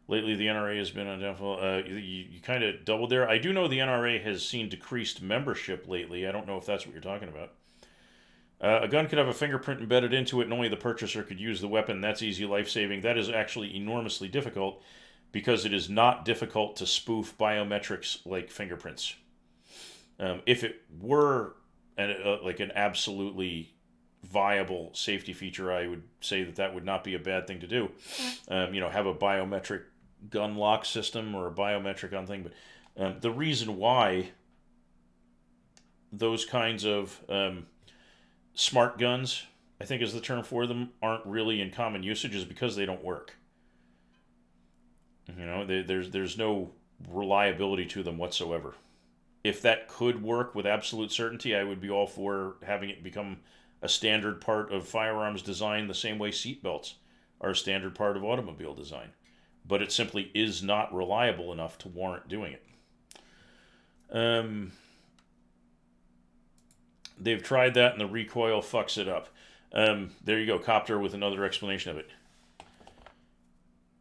Lately the NRA has been on a downfall. You kind of doubled there. I do know the NRA has seen decreased membership lately. I don't know if that's what you're talking about. A gun could have a fingerprint embedded into it and only the purchaser could use the weapon. That's easy, life-saving. That is actually enormously difficult because it is not difficult to spoof biometrics like fingerprints. If it were like an absolutely viable safety feature, I would say that would not be a bad thing to do. Have a biometric gun lock system or a biometric on thing. But the reason why those kinds of smart guns, I think is the term for them, aren't really in common usage is because they don't work. There's no reliability to them whatsoever. If that could work with absolute certainty, I would be all for having it become a standard part of firearms design the same way seatbelts are a standard part of automobile design. But it simply is not reliable enough to warrant doing it. They've tried that and the recoil fucks it up. There you go, Copter with another explanation of it.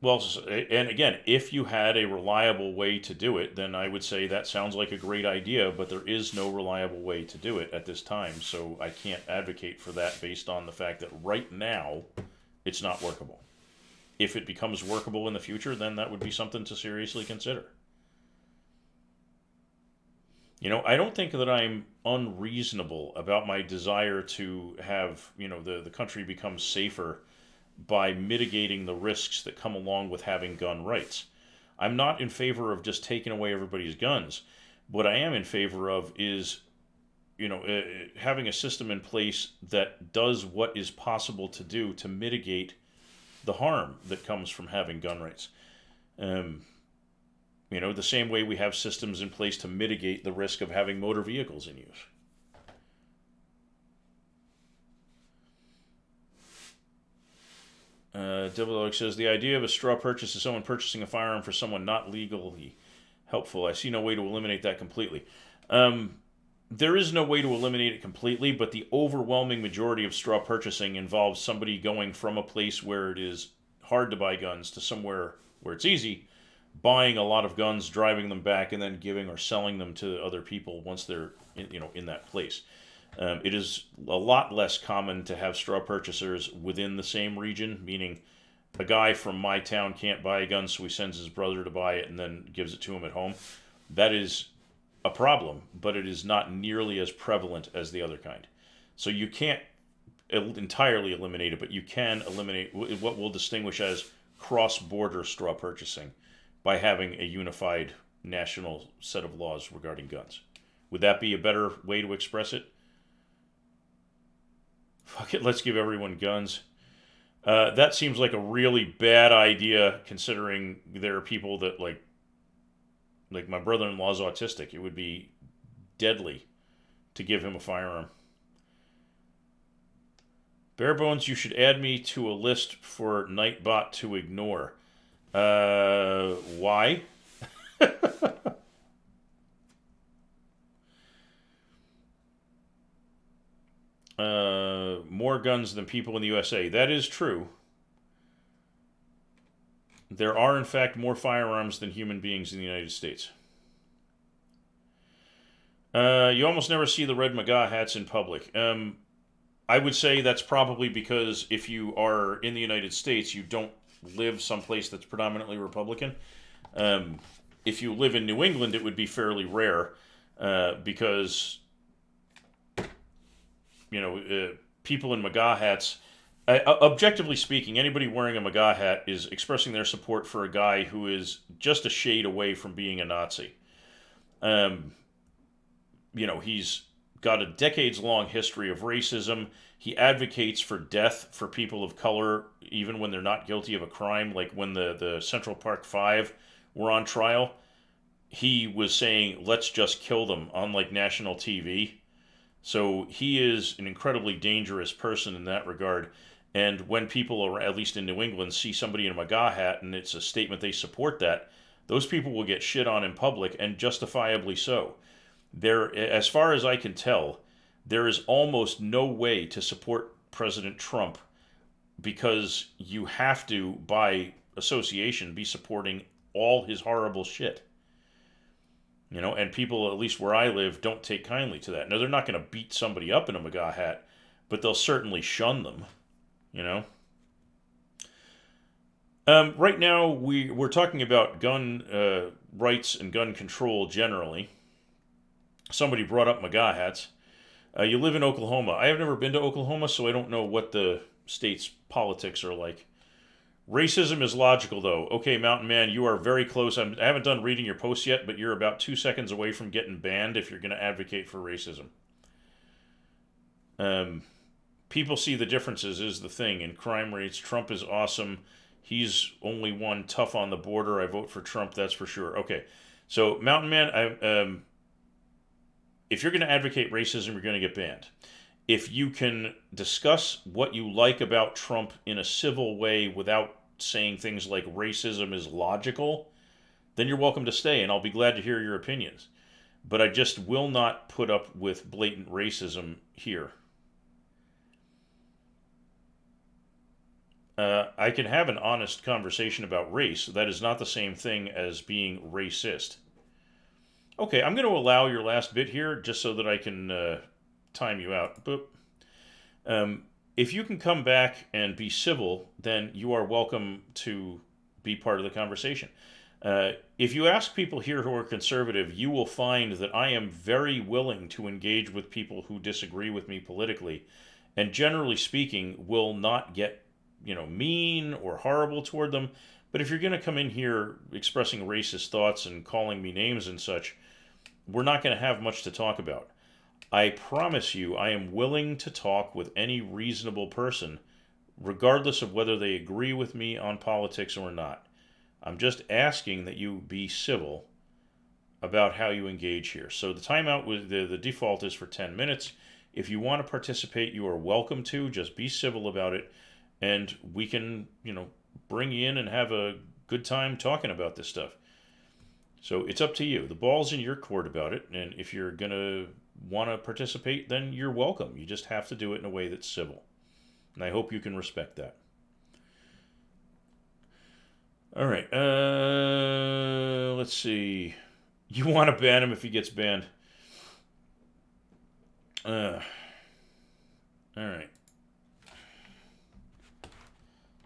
Well, and again, if you had a reliable way to do it, then I would say that sounds like a great idea, but there is no reliable way to do it at this time, so I can't advocate for that based on the fact that right now it's not workable. If it becomes workable in the future, then that would be something to seriously consider. I don't think that I'm unreasonable about my desire to have, the country become safer by mitigating the risks that come along with having gun rights. I'm not in favor of just taking away everybody's guns. What I am in favor of is, having a system in place that does what is possible to do to mitigate the harm that comes from having gun rights. The same way we have systems in place to mitigate the risk of having motor vehicles in use. Devil Dog says, the idea of a straw purchase is someone purchasing a firearm for someone not legally helpful. I see no way to eliminate that completely. There is no way to eliminate it completely, but the overwhelming majority of straw purchasing involves somebody going from a place where it is hard to buy guns to somewhere where it's easy, buying a lot of guns, driving them back, and then giving or selling them to other people once they're in that place. It is a lot less common to have straw purchasers within the same region, meaning a guy from my town can't buy a gun, so he sends his brother to buy it and then gives it to him at home. That is a problem, but it is not nearly as prevalent as the other kind. So you can't entirely eliminate it, but you can eliminate what we'll distinguish as cross-border straw purchasing by having a unified national set of laws regarding guns. Would that be a better way to express it? Fuck it, let's give everyone guns. That seems like a really bad idea, considering there are people that like my brother-in-law's autistic. It would be deadly to give him a firearm. Barebones, you should add me to a list for Nightbot to ignore. Why? More guns than people in the USA. That is true. There are, in fact, more firearms than human beings in the United States. You almost never see the red MAGA hats in public. I would say that's probably because if you are in the United States, you don't live someplace that's predominantly Republican. If you live in New England, it would be fairly rare because people in MAGA hats. Objectively speaking, anybody wearing a MAGA hat is expressing their support for a guy who is just a shade away from being a Nazi. He's got a decades-long history of racism. He advocates for death for people of color, even when they're not guilty of a crime. Like when the Central Park Five were on trial, he was saying, let's just kill them on national TV. So he is an incredibly dangerous person in that regard. And when people, are, at least in New England, see somebody in a MAGA hat and it's a statement they support that, those people will get shit on in public, and justifiably so. As far as I can tell, there is almost no way to support President Trump because you have to, by association, be supporting all his horrible shit. And people, at least where I live, don't take kindly to that. Now, they're not going to beat somebody up in a MAGA hat, but they'll certainly shun them, Right now, we're talking about gun rights and gun control generally. Somebody brought up MAGA hats. You live in Oklahoma. I have never been to Oklahoma, so I don't know what the state's politics are like. Racism is logical, though. Okay, Mountain Man, you are very close. I haven't done reading your post yet, but you're about 2 seconds away from getting banned if you're going to advocate for racism. People see the differences is the thing in crime rates. Trump is awesome. He's only one tough on the border. I vote for Trump, that's for sure. Okay, so Mountain Man, if you're going to advocate racism, you're going to get banned. If you can discuss what you like about Trump in a civil way without saying things like racism is logical, then you're welcome to stay, and I'll be glad to hear your opinions. But I just will not put up with blatant racism here. I can have an honest conversation about race. That is not the same thing as being racist. Okay, I'm going to allow your last bit here just so that I can time you out. But if you can come back and be civil, then you are welcome to be part of the conversation. If you ask people here who are conservative, you will find that I am very willing to engage with people who disagree with me politically, and generally speaking, will not get mean or horrible toward them. But if you're going to come in here expressing racist thoughts and calling me names and such, we're not going to have much to talk about. I promise you, I am willing to talk with any reasonable person, regardless of whether they agree with me on politics or not. I'm just asking that you be civil about how you engage here. So the timeout was the default is for 10 minutes. If you want to participate, you are welcome to. Just be civil about it, and we can, bring you in and have a good time talking about this stuff. So it's up to you. The ball's in your court about it, and if you're going to want to participate, then you're welcome. You just have to do it in a way that's civil. And I hope you can respect that. All right. Let's see. You want to ban him if he gets banned. All right.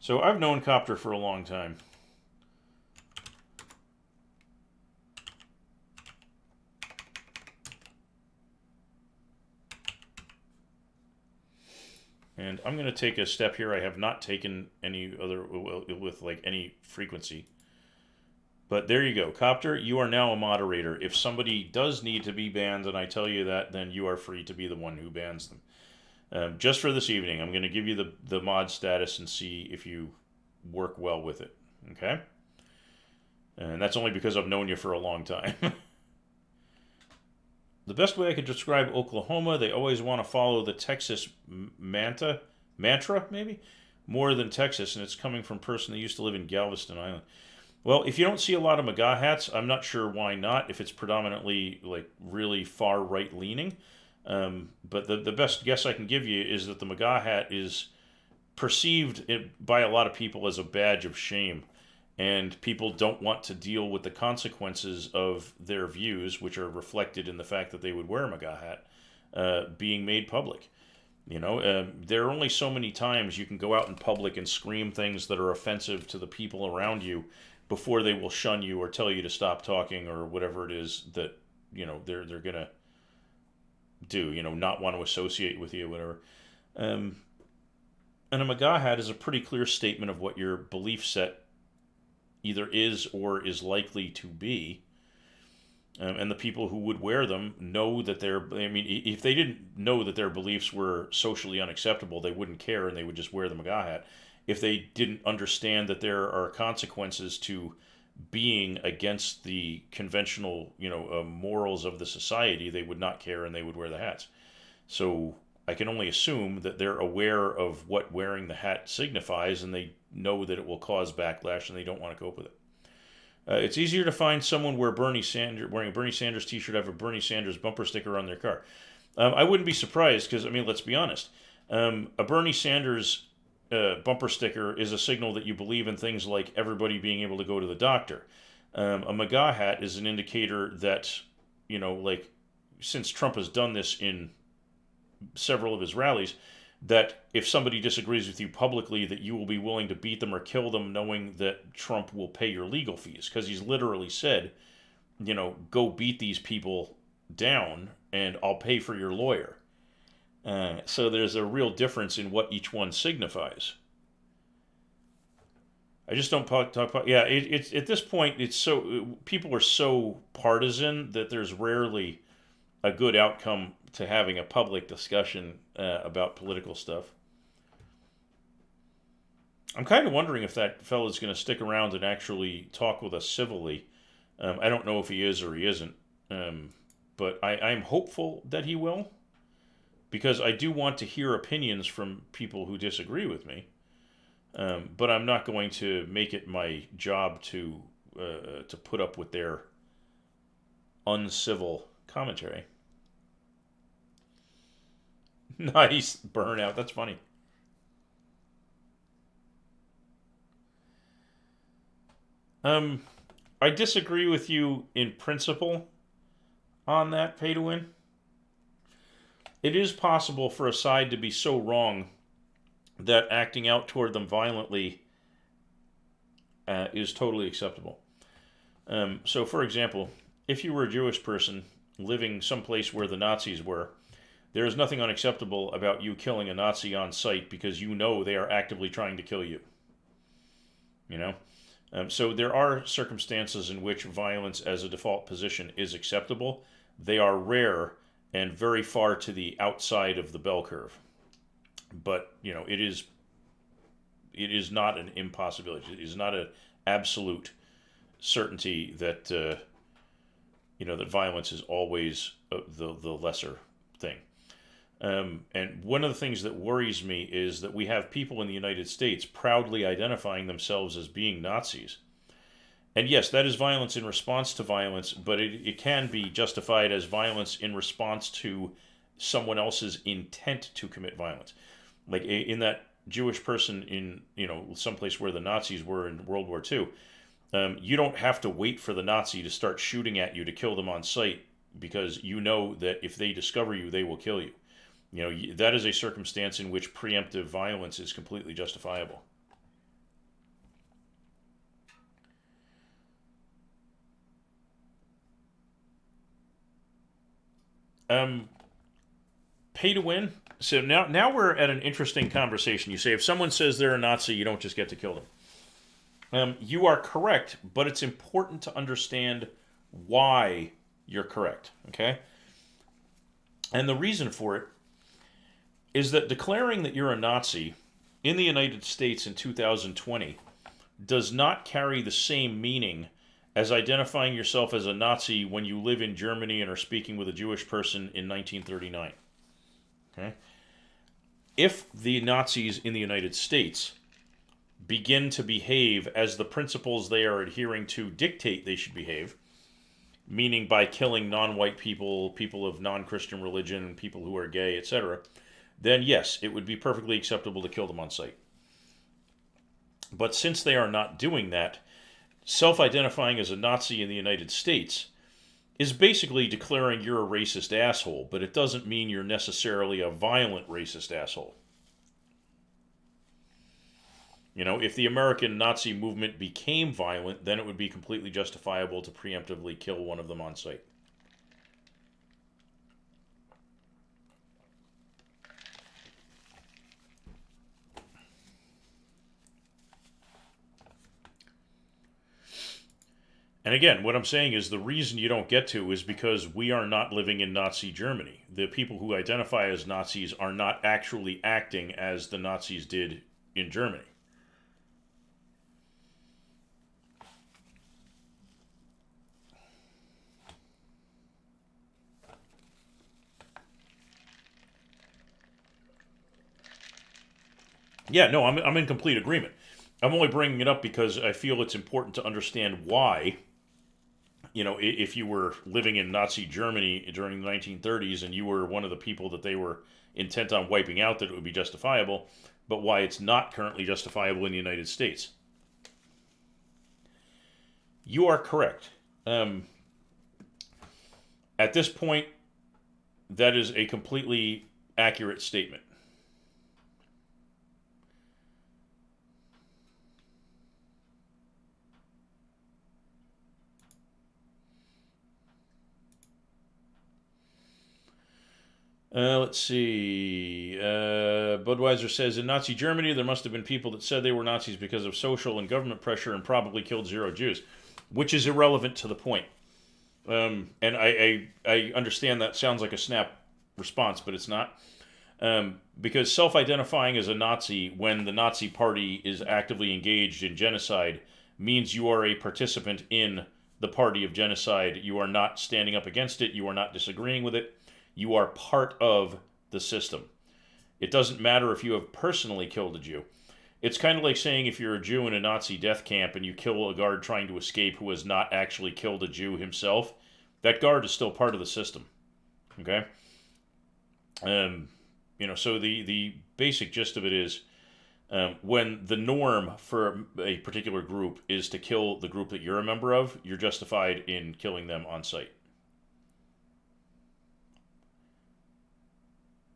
So I've known Copter for a long time. And I'm going to take a step here I have not taken any other with like any frequency. But there you go. Copter, you are now a moderator. If somebody does need to be banned and I tell you that, then you are free to be the one who bans them. Just for this evening, I'm going to give you the mod status and see if you work well with it. Okay? And that's only because I've known you for a long time. The best way I could describe Oklahoma, they always want to follow the Texas mantra, maybe, more than Texas, and it's coming from a person that used to live in Galveston Island. Well, if you don't see a lot of MAGA hats, I'm not sure why not, if it's predominantly, like, really far right-leaning. But the best guess I can give you is that the MAGA hat is perceived by a lot of people as a badge of shame. And people don't want to deal with the consequences of their views, which are reflected in the fact that they would wear a MAGA hat, being made public. There are only so many times you can go out in public and scream things that are offensive to the people around you before they will shun you or tell you to stop talking or whatever it is that they're gonna do. Not want to associate with you, whatever. And a MAGA hat is a pretty clear statement of what your belief set either is or is likely to be. And the people who would wear them know that if they didn't know that their beliefs were socially unacceptable, they wouldn't care and they would just wear the MAGA hat. If they didn't understand that there are consequences to being against the conventional, morals of the society, they would not care and they would wear the hats. So I can only assume that they're aware of what wearing the hat signifies and they know that it will cause backlash and they don't want to cope with it. It's easier to find someone wearing a Bernie Sanders t-shirt, have a Bernie Sanders bumper sticker on their car. I wouldn't be surprised because, let's be honest. A Bernie Sanders bumper sticker is a signal that you believe in things like everybody being able to go to the doctor. A MAGA hat is an indicator that, since Trump has done this in several of his rallies, that if somebody disagrees with you publicly, that you will be willing to beat them or kill them knowing that Trump will pay your legal fees. Because he's literally said, go beat these people down and I'll pay for your lawyer. So there's a real difference in what each one signifies. I just don't talk about. Yeah, it's at this point, it's so people are so partisan that there's rarely a good outcome to having a public discussion about political stuff. I'm kind of wondering if that fella's going to stick around and actually talk with us civilly. I don't know if he is or he isn't, but I'm hopeful that he will, because I do want to hear opinions from people who disagree with me. But I'm not going to make it my job to put up with their uncivil commentary. Nice burnout. That's funny. I disagree with you in principle on that, pay to win. It is possible for a side to be so wrong that acting out toward them violently is totally acceptable. So, for example, if you were a Jewish person living someplace where the Nazis were, there is nothing unacceptable about you killing a Nazi on sight because you know they are actively trying to kill you. You know? So there are circumstances in which violence as a default position is acceptable. They are rare and very far to the outside of the bell curve. But, it is not an impossibility. It is not an absolute certainty that, that violence is always the lesser thing. And one of the things that worries me is that we have people in the United States proudly identifying themselves as being Nazis. And yes, that is violence in response to violence, but it can be justified as violence in response to someone else's intent to commit violence. Like in that Jewish person in, someplace where the Nazis were in World War II, you don't have to wait for the Nazi to start shooting at you to kill them on sight, because you know that if they discover you, they will kill you. That is a circumstance in which preemptive violence is completely justifiable. Pay to win. So now we're at an interesting conversation. You say if someone says they're a Nazi, you don't just get to kill them. You are correct, but it's important to understand why you're correct. Okay? And the reason for it is that declaring that you're a Nazi in the United States in 2020 does not carry the same meaning as identifying yourself as a Nazi when you live in Germany and are speaking with a Jewish person in 1939. Okay? If the Nazis in the United States begin to behave as the principles they are adhering to dictate they should behave, meaning by killing non-white people, people of non-Christian religion, people who are gay, etc., then yes, it would be perfectly acceptable to kill them on sight. But since they are not doing that, self-identifying as a Nazi in the United States is basically declaring you're a racist asshole, but it doesn't mean you're necessarily a violent racist asshole. If the American Nazi movement became violent, then it would be completely justifiable to preemptively kill one of them on sight. And again, what I'm saying is the reason you don't get to is because we are not living in Nazi Germany. The people who identify as Nazis are not actually acting as the Nazis did in Germany. Yeah, no, I'm in complete agreement. I'm only bringing it up because I feel it's important to understand why, if you were living in Nazi Germany during the 1930s and you were one of the people that they were intent on wiping out, that it would be justifiable, but why it's not currently justifiable in the United States. You are correct. At this point, that is a completely accurate statement. Let's see. Budweiser says, in Nazi Germany, there must have been people that said they were Nazis because of social and government pressure and probably killed zero Jews, which is irrelevant to the point. And I understand that sounds like a snap response, but it's not. Because self-identifying as a Nazi when the Nazi party is actively engaged in genocide means you are a participant in the party of genocide. You are not standing up against it. You are not disagreeing with it. You are part of the system. It doesn't matter if you have personally killed a Jew. It's kind of like saying if you're a Jew in a Nazi death camp and you kill a guard trying to escape who has not actually killed a Jew himself, that guard is still part of the system. Okay? So the basic gist of it is when the norm for a particular group is to kill the group that you're a member of, you're justified in killing them on sight.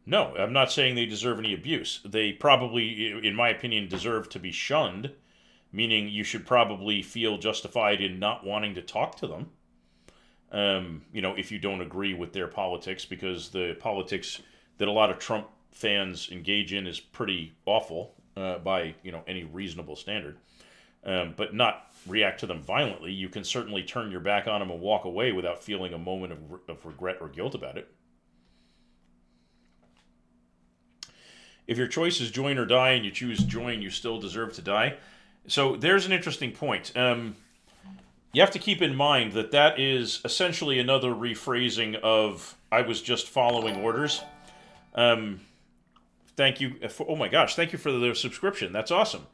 No, I'm not saying they deserve any abuse. They probably, in my opinion, deserve to be shunned, meaning you should probably feel justified in not wanting to talk to them. If you don't agree with their politics, because the politics that a lot of Trump fans engage in is pretty awful by any reasonable standard. But not react to them violently. You can certainly turn your back on them and walk away without feeling a moment of regret or guilt about it. If your choice is join or die and you choose join, you still deserve to die. So there's an interesting point. You have to keep in mind that that is essentially another rephrasing of I was just following orders. Thank you. Oh my gosh, thank you for the subscription. That's awesome.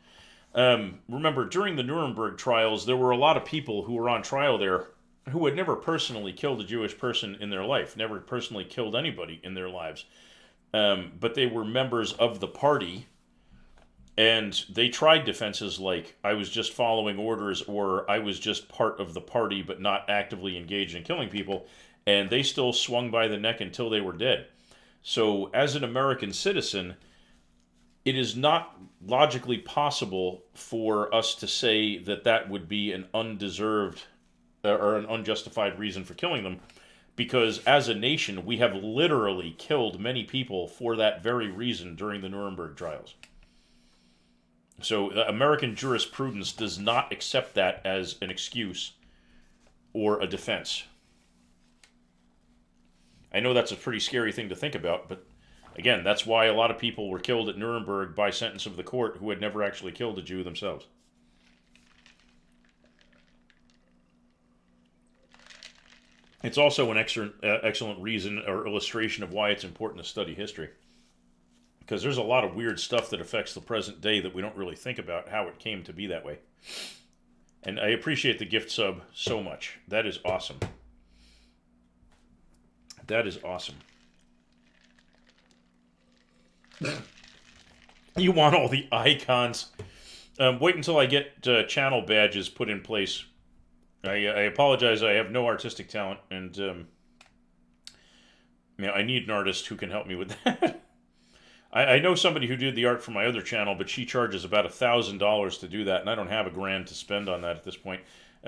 Remember, during the Nuremberg trials, there were a lot of people who were on trial there who had never personally killed a Jewish person in their life, never personally killed anybody in their lives. But they were members of the party, and they tried defenses like, I was just following orders, or I was just part of the party but not actively engaged in killing people, and they still swung by the neck until they were dead. So, as an American citizen, it is not logically possible for us to say that that would be an undeserved or an unjustified reason for killing them. Because as a nation, we have literally killed many people for that very reason during the Nuremberg trials. So American jurisprudence does not accept that as an excuse or a defense. I know that's a pretty scary thing to think about, but again, that's why a lot of people were killed at Nuremberg by sentence of the court who had never actually killed a Jew themselves. It's also an excellent reason or illustration of why it's important to study history. Because there's a lot of weird stuff that affects the present day that we don't really think about how it came to be that way. And I appreciate the gift sub so much. That is awesome. That is awesome. You want all the icons. Wait until I get channel badges put in place. I apologize. I have no artistic talent, and I need an artist who can help me with that. I know somebody who did the art for my other channel, but she charges about $1,000 to do that, and I don't have $1,000 to spend on that at this point.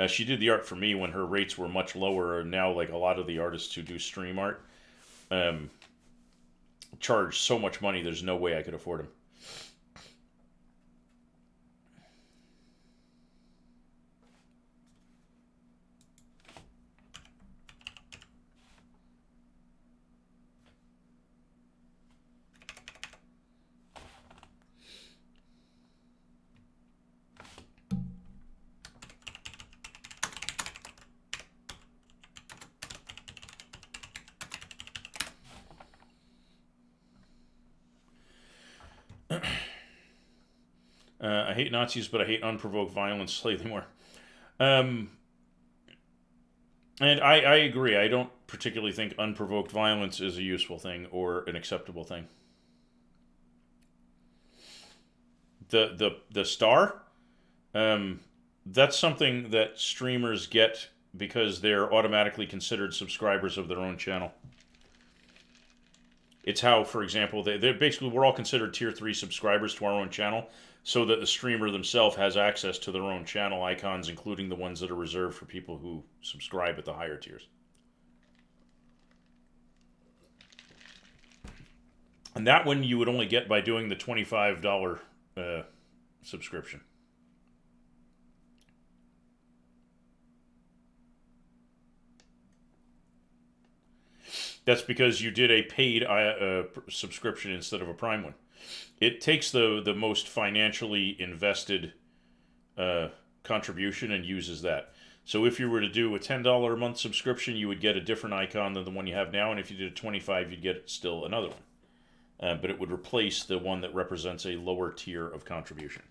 She did the art for me when her rates were much lower, and now like a lot of the artists who do stream art charge so much money. There's no way I could afford them. I hate Nazis, but I hate unprovoked violence slightly more. And I agree. I don't particularly think unprovoked violence is a useful thing or an acceptable thing. The star, that's something that streamers get because they're automatically considered subscribers of their own channel. It's how, for example, they're basically, we're all considered tier 3 subscribers to our own channel, so that the streamer themselves has access to their own channel icons, including the ones that are reserved for people who subscribe at the higher tiers. And that one you would only get by doing the $25 subscription. That's because you did a paid subscription instead of a Prime one. It takes the most financially invested contribution and uses that. So if you were to do a $10 a month subscription, you would get a different icon than the one you have now, and if you did a 25, you'd get still another one. But it would replace the one that represents a lower tier of contribution.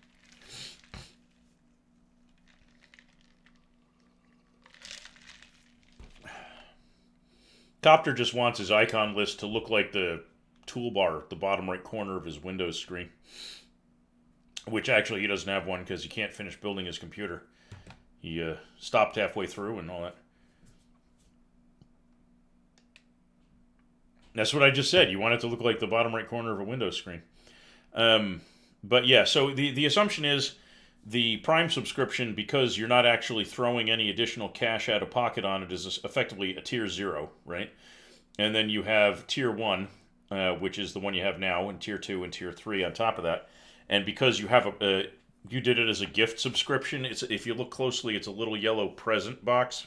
Copter just wants his icon list to look like the toolbar, the bottom right corner of his Windows screen. Which actually he doesn't have one because he can't finish building his computer. He stopped halfway through and all that. That's what I just said. You want it to look like the bottom right corner of a Windows screen. But yeah, so the assumption is the Prime subscription, because you're not actually throwing any additional cash out of pocket on it, is effectively a tier 0, right? And then you have tier 1, which is the one you have now, and tier 2 and tier 3 on top of that. And because you have you did it as a gift subscription, it's, if you look closely, it's a little yellow present box.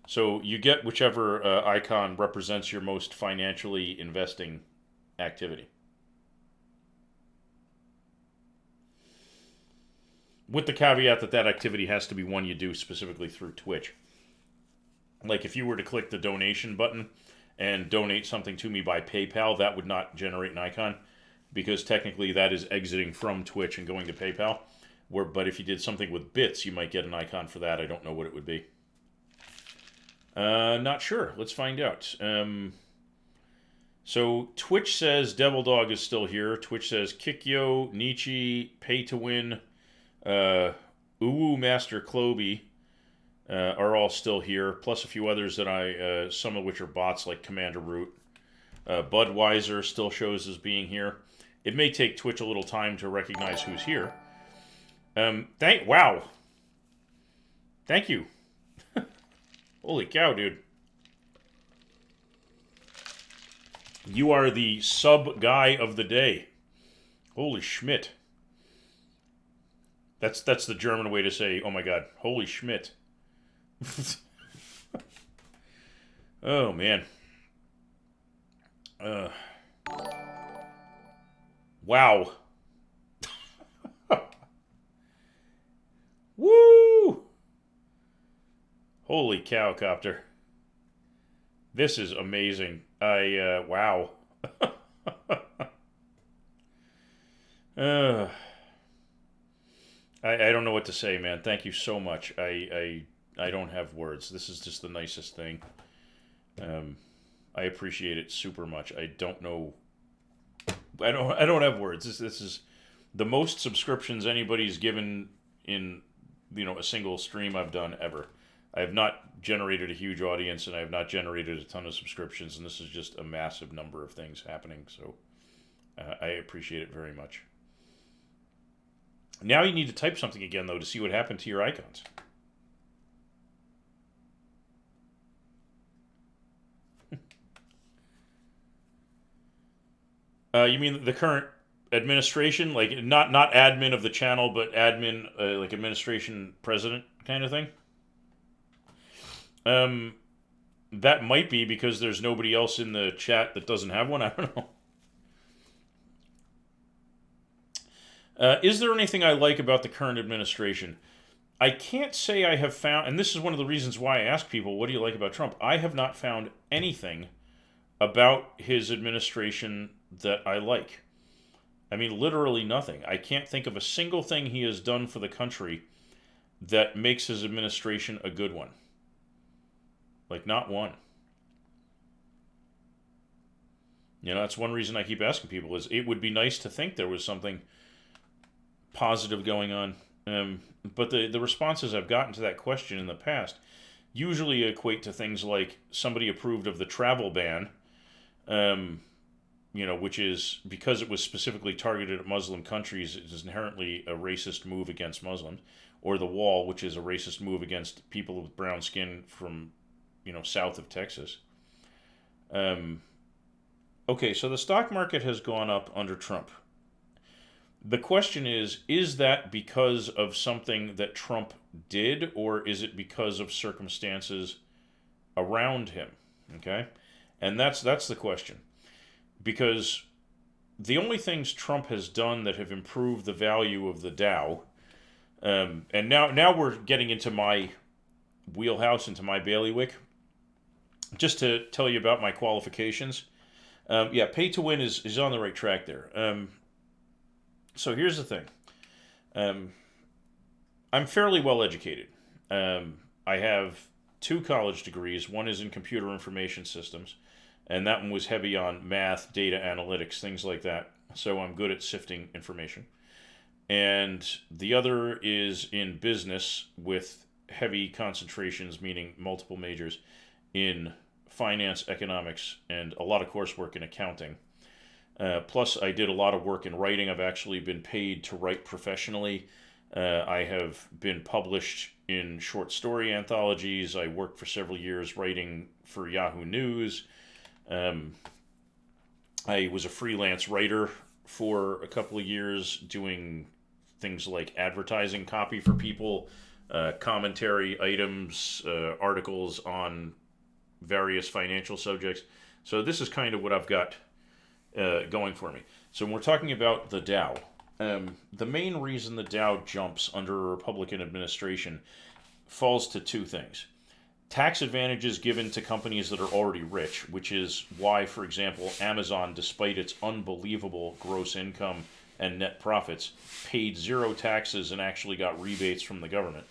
So you get whichever icon represents your most financially investing activity. With the caveat that that activity has to be one you do specifically through Twitch. Like if you were to click the donation button and donate something to me by PayPal, that would not generate an icon, because technically that is exiting from Twitch and going to PayPal. But if you did something with bits, you might get an icon for that. I don't know what it would be. Not sure. Let's find out. So Twitch says Devil Dog is still here. Twitch says Kikyo, Nietzsche, Pay to Win, Uwu Master Kloby are all still here, plus a few others that some of which are bots like Commander Root. Budweiser still shows as being here. It may take Twitch a little time to recognize who's here. Wow. Thank you. Holy cow, dude. You are the sub guy of the day. Holy Schmidt. That's the German way to say, oh my god, holy Schmidt. Oh, man. Wow. Woo! Holy cow, Copter. This is amazing. Wow. I don't know what to say, man. Thank you so much. I don't have words. This is just the nicest thing. I appreciate it super much. I don't know. I don't have words. This is the most subscriptions anybody's given in a single stream I've done ever. I have not generated a huge audience, and I have not generated a ton of subscriptions, and this is just a massive number of things happening. So I appreciate it very much. Now you need to type something again, though, to see what happened to your icons. You mean the current administration, like not admin of the channel, but admin like administration president kind of thing? That might be because there's nobody else in the chat that doesn't have one. I don't know. Is there anything I like about the current administration? I can't say I have found, and this is one of the reasons why I ask people, what do you like about Trump? I have not found anything about his administration that I like. I mean, literally nothing. I can't think of a single thing he has done for the country that makes his administration a good one. Like, not one. That's one reason I keep asking people, is it would be nice to think there was something positive going on. But the responses I've gotten to that question in the past usually equate to things like somebody approved of the travel ban, which is, because it was specifically targeted at Muslim countries, it is inherently a racist move against Muslims, or the wall, which is a racist move against people with brown skin from, south of Texas. Okay, so the stock market has gone up under Trump. The question is that because of something that Trump did, or is it because of circumstances around him. Okay, and that's the question, because the only things Trump has done that have improved the value of the Dow, and now we're getting into my wheelhouse, into my bailiwick. Just to tell you about my qualifications, yeah, pay to win is on the right track there. So here's the thing. Um, I'm fairly well educated. I have two college degrees. One is in computer information systems, and that one was heavy on math, data analytics, things like that. So I'm good at sifting information. And the other is in business with heavy concentrations, meaning multiple majors, in finance, economics, and a lot of coursework in accounting. Plus, I did a lot of work in writing. I've actually been paid to write professionally. I have been published in short story anthologies. I worked for several years writing for Yahoo News. Um, I was a freelance writer for a couple of years, doing things like advertising copy for people, commentary items, articles on various financial subjects. So this is kind of what I've got going for me. So when we're talking about the Dow, the main reason the Dow jumps under a Republican administration falls to two things. Tax advantages given to companies that are already rich, which is why, for example, Amazon, despite its unbelievable gross income and net profits, paid zero taxes and actually got rebates from the government.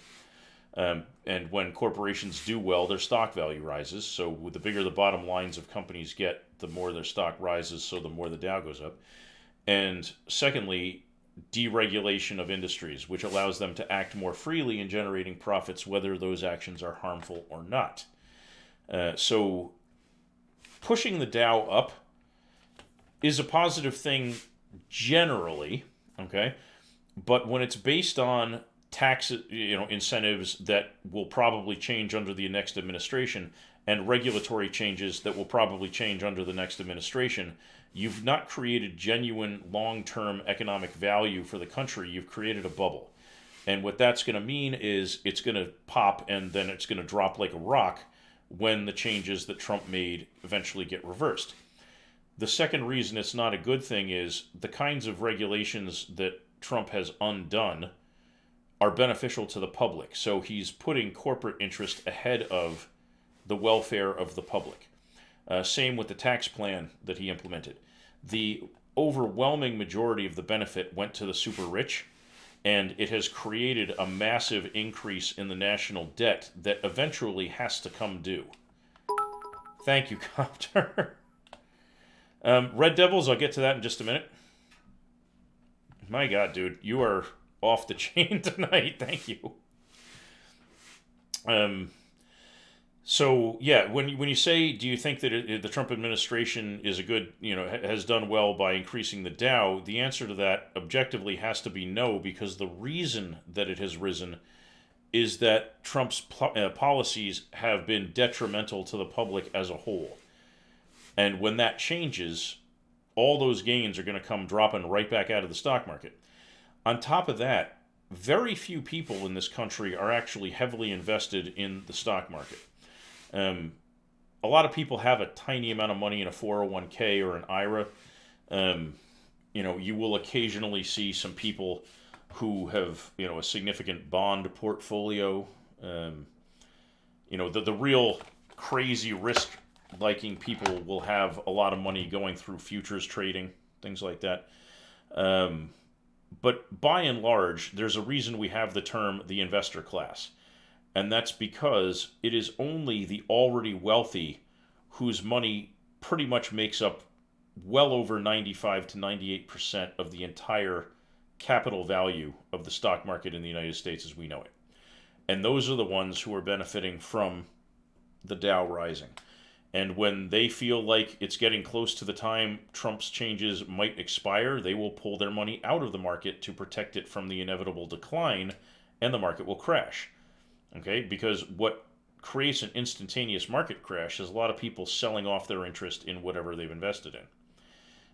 And when corporations do well, their stock value rises. So the bigger the bottom lines of companies get, the more their stock rises, so the more the Dow goes up. And secondly, deregulation of industries, which allows them to act more freely in generating profits, whether those actions are harmful or not. So pushing the Dow up is a positive thing generally, okay? But when it's based on tax, incentives that will probably change under the next administration, and regulatory changes that will probably change under the next administration, you've not created genuine long-term economic value for the country. You've created a bubble. And what that's going to mean is it's going to pop and then it's going to drop like a rock when the changes that Trump made eventually get reversed. The second reason it's not a good thing is the kinds of regulations that Trump has undone are beneficial to the public. So he's putting corporate interest ahead of the welfare of the public. Same with the tax plan that he implemented. The overwhelming majority of the benefit went to the super rich, and it has created a massive increase in the national debt that eventually has to come due. Thank you, Copter. Red Devils, I'll get to that in just a minute. My God, dude, you are off the chain tonight. Thank you. So yeah, when you say, do you think that the Trump administration is a good, has done well by increasing the Dow? The answer to that objectively has to be no, because the reason that it has risen is that Trump's policies have been detrimental to the public as a whole. And when that changes, all those gains are going to come dropping right back out of the stock market. On top of that, very few people in this country are actually heavily invested in the stock market. A lot of people have a tiny amount of money in a 401k or an IRA. You will occasionally see some people who have, a significant bond portfolio. The real crazy risk-liking people will have a lot of money going through futures trading, things like that. But by and large, there's a reason we have the term the investor class. And that's because it is only the already wealthy whose money pretty much makes up well over 95 to 98% of the entire capital value of the stock market in the United States as we know it. And those are the ones who are benefiting from the Dow rising. And when they feel like it's getting close to the time Trump's changes might expire, they will pull their money out of the market to protect it from the inevitable decline, and the market will crash. Okay, because what creates an instantaneous market crash is a lot of people selling off their interest in whatever they've invested in.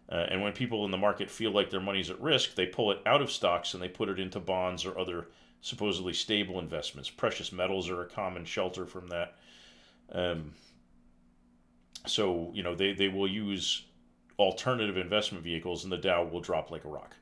And when people in the market feel like their money's at risk, they pull it out of stocks and they put it into bonds or other supposedly stable investments. Precious metals are a common shelter from that. Um, so, they will use alternative investment vehicles and the Dow will drop like a rock.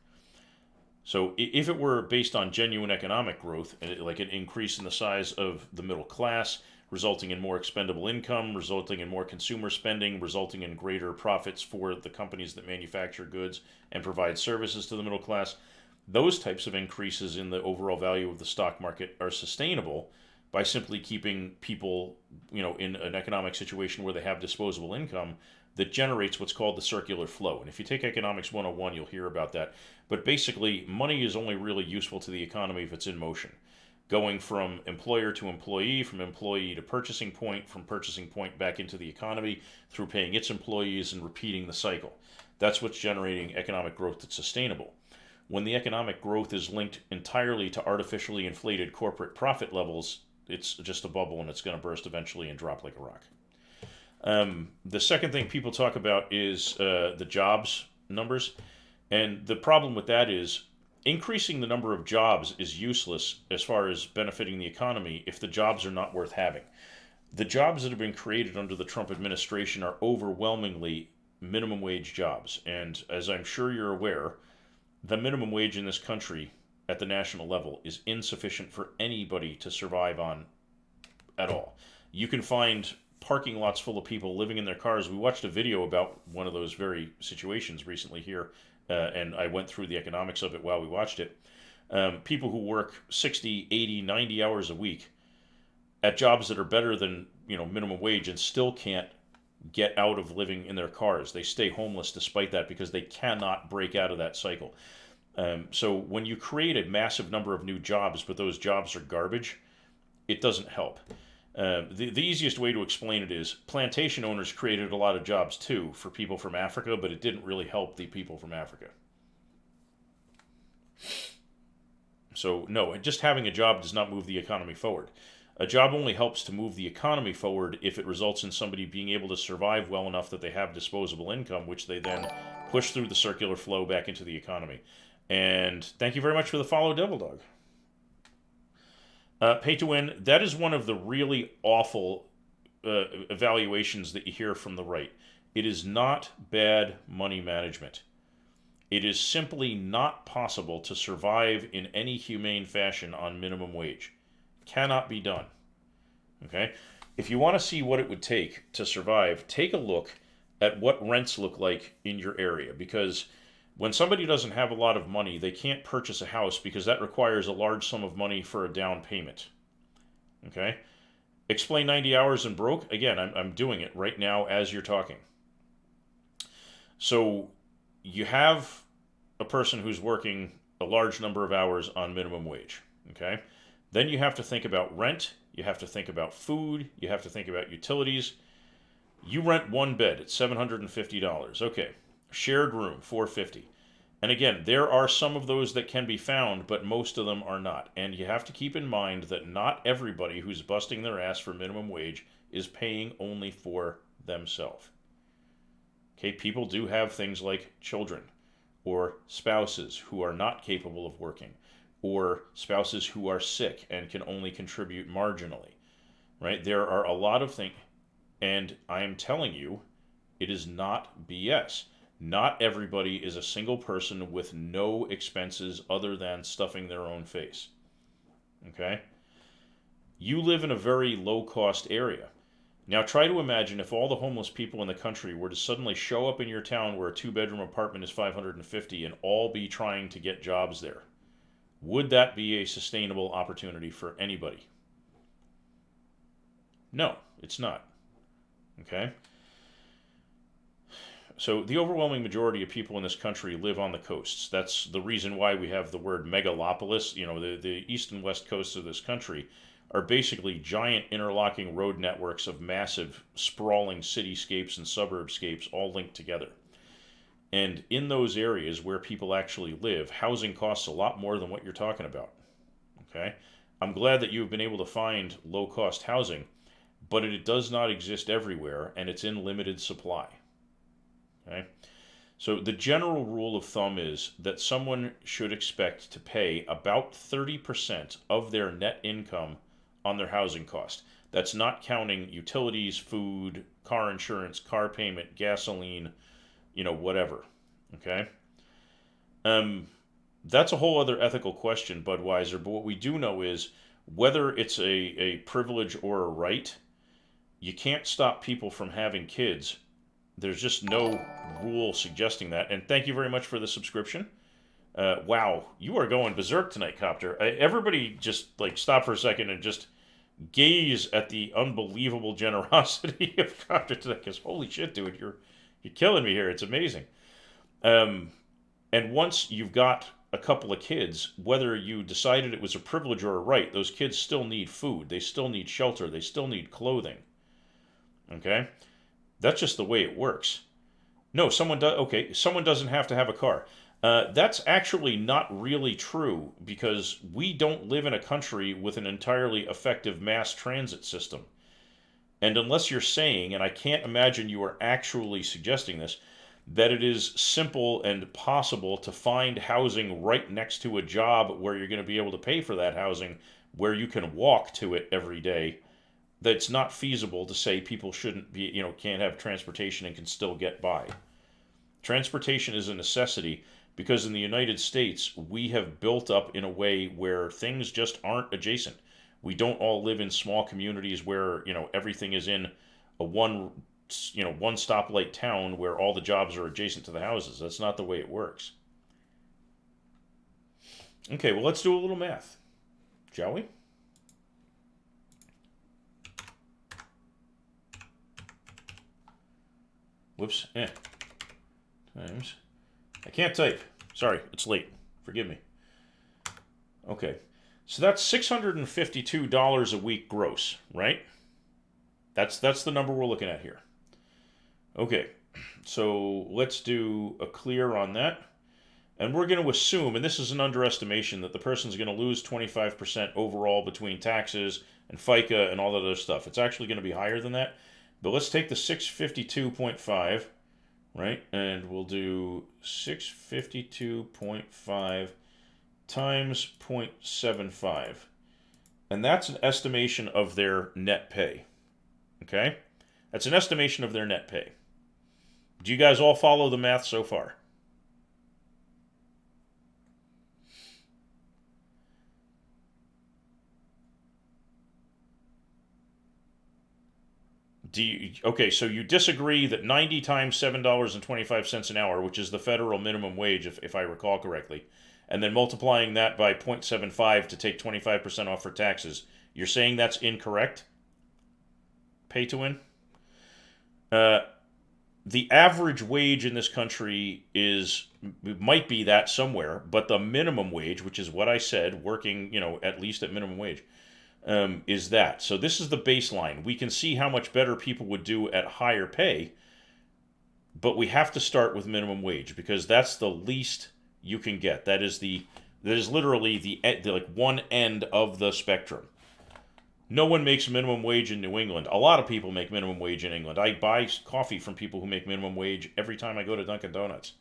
So if it were based on genuine economic growth, like an increase in the size of the middle class, resulting in more expendable income, resulting in more consumer spending, resulting in greater profits for the companies that manufacture goods and provide services to the middle class, those types of increases in the overall value of the stock market are sustainable by simply keeping people, in an economic situation where they have disposable income that generates what's called the circular flow. And if you take economics 101, you'll hear about that. But basically, money is only really useful to the economy if it's in motion. Going from employer to employee, from employee to purchasing point, from purchasing point back into the economy through paying its employees and repeating the cycle. That's what's generating economic growth that's sustainable. When the economic growth is linked entirely to artificially inflated corporate profit levels, it's just a bubble and it's going to burst eventually and drop like a rock. The second thing people talk about is the jobs numbers. And the problem with that is increasing the number of jobs is useless as far as benefiting the economy if the jobs are not worth having. The jobs that have been created under the Trump administration are overwhelmingly minimum wage jobs. And as I'm sure you're aware, the minimum wage in this country at the national level is insufficient for anybody to survive on at all. You can find parking lots full of people living in their cars. We watched a video about one of those very situations recently here, and I went through the economics of it while we watched it. People who work 60, 80, 90 hours a week at jobs that are better than minimum wage and still can't get out of living in their cars. They stay homeless despite that because they cannot break out of that cycle. So when you create a massive number of new jobs, but those jobs are garbage, it doesn't help. The easiest way to explain it is plantation owners created a lot of jobs too for people from Africa, but it didn't really help the people from Africa. So no, just having a job does not move the economy forward. A job only helps to move the economy forward if it results in somebody being able to survive well enough that they have disposable income, which they then push through the circular flow back into the economy. And thank you very much for the follow, Devil Dog. Pay to win, that is one of the really awful evaluations that you hear from the right. It is not bad money management. It is simply not possible to survive in any humane fashion on minimum wage. Cannot be done. Okay? If you want to see what it would take to survive, take a look at what rents look like in your area. Because when somebody doesn't have a lot of money, they can't purchase a house because that requires a large sum of money for a down payment. Okay? Explain 90 hours and broke. Again, I'm doing it right now as you're talking. So you have a person who's working a large number of hours on minimum wage. Okay? Then you have to think about rent, you have to think about food, you have to think about utilities. You rent one bed at $750. Okay. Shared room, $450. And again, there are some of those that can be found, but most of them are not. And you have to keep in mind that not everybody who's busting their ass for minimum wage is paying only for themselves. Okay, people do have things like children or spouses who are not capable of working, or spouses who are sick and can only contribute marginally, right? There are a lot of things, and I am telling you, it is not BS. Not everybody is a single person with no expenses other than stuffing their own face, okay? You live in a very low-cost area. Now try to imagine if all the homeless people in the country were to suddenly show up in your town where a two-bedroom apartment is $550 and all be trying to get jobs there. Would that be a sustainable opportunity for anybody? No, it's not. Okay? So the overwhelming majority of people in this country live on the coasts. That's the reason why we have the word megalopolis. The east and west coasts of this country are basically giant interlocking road networks of massive, sprawling cityscapes and suburbscapes all linked together. And in those areas where people actually live, housing costs a lot more than what you're talking about. Okay? I'm glad that you've been able to find low-cost housing, but it does not exist everywhere, and it's in limited supply. Okay? So the general rule of thumb is that someone should expect to pay about 30% of their net income on their housing cost. That's not counting utilities, food, car insurance, car payment, gasoline, whatever. Okay? Um, that's a whole other ethical question, Budweiser. But what we do know is whether it's a privilege or a right, you can't stop people from having kids. There's just no rule suggesting that. And thank you very much for the subscription. Wow, you are going berserk tonight, Copter. Everybody just like stop for a second and just gaze at the unbelievable generosity of Copter today. Because holy shit, dude, you're killing me here. It's amazing. Um, and once you've got a couple of kids, whether you decided it was a privilege or a right, those kids still need food. They still need shelter. They still need clothing. Okay? That's just the way it works. No, someone does. Okay, someone doesn't have to have a car. That's actually not really true because we don't live in a country with an entirely effective mass transit system. And unless you're saying, and I can't imagine you are actually suggesting this, that it is simple and possible to find housing right next to a job where you're going to be able to pay for that housing, where you can walk to it every day, that's not feasible to say people shouldn't be, can't have transportation and can still get by. Transportation is a necessity because in the United States, we have built up in a way where things just aren't adjacent. We don't all live in small communities where, everything is in a one stoplight town where all the jobs are adjacent to the houses. That's not the way it works. Okay, well, let's do a little math, shall we? Whoops. Times. I can't type. Sorry, it's late. Forgive me. Okay. So that's $652 a week gross, right? That's the number we're looking at here. Okay. So let's do a clear on that. And we're going to assume, and this is an underestimation, that the person's going to lose 25% overall between taxes and FICA and all that other stuff. It's actually going to be higher than that. But let's take the 652.5, right? And we'll do 652.5 times 0.75. And that's an estimation of their net pay. Okay? That's an estimation of their net pay. Do you guys all follow the math so far? Okay, so you disagree that 90 times $7.25 an hour, which is the federal minimum wage, if I recall correctly, and then multiplying that by 0.75 to take 25% off for taxes, you're saying that's incorrect? Pay to win? The average wage in this country might be that somewhere, but the minimum wage, which is what I said, working, at least at minimum wage, is that. So this is the baseline. We can see how much better people would do at higher pay, but we have to start with minimum wage because that's the least you can get. That is literally the like one end of the spectrum. No one makes minimum wage in New England. A lot of people make minimum wage in England. I buy coffee from people who make minimum wage every time I go to Dunkin' Donuts.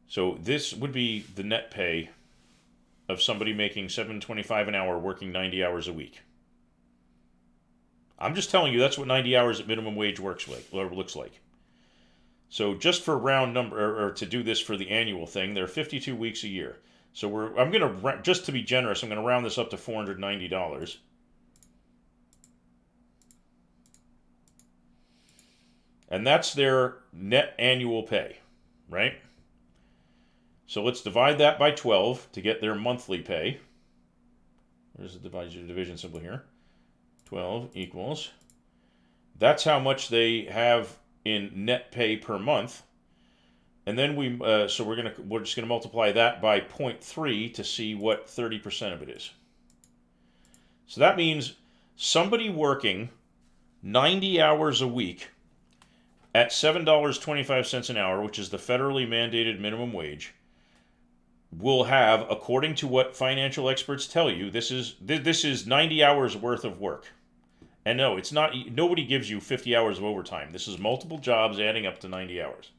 So this would be the net pay of somebody making $7.25 an hour working 90 hours a week. I'm just telling you that's what 90 hours at minimum wage looks like. So just for round number, or to do this for the annual thing, there are 52 weeks a year. So I'm going to, just to be generous, I'm going to round this up to $490. And that's their net annual pay, right? So let's divide that by 12 to get their monthly pay. There's the division symbol here. 12 equals. That's how much they have in net pay per month. And then we're just gonna multiply that by 0.3 to see what 30% of it is. So that means somebody working 90 hours a week at $7.25 an hour, which is the federally mandated minimum wage, will have, according to what financial experts tell you, this is 90 hours worth of work. And no, it's not. Nobody gives you 50 hours of overtime. This is multiple jobs adding up to 90 hours.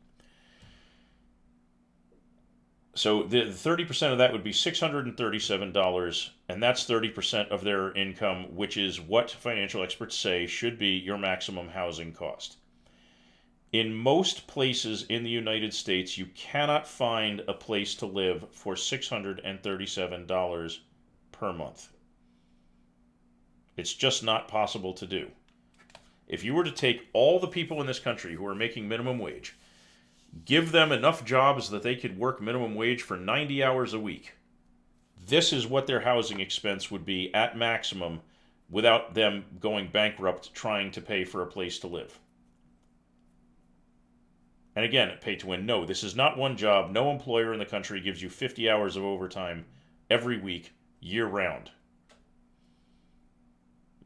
So the 30% of that would be $637, and that's 30% of their income, which is what financial experts say should be your maximum housing cost. In most places in the United States, you cannot find a place to live for $637 per month. It's just not possible to do. If you were to take all the people in this country who are making minimum wage, give them enough jobs that they could work minimum wage for 90 hours a week, this is what their housing expense would be at maximum without them going bankrupt trying to pay for a place to live. And again, pay to win. No, this is not one job. No employer in the country gives you 50 hours of overtime every week, year round.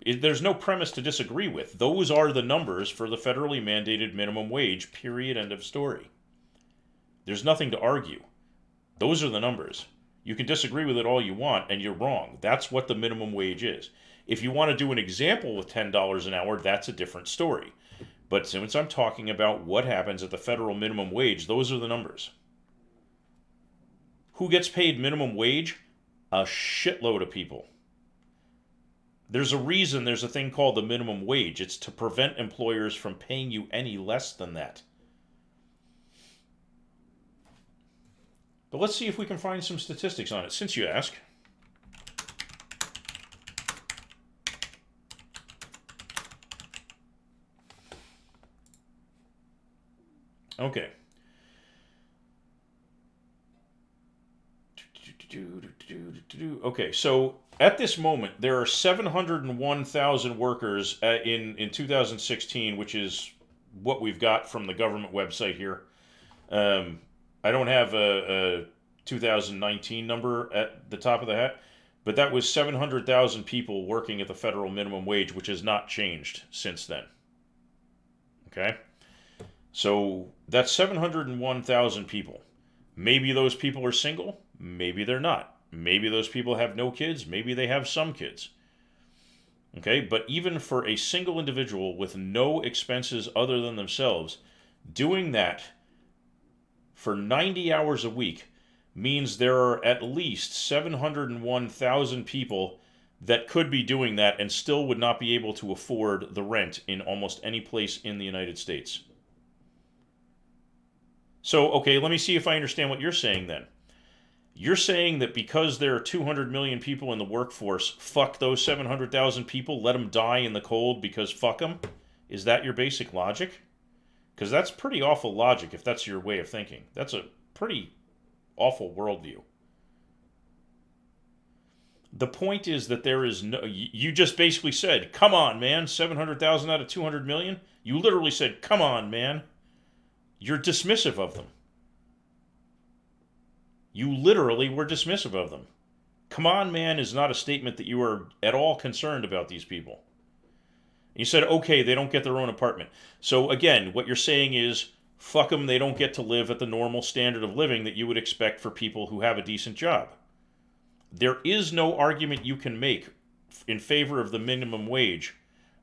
There's no premise to disagree with. Those are the numbers for the federally mandated minimum wage, period, end of story. There's nothing to argue. Those are the numbers. You can disagree with it all you want, and you're wrong. That's what the minimum wage is. If you want to do an example with $10 an hour, that's a different story. But since I'm talking about what happens at the federal minimum wage, those are the numbers. Who gets paid minimum wage? A shitload of people. There's a reason there's a thing called the minimum wage. It's to prevent employers from paying you any less than that. But let's see if we can find some statistics on it, since you ask. Okay. Okay, so at this moment, there are 701,000 workers in 2016, which is what we've got from the government website here. I don't have a 2019 number at the top of the hat, but that was 700,000 people working at the federal minimum wage, which has not changed since then. Okay? So that's 701,000 people. Maybe those people are single, maybe they're not. Maybe those people have no kids, maybe they have some kids. Okay, but even for a single individual with no expenses other than themselves, doing that for 90 hours a week means there are at least 701,000 people that could be doing that and still would not be able to afford the rent in almost any place in the United States. So, okay, let me see if I understand what you're saying then. You're saying that because there are 200 million people in the workforce, fuck those 700,000 people, let them die in the cold because fuck them? Is that your basic logic? Because that's pretty awful logic if that's your way of thinking. That's a pretty awful worldview. The point is that there is no... You just basically said, come on, man, 700,000 out of 200 million? You literally said, come on, man. You're dismissive of them. You literally were dismissive of them. Come on, man is not a statement that you are at all concerned about these people. You said, okay, they don't get their own apartment. So again, what you're saying is, fuck them, they don't get to live at the normal standard of living that you would expect for people who have a decent job. There is no argument you can make in favor of the minimum wage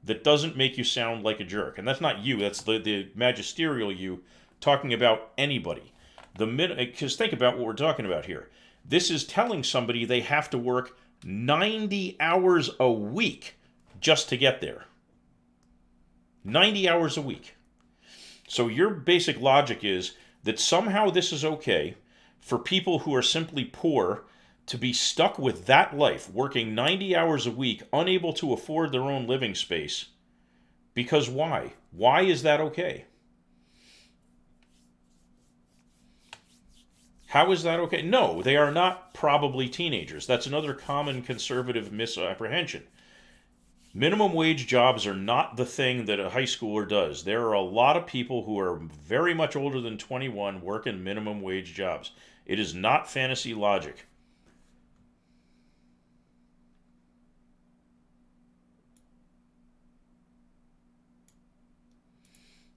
that doesn't make you sound like a jerk. And that's not you, that's the magisterial you talking about anybody. Because think about what we're talking about here. This is telling somebody they have to work 90 hours a week just to get there. 90 hours a week. So your basic logic is that somehow this is okay for people who are simply poor to be stuck with that life, working 90 hours a week, unable to afford their own living space. Because why? Why is that okay? How is that okay? No, they are not probably teenagers. That's another common conservative misapprehension. Minimum wage jobs are not the thing that a high schooler does. There are a lot of people who are very much older than 21 working minimum wage jobs. It is not fantasy logic.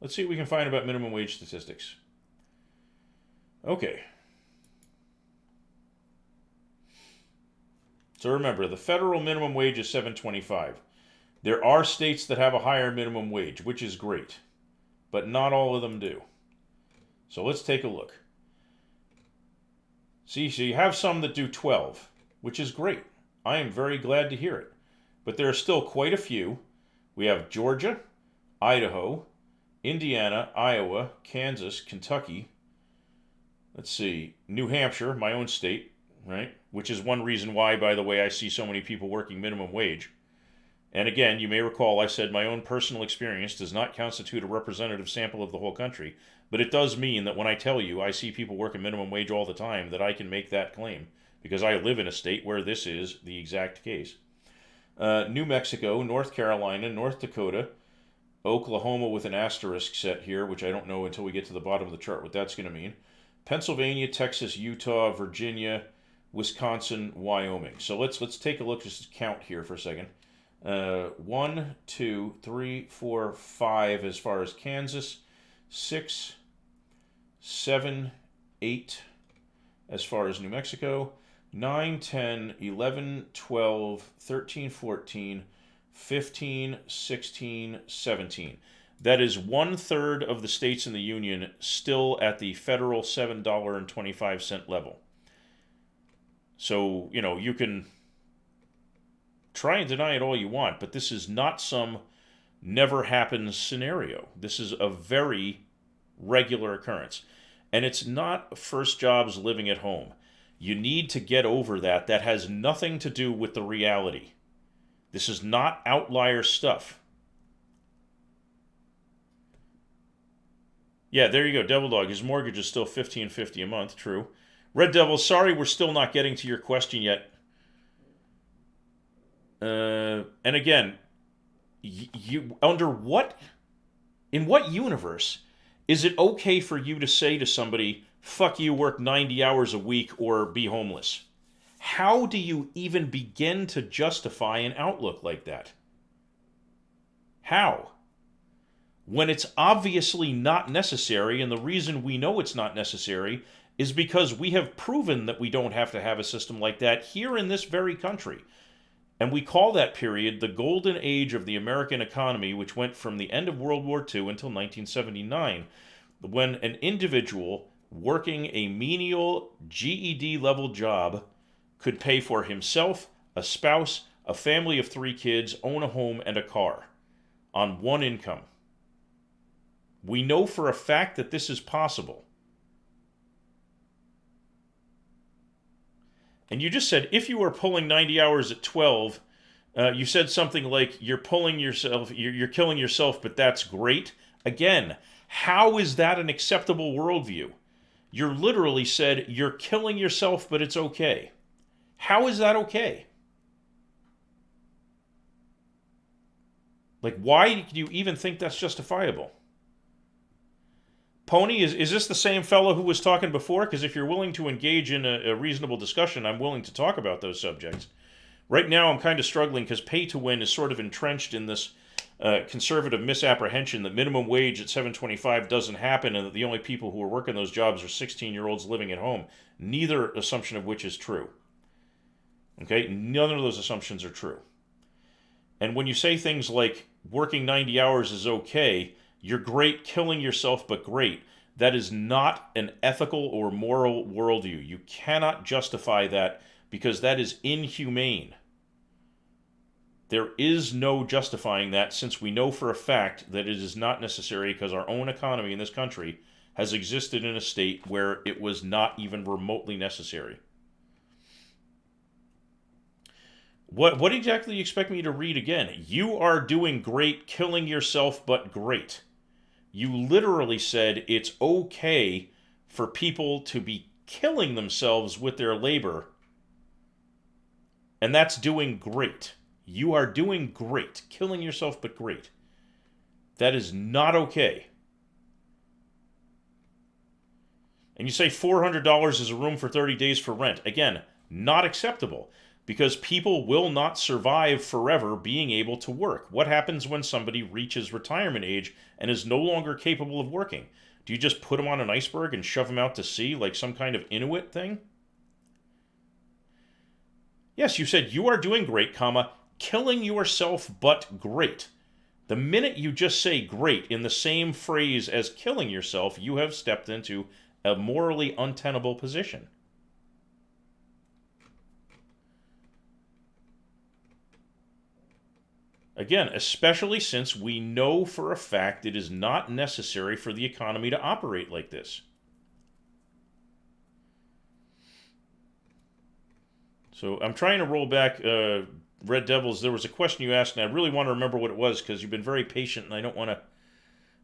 Let's see what we can find about minimum wage statistics. Okay. So remember, the federal minimum wage is $7.25. There are states that have a higher minimum wage, which is great, but not all of them do. So let's take a look. See, so you have some that do 12, which is great. I am very glad to hear it. But there are still quite a few. We have Georgia, Idaho, Indiana, Iowa, Kansas, Kentucky. Let's see, New Hampshire, my own state, right? Which is one reason why, by the way, I see so many people working minimum wage. And again, you may recall I said my own personal experience does not constitute a representative sample of the whole country, but it does mean that when I tell you I see people working minimum wage all the time, that I can make that claim because I live in a state where this is the exact case. New Mexico, North Carolina, North Dakota, Oklahoma with an asterisk set here, which I don't know until we get to the bottom of the chart what that's going to mean. Pennsylvania, Texas, Utah, Virginia, Wisconsin, Wyoming. So let's take a look, just count here for a second. 1, 2, 3, 4, 5 as far as Kansas, 6, 7, 8 as far as New Mexico, 9, 10, 11, 12, 13, 14, 15, 16, 17. That is 1/3 of the states in the union still at the federal $7.25 level. So, you can try and deny it all you want, but this is not some never happens scenario. This is a very regular occurrence. And it's not first jobs living at home. You need to get over that. That has nothing to do with the reality. This is not outlier stuff. Yeah, there you go, Devil Dog. His mortgage is still $1,550 a month, true. Red Devil, sorry we're still not getting to your question yet. And again, you in what universe is it okay for you to say to somebody, fuck you, work 90 hours a week or be homeless? How do you even begin to justify an outlook like that? How? When it's obviously not necessary, and the reason we know it's not necessary is because we have proven that we don't have to have a system like that here in this very country. And we call that period the golden age of the American economy, which went from the end of World War II until 1979, when an individual working a menial GED level job could pay for himself, a spouse, a family of 3 kids, own a home and a car on one income. We know for a fact that this is possible. And you just said, if you are pulling 90 hours at 12, you said something like, you're killing yourself, but that's great. Again, how is that an acceptable worldview? You literally said, you're killing yourself, but it's okay. How is that okay? Like, why do you even think that's justifiable? Pony, is this the same fellow who was talking before? Because if you're willing to engage in a reasonable discussion, I'm willing to talk about those subjects. Right now, I'm kind of struggling because pay to win is sort of entrenched in this conservative misapprehension that minimum wage at $7.25 doesn't happen and that the only people who are working those jobs are 16-year-olds living at home. Neither assumption of which is true. Okay? None of those assumptions are true. And when you say things like working 90 hours is okay, you're great, killing yourself, but great. That is not an ethical or moral worldview. You cannot justify that because that is inhumane. There is no justifying that, since we know for a fact that it is not necessary, because our own economy in this country has existed in a state where it was not even remotely necessary. What exactly do you expect me to read again? You are doing great, killing yourself, but great. You literally said it's okay for people to be killing themselves with their labor, and that's doing great. You are doing great, killing yourself, but great. That is not okay. And you say $400 is a room for 30 days for rent. Again, not acceptable, because people will not survive forever being able to work. What happens when somebody reaches retirement age and is no longer capable of working? Do you just put them on an iceberg and shove them out to sea like some kind of Inuit thing? Yes, you said you are doing great, comma, killing yourself, but great. The minute you just say great in the same phrase as killing yourself, you have stepped into a morally untenable position. Again, especially since we know for a fact it is not necessary for the economy to operate like this. So I'm trying to roll back Red Devils. There was a question you asked, and I really want to remember what it was because you've been very patient, and I don't want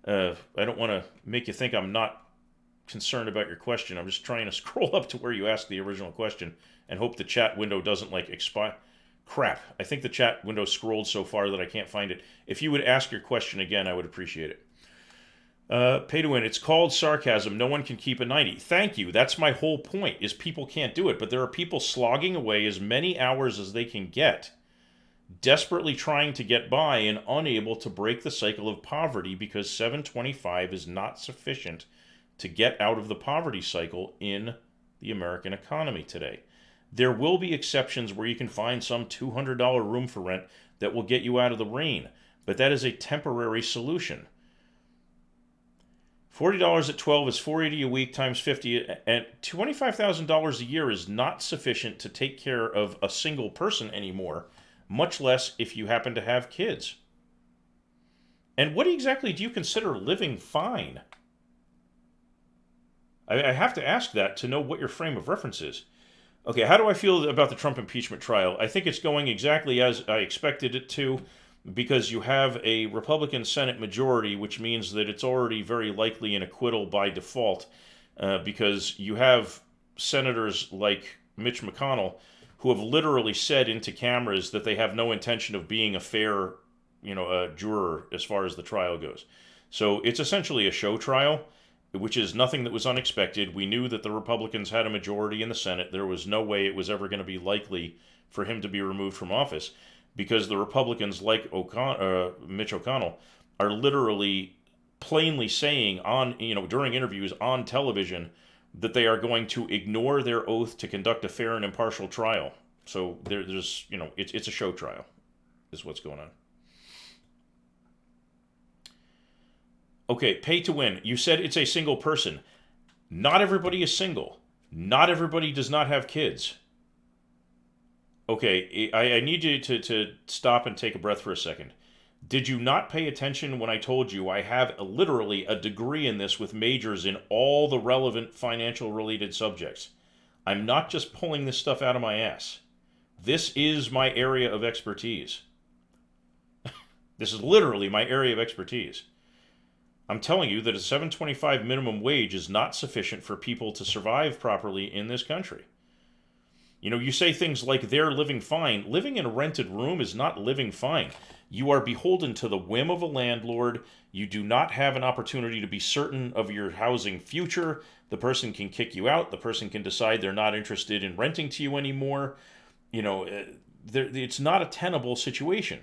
to make you think I'm not concerned about your question. I'm just trying to scroll up to where you asked the original question and hope the chat window doesn't like expire. Crap. I think the chat window scrolled so far that I can't find it. If you would ask your question again, I would appreciate it. Pay to win. It's called sarcasm. No one can keep a 90. Thank you. That's my whole point, is people can't do it. But there are people slogging away as many hours as they can get, desperately trying to get by and unable to break the cycle of poverty because 725 is not sufficient to get out of the poverty cycle in the American economy today. There will be exceptions where you can find some $200 room for rent that will get you out of the rain, but that is a temporary solution. $40 at 12 is $480 a week times 50, and $25,000 a year is not sufficient to take care of a single person anymore, much less if you happen to have kids. And what exactly do you consider living fine? I have to ask that to know what your frame of reference is. Okay, how do I feel about the Trump impeachment trial? I think it's going exactly as I expected it to, because you have a Republican Senate majority, which means that it's already very likely an acquittal by default, because you have senators like Mitch McConnell who have literally said into cameras that they have no intention of being a fair, juror as far as the trial goes. So it's essentially a show trial, which is nothing that was unexpected. We knew that the Republicans had a majority in the Senate. There was no way it was ever going to be likely for him to be removed from office, because the Republicans, like Mitch McConnell, are literally plainly saying during interviews on television that they are going to ignore their oath to conduct a fair and impartial trial. So it's a show trial, is what's going on. Okay, pay to win. You said it's a single person. Not everybody is single. Not everybody does not have kids. Okay, I need you to stop and take a breath for a second. Did you not pay attention when I told you I have literally a degree in this with majors in all the relevant financial related subjects? I'm not just pulling this stuff out of my ass. This is my area of expertise. This is literally my area of expertise. I'm telling you that a $7.25 minimum wage is not sufficient for people to survive properly in this country. You say things like they're living fine. Living in a rented room is not living fine. You are beholden to the whim of a landlord. You do not have an opportunity to be certain of your housing future. The person can kick you out. The person can decide they're not interested in renting to you anymore. It's not a tenable situation.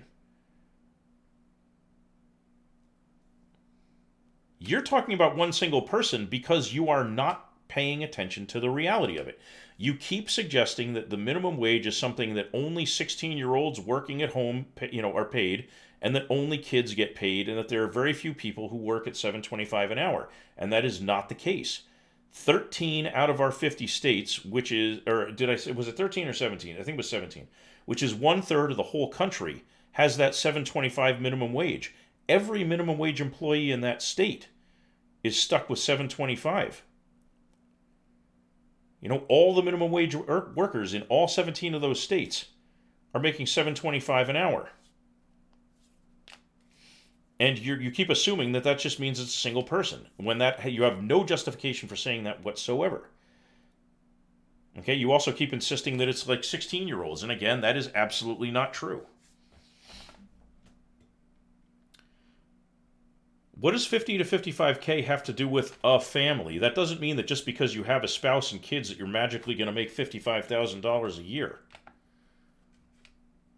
You're talking about one single person because you are not paying attention to the reality of it. You keep suggesting that the minimum wage is something that only 16-year-olds working at home, are paid, and that only kids get paid, and that there are very few people who work at $7.25 an hour, and that is not the case. 13 out of our 50 states, which is, or did I say, was it 13 or 17? I think it was 17, which is 1/3 of the whole country, has that $7.25 minimum wage. Every minimum wage employee in that state is stuck with $7.25. All the minimum wage workers in all 17 of those states are making $7.25 an hour. And you keep assuming that just means it's a single person, when you have no justification for saying that whatsoever. Okay, you also keep insisting that it's like 16-year-olds, and again, that is absolutely not true. What does 50 to 55K have to do with a family? That doesn't mean that just because you have a spouse and kids that you're magically going to make $55,000 a year.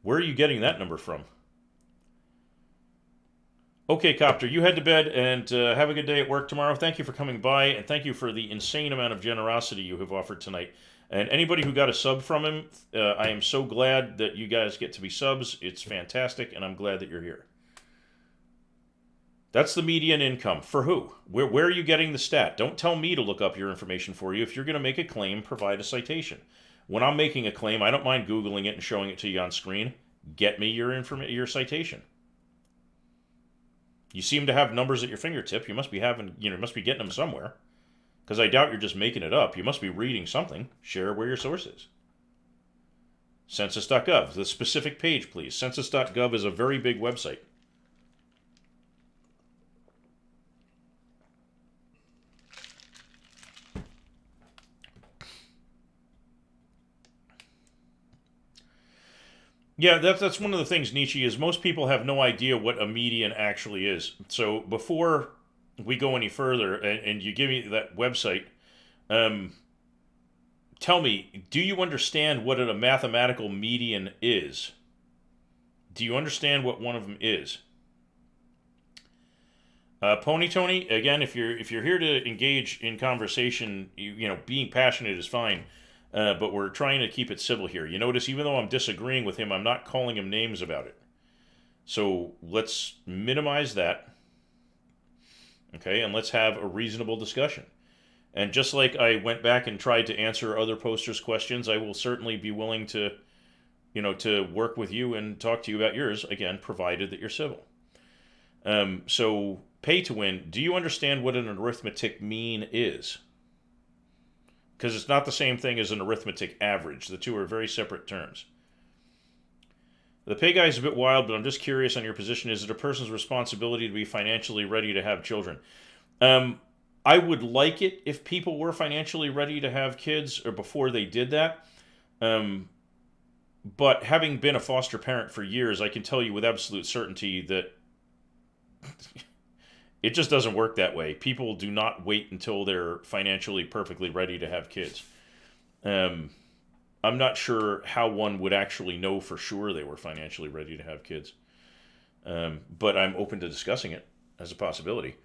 Where are you getting that number from? Okay, Copter, you head to bed and have a good day at work tomorrow. Thank you for coming by, and thank you for the insane amount of generosity you have offered tonight. And anybody who got a sub from him, I am so glad that you guys get to be subs. It's fantastic, and I'm glad that you're here. That's the median income. For who? Where are you getting the stat? Don't tell me to look up your information for you. If you're going to make a claim, provide a citation. When I'm making a claim, I don't mind Googling it and showing it to you on screen. Get me your citation. You seem to have numbers at your fingertip. You must be having, must be getting them somewhere. Because I doubt you're just making it up. You must be reading something. Share where your source is. Census.gov. The specific page, please. Census.gov is a very big website. Yeah, that's one of the things, Nietzsche, is most people have no idea what a median actually is. So before we go any further, and you give me that website, um, tell me, do you understand what a mathematical median is? Do you understand what one of them is? Pony Tony, again, if you're here to engage in conversation, being passionate is fine, but we're trying to keep it civil here. You notice, even though I'm disagreeing with him, I'm not calling him names about it. So let's minimize that, okay, and let's have a reasonable discussion. And just like I went back and tried to answer other posters' questions, I will certainly be willing to, to work with you and talk to you about yours, again, provided that you're civil. So, pay to win, do you understand what an arithmetic mean is? Because it's not the same thing as an arithmetic average. The two are very separate terms. The pay guy is a bit wild, but I'm just curious on your position. Is it a person's responsibility to be financially ready to have children? I would like it if people were financially ready to have kids or before they did that. But having been a foster parent for years, I can tell you with absolute certainty that it just doesn't work that way. People do not wait until they're financially perfectly ready to have kids. I'm not sure how one would actually know for sure they were financially ready to have kids. But I'm open to discussing it as a possibility.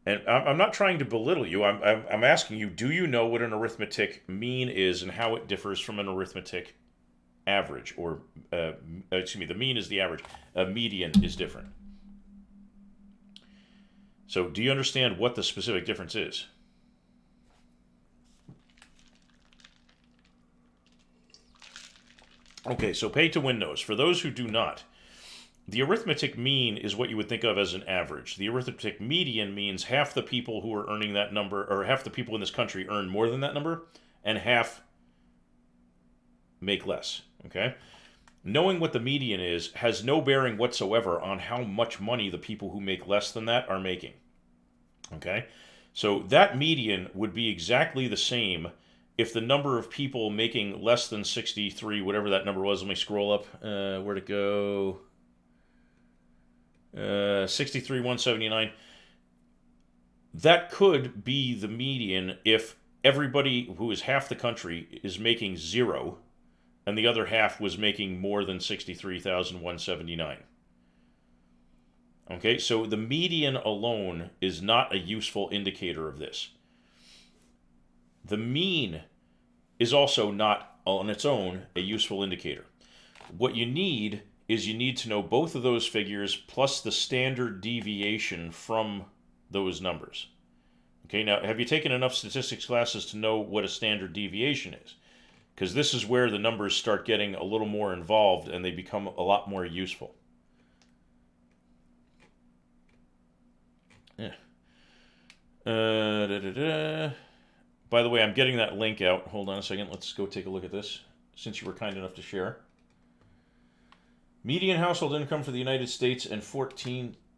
And I'm not trying to belittle you. I'm asking you, do you know what an arithmetic mean is and how it differs from an arithmetic average? Or, excuse me, the mean is the average. A median is different. So, do you understand what the specific difference is? Okay, so pay to win knows. For those who do not, the arithmetic mean is what you would think of as an average. The arithmetic median means half the people who are earning that number, or half the people in this country earn more than that number, and half make less. Okay? Knowing what the median is has no bearing whatsoever on how much money the people who make less than that are making. Okay? So that median would be exactly the same if the number of people making less than 63, whatever that number was, let me scroll up. Where'd it go? 63,179. That could be the median if everybody who is half the country is making zero and the other half was making more than 63,179. Okay, so the median alone is not a useful indicator of this. The mean is also not on its own a useful indicator. What you need is you need to know both of those figures plus the standard deviation from those numbers. Okay, now have you taken enough statistics classes to know what a standard deviation is? Because this is where the numbers start getting a little more involved and they become a lot more useful. Yeah. By the way, I'm getting that link out. Hold on a second. Let's go take a look at this, since you were kind enough to share. Median household income for the United States and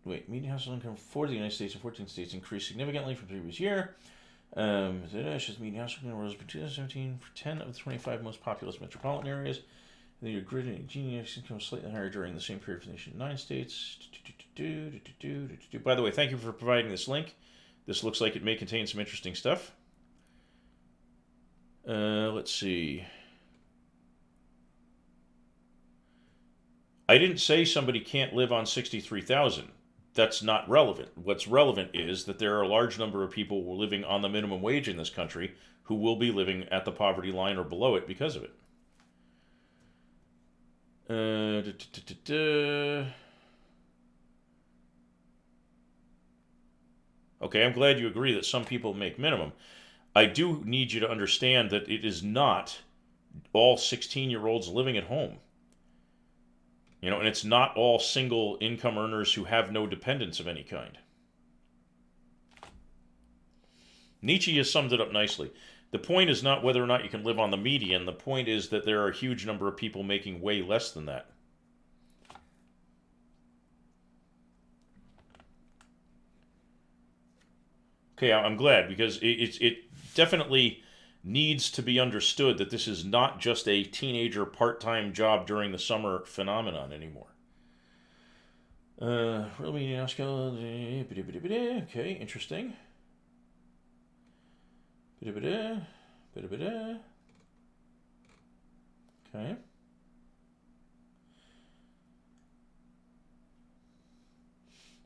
median household income for the United States and 14 states increased significantly from the previous year. Median household income rose in 2017 for 10 of the 25 most populous metropolitan areas. The grid and genius income was slightly higher during the same period for the nation. 9 states. By the way, thank you for providing this link. This looks like it may contain some interesting stuff. Let's see. I didn't say somebody can't live on 63,000. That's not relevant. What's relevant is that there are a large number of people living on the minimum wage in this country who will be living at the poverty line or below it because of it. Okay, I'm glad you agree that some people make minimum. I do need you to understand that it is not all 16-year-olds living at home. And it's not all single income earners who have no dependents of any kind. Nietzsche has summed it up nicely. The point is not whether or not you can live on the median. The point is that there are a huge number of people making way less than that. Okay, I'm glad, because it definitely needs to be understood that this is not just a teenager part-time job during the summer phenomenon anymore. Okay, interesting. Okay.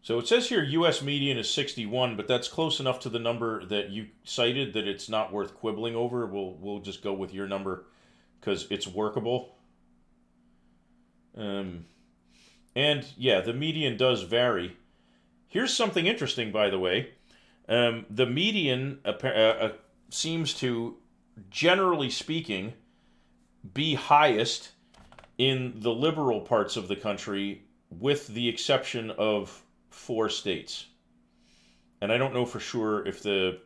So it says here U.S. median is 61, but that's close enough to the number that you cited that it's not worth quibbling over. We'll just go with your number because it's workable. And yeah, the median does vary. Here's something interesting, by the way. The median seems to, generally speaking, be highest in the liberal parts of the country, with the exception of 4 states. And I don't know for sure if the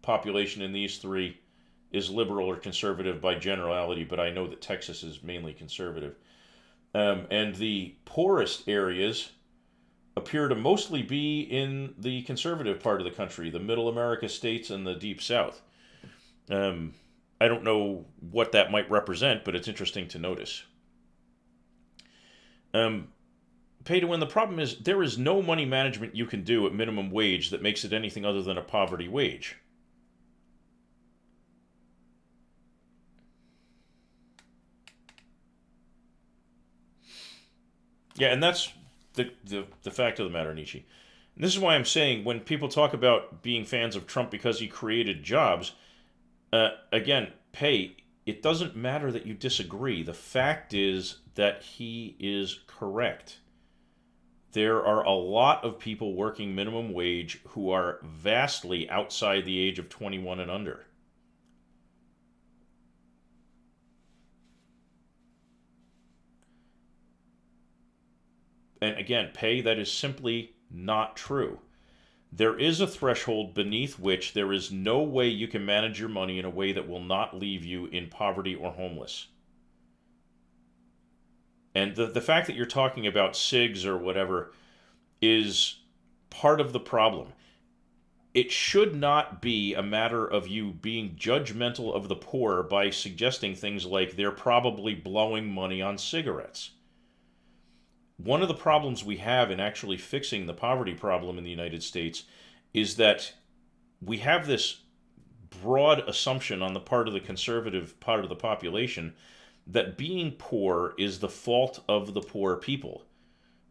population in these 3 is liberal or conservative by generality, but I know that Texas is mainly conservative. And the poorest areas appear to mostly be in the conservative part of the country, the Middle America states and the Deep South. I don't know what that might represent, but it's interesting to notice. Pay to win. The problem is there is no money management you can do at minimum wage that makes it anything other than a poverty wage. Yeah, and that's the fact of the matter, Nietzsche. And this is why I'm saying when people talk about being fans of Trump because he created jobs, again, it doesn't matter that you disagree. The fact is that he is correct. There are a lot of people working minimum wage who are vastly outside the age of 21 and under. And again, that is simply not true. There is a threshold beneath which there is no way you can manage your money in a way that will not leave you in poverty or homeless. And the fact that you're talking about SIGs or whatever is part of the problem. It should not be a matter of you being judgmental of the poor by suggesting things like they're probably blowing money on cigarettes. One of the problems we have in actually fixing the poverty problem in the United States is that we have this broad assumption on the part of the conservative part of the population that being poor is the fault of the poor people.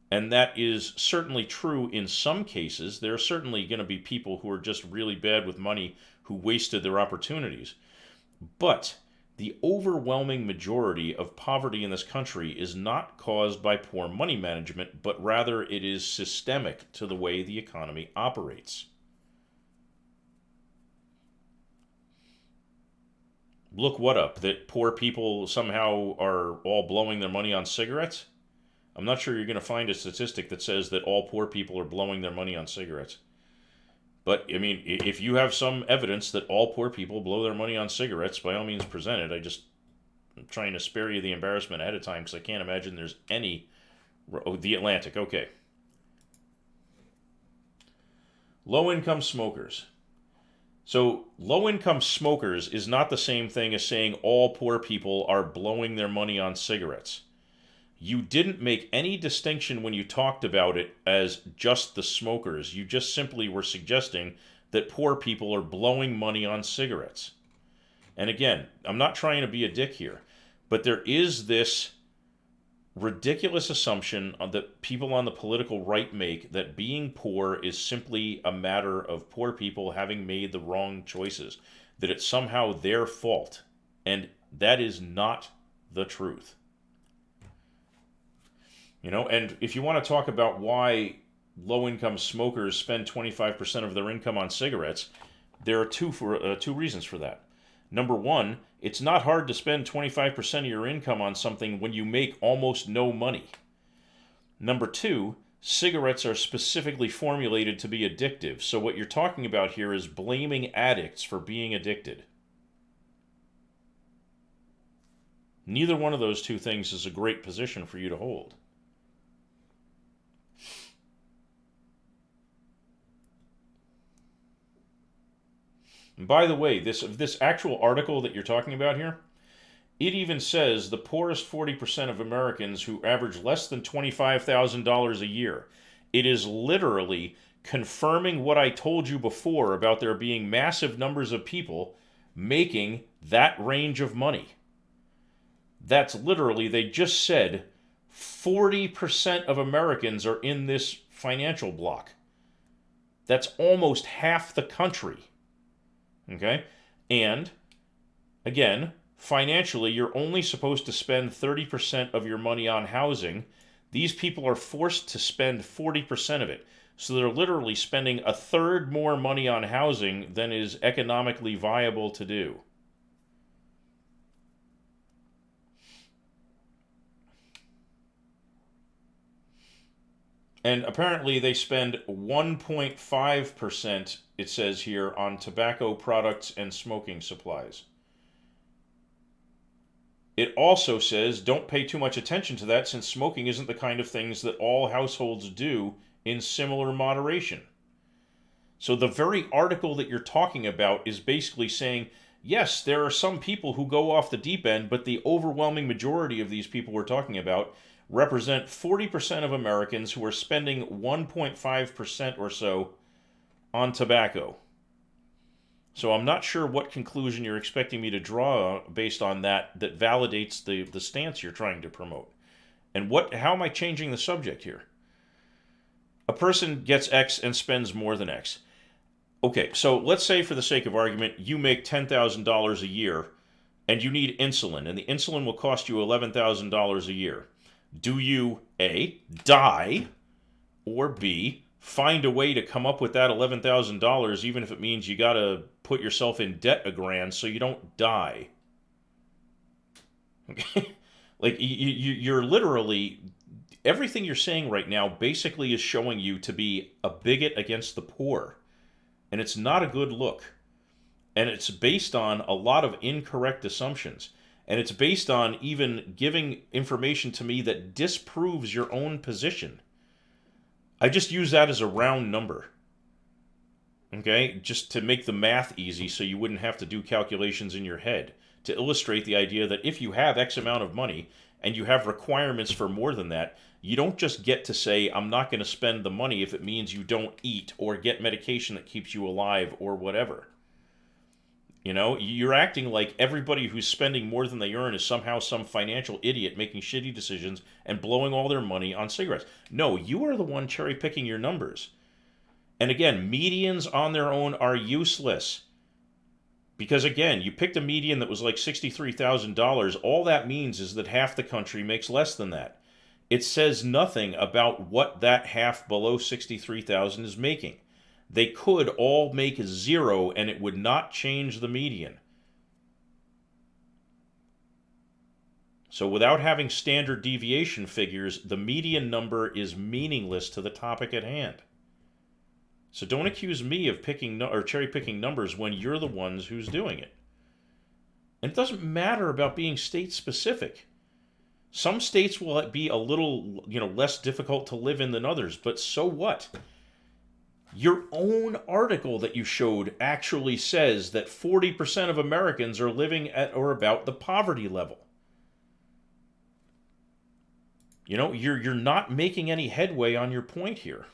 And that is certainly true in some cases. There are certainly going to be people who are just really bad with money who wasted their opportunities. But the overwhelming majority of poverty in this country is not caused by poor money management, but rather it is systemic to the way the economy operates. Look what up? That poor people somehow are all blowing their money on cigarettes? I'm not sure you're going to find a statistic that says that all poor people are blowing their money on cigarettes. But, I mean, if you have some evidence that all poor people blow their money on cigarettes, by all means present it. I'm trying to spare you the embarrassment ahead of time because I can't imagine there's any... Oh, the Atlantic, okay. Low-income smokers. So, low-income smokers is not the same thing as saying all poor people are blowing their money on cigarettes. You didn't make any distinction when you talked about it as just the smokers. You just simply were suggesting that poor people are blowing money on cigarettes. And again, I'm not trying to be a dick here, but there is this ridiculous assumption that people on the political right make that being poor is simply a matter of poor people having made the wrong choices, that it's somehow their fault. And that is not the truth. And if you want to talk about why low-income smokers spend 25% of their income on cigarettes, there are two reasons for that. Number one, it's not hard to spend 25% of your income on something when you make almost no money. Number two, cigarettes are specifically formulated to be addictive. So what you're talking about here is blaming addicts for being addicted. Neither one of those two things is a great position for you to hold. And by the way, this actual article that you're talking about here, it even says the poorest 40% of Americans who average less than $25,000 a year. It is literally confirming what I told you before about there being massive numbers of people making that range of money. That's literally, they just said 40% of Americans are in this financial block. That's almost half the country. Okay? And, again, financially, you're only supposed to spend 30% of your money on housing. These people are forced to spend 40% of it. So they're literally spending a third more money on housing than is economically viable to do. And apparently they spend 1.5%, it says here, on tobacco products and smoking supplies. It also says don't pay too much attention to that since smoking isn't the kind of things that all households do in similar moderation. So the very article that you're talking about is basically saying, yes, there are some people who go off the deep end, but the overwhelming majority of these people we're talking about represent 40% of Americans who are spending 1.5% or so on tobacco. So I'm not sure what conclusion you're expecting me to draw based on that validates the stance you're trying to promote. And how am I changing the subject here? A person gets X and spends more than X. Okay, so let's say for the sake of argument, you make $10,000 a year and you need insulin, and the insulin will cost you $11,000 a year. Do you, A, die, or B, find a way to come up with that $11,000 even if it means you got to put yourself in debt $1,000 so you don't die? Okay? Like, you're literally, everything you're saying right now basically is showing you to be a bigot against the poor. And it's not a good look. And it's based on a lot of incorrect assumptions. And it's based on even giving information to me that disproves your own position. I just use that as a round number. Okay? Just to make the math easy so you wouldn't have to do calculations in your head. To illustrate the idea that if you have X amount of money and you have requirements for more than that, you don't just get to say, I'm not going to spend the money if it means you don't eat or get medication that keeps you alive or whatever. You know, you're acting like everybody who's spending more than they earn is somehow some financial idiot making shitty decisions and blowing all their money on cigarettes. No, you are the one cherry picking your numbers. And again, medians on their own are useless. Because again, you picked a median that was like $63,000. All that means is that half the country makes less than that. It says nothing about what that half below 63,000 is making. They could all make zero and it would not change the median. So without having standard deviation figures, the median number is meaningless to the topic at hand. So don't accuse me of picking or cherry picking numbers when you're the ones who's doing it. And it doesn't matter about being state specific. Some states will be a little, less difficult to live in than others, but so what? Your own article that you showed actually says that 40% of Americans are living at or about the poverty level. You're not making any headway on your point here.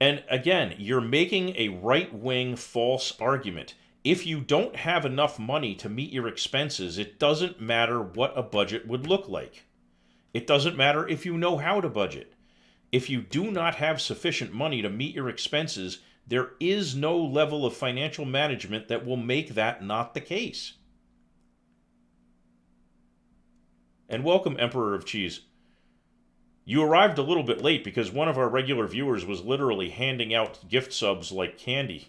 And again, you're making a right-wing false argument. If you don't have enough money to meet your expenses, it doesn't matter what a budget would look like. It doesn't matter if you know how to budget. If you do not have sufficient money to meet your expenses, there is no level of financial management that will make that not the case. And welcome, Emperor of Cheese. You arrived a little bit late because one of our regular viewers was literally handing out gift subs like candy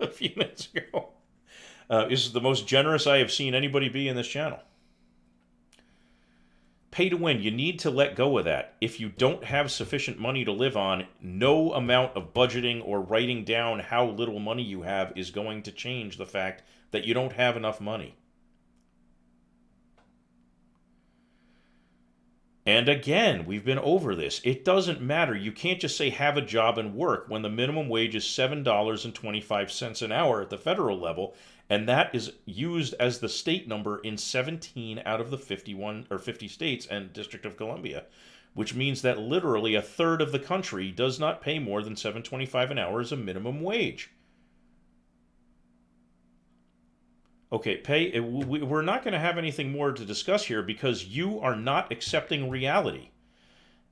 a few minutes ago. This is the most generous I have seen anybody be in this channel. pay to win. You need to let go of that. If you don't have sufficient money to live on, no amount of budgeting or writing down how little money you have is going to change the fact that you don't have enough money. And again, we've been over this. It doesn't matter. You can't just say have a job and work when the minimum wage is $7.25 an hour at the federal level, and that is used as the state number in 17 out of the 51 or 50 states and District of Columbia, which means that literally a third of the country does not pay more than $7.25 an hour as a minimum wage. Okay, we're not going to have anything more to discuss here because you are not accepting reality.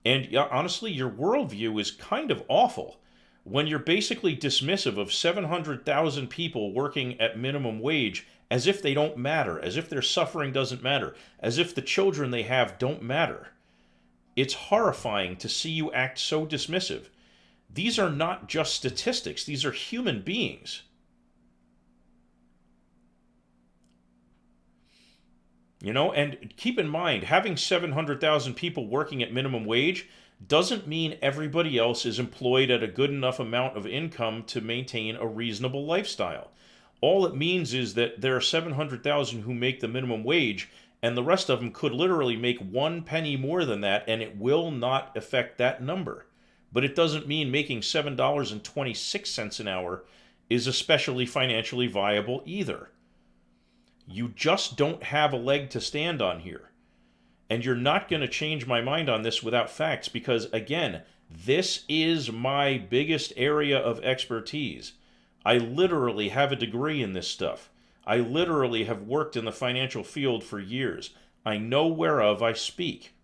And honestly, your worldview is kind of awful when you're basically dismissive of 700,000 people working at minimum wage as if they don't matter, as if their suffering doesn't matter, as if the children they have don't matter. It's horrifying to see you act so dismissive. These are not just statistics, these are human beings. And keep in mind, having 700,000 people working at minimum wage doesn't mean everybody else is employed at a good enough amount of income to maintain a reasonable lifestyle. All it means is that there are 700,000 who make the minimum wage, and the rest of them could literally make 1 penny more than that, and it will not affect that number. But it doesn't mean making $7.26 an hour is especially financially viable either. You just don't have a leg to stand on here. And you're not going to change my mind on this without facts because, again, this is my biggest area of expertise. I literally have a degree in this stuff. I literally have worked in the financial field for years. I know whereof I speak.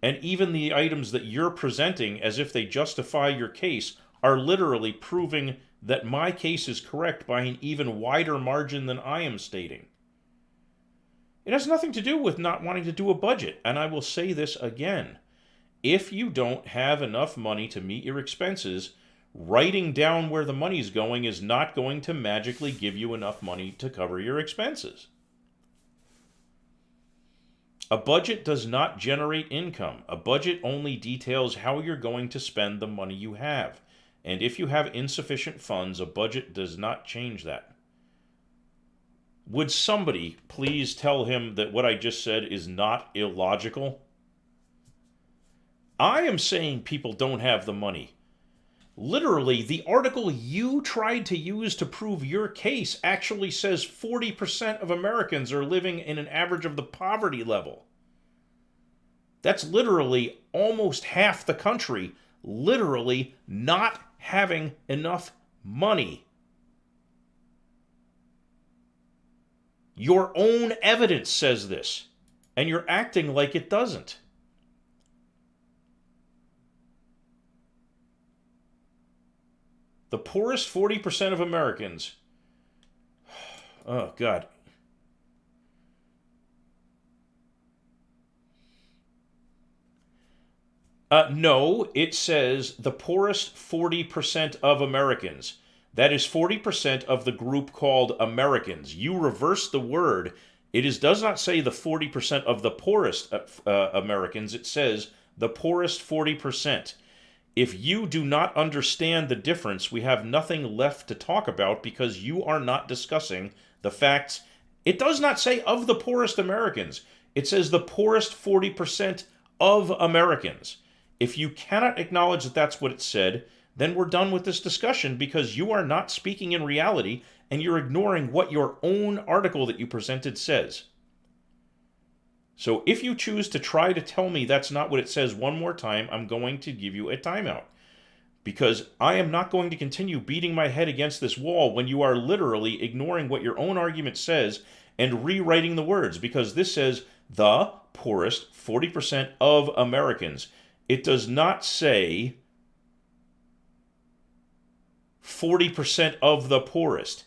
And even the items that you're presenting as if they justify your case are literally proving that my case is correct by an even wider margin than I am stating. It has nothing to do with not wanting to do a budget, and I will say this again. If you don't have enough money to meet your expenses, writing down where the money's going is not going to magically give you enough money to cover your expenses. A budget does not generate income. A budget only details how you're going to spend the money you have. And if you have insufficient funds, a budget does not change that. Would somebody please tell him that what I just said is not illogical? I am saying people don't have the money. Literally, the article you tried to use to prove your case actually says 40% of Americans are living in an average of the poverty level. That's literally almost half the country literally not having enough money. Your own evidence says this, and you're acting like it doesn't. The poorest 40% of Americans. Oh, God. No, it says the poorest 40% of Americans. That is 40% of the group called Americans. You reverse the word. Does not say the 40% of the poorest Americans. It says the poorest 40%. If you do not understand the difference, we have nothing left to talk about because you are not discussing the facts. It does not say of the poorest Americans. It says the poorest 40% of Americans. If you cannot acknowledge that that's what it said, then we're done with this discussion because you are not speaking in reality and you're ignoring what your own article that you presented says. So if you choose to try to tell me that's not what it says one more time, I'm going to give you a timeout. Because I am not going to continue beating my head against this wall when you are literally ignoring what your own argument says and rewriting the words. Because this says the poorest 40% of Americans. It does not say 40% of the poorest.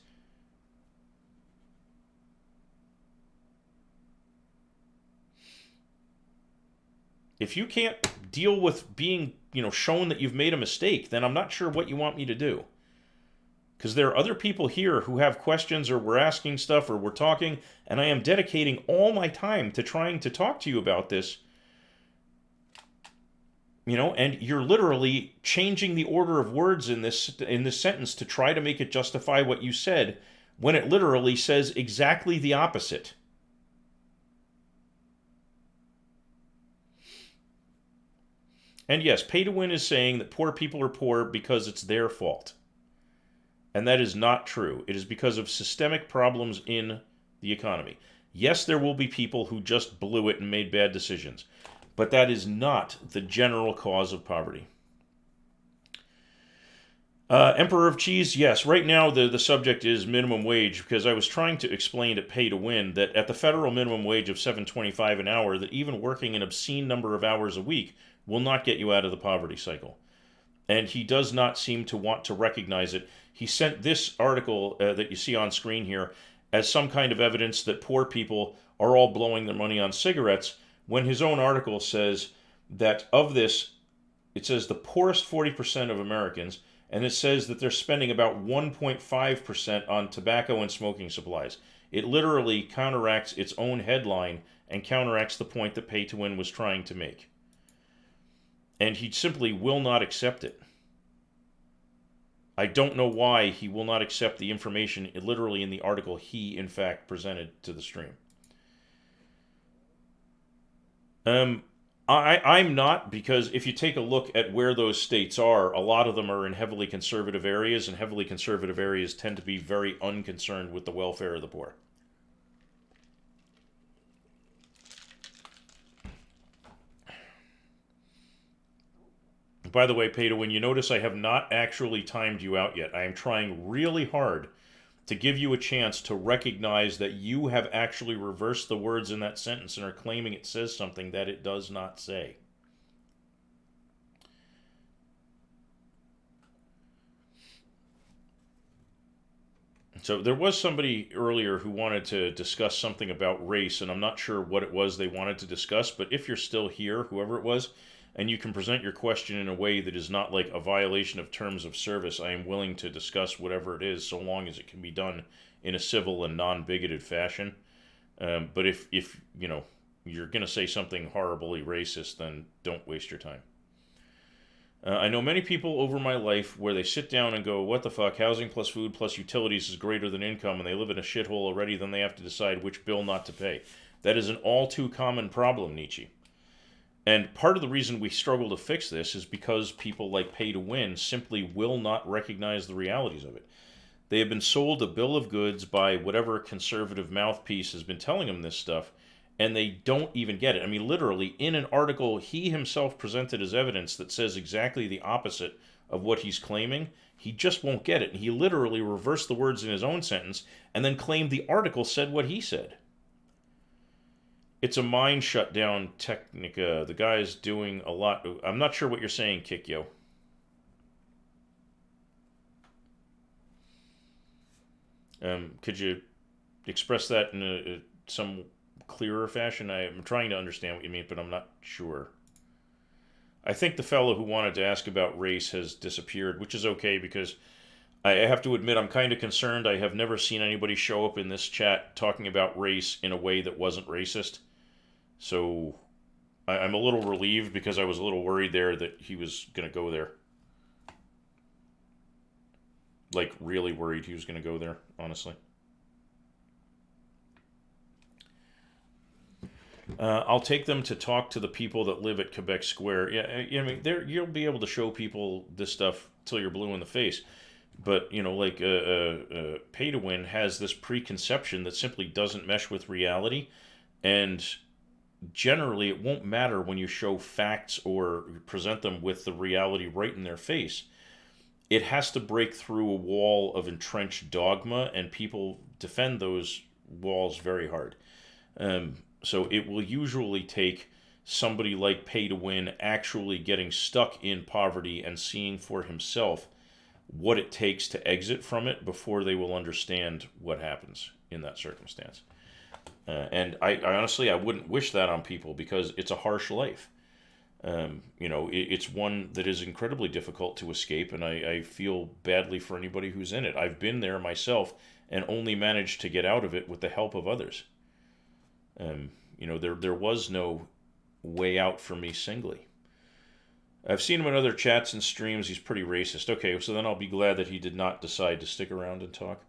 If you can't deal with being, shown that you've made a mistake, then I'm not sure what you want me to do. because there are other people here who have questions or we're asking stuff or we're talking, and I am dedicating all my time to trying to talk to you about this. And you're literally changing the order of words in this sentence to try to make it justify what you said when it literally says exactly the opposite. And yes, pay to win is saying that poor people are poor because it's their fault. And that is not true. It is because of systemic problems in the economy. Yes, there will be people who just blew it and made bad decisions, but that is not the general cause of poverty. Emperor of Cheese, yes. Right now, the subject is minimum wage, because I was trying to explain at Pay to Win that at the federal minimum wage of $7.25 an hour, that even working an obscene number of hours a week will not get you out of the poverty cycle. And he does not seem to want to recognize it. He sent this article that you see on screen here as some kind of evidence that poor people are all blowing their money on cigarettes, when his own article says that of this, it says the poorest 40% of Americans, and it says that they're spending about 1.5% on tobacco and smoking supplies. It literally counteracts its own headline and counteracts the point that Pay to Win was trying to make. And he simply will not accept it. I don't know why he will not accept the information literally in the article he, in fact, presented to the stream. I'm not, because if you take a look at where those states are, a lot of them are in heavily conservative areas, and heavily conservative areas tend to be very unconcerned with the welfare of the poor. By the way, Pay to Win, you notice I have not actually timed you out yet. I am trying really hard to give you a chance to recognize that you have actually reversed the words in that sentence and are claiming it says something that it does not say. So there was somebody earlier who wanted to discuss something about race, and I'm not sure what it was they wanted to discuss, but if you're still here, whoever it was, and you can present your question in a way that is not like a violation of terms of service, I am willing to discuss whatever it is, so long as it can be done in a civil and non-bigoted fashion. But if you're going to say something horribly racist, then don't waste your time. I know many people over my life where they sit down and go, what the fuck, housing plus food plus utilities is greater than income, and they live in a shithole already, then they have to decide which bill not to pay. That is an all too common problem, Nietzsche. And part of the reason we struggle to fix this is because people like Pay to Win simply will not recognize the realities of it. They have been sold a bill of goods by whatever conservative mouthpiece has been telling them this stuff, and they don't even get it. I mean, literally, in an article he himself presented as evidence that says exactly the opposite of what he's claiming, he just won't get it. And he literally reversed the words in his own sentence and then claimed the article said what he said. It's a mind shutdown technica. The guy's doing a lot. I'm not sure what you're saying, Kikyo. Could you express that in some clearer fashion? I'm trying to understand what you mean, but I'm not sure. I think the fellow who wanted to ask about race has disappeared, which is okay, because I have to admit I'm kind of concerned. I have never seen anybody show up in this chat talking about race in a way that wasn't racist. So I'm a little relieved, because I was a little worried there that he was going to go there. Like, really worried he was going to go there, honestly. I'll take them to talk to the people that live at Quebec Square. Yeah, I mean, you'll be able to show people this stuff till you're blue in the face. But, like, Pay to Win has this preconception that simply doesn't mesh with reality. And generally, it won't matter when you show facts or present them with the reality right in their face. It has to break through a wall of entrenched dogma, and people defend those walls very hard. So it will usually take somebody like Pay to Win actually getting stuck in poverty and seeing for himself what it takes to exit from it before they will understand what happens in that circumstance. And I honestly, I wouldn't wish that on people, because it's a harsh life. It's one that is incredibly difficult to escape, and I feel badly for anybody who's in it. I've been there myself and only managed to get out of it with the help of others. There was no way out for me singly. I've seen him in other chats and streams. He's pretty racist. Okay, so then I'll be glad that he did not decide to stick around and talk.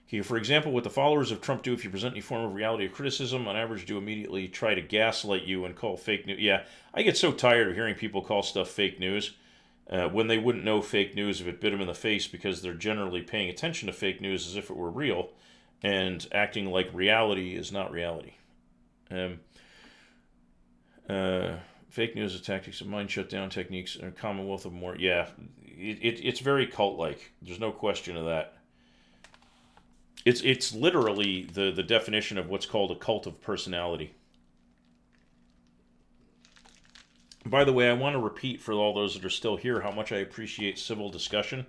Okay, for example, what the followers of Trump do if you present any form of reality or criticism, on average, do immediately try to gaslight you and call fake news. Yeah, I get so tired of hearing people call stuff fake news when they wouldn't know fake news if it bit them in the face, because they're generally paying attention to fake news as if it were real and acting like reality is not reality. Um, Fake news is tactics of mind shutdown techniques and Commonwealth of more. Yeah, it's very cult-like. There's no question of that. It's literally the definition of what's called a cult of personality. By the way, I want to repeat for all those that are still here how much I appreciate civil discussion.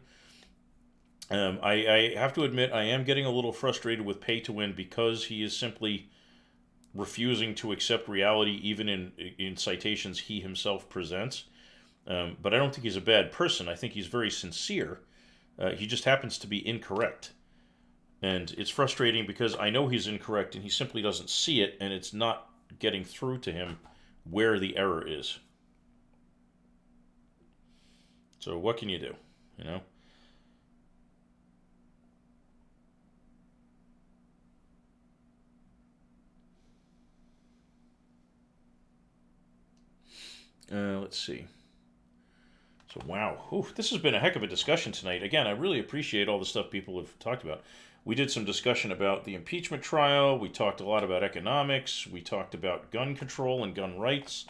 I have to admit I am getting a little frustrated with pay to win because he is simply refusing to accept reality even in citations he himself presents. But I don't think he's a bad person. I think he's very sincere. He just happens to be incorrect. And it's frustrating because I know he's incorrect and he simply doesn't see it, and it's not getting through to him where the error is. So what can you do? You know? Let's see. So, wow. Ooh, this has been a heck of a discussion tonight. Again, I really appreciate all the stuff people have talked about. We did some discussion about the impeachment trial. We talked a lot about economics. We talked about gun control and gun rights.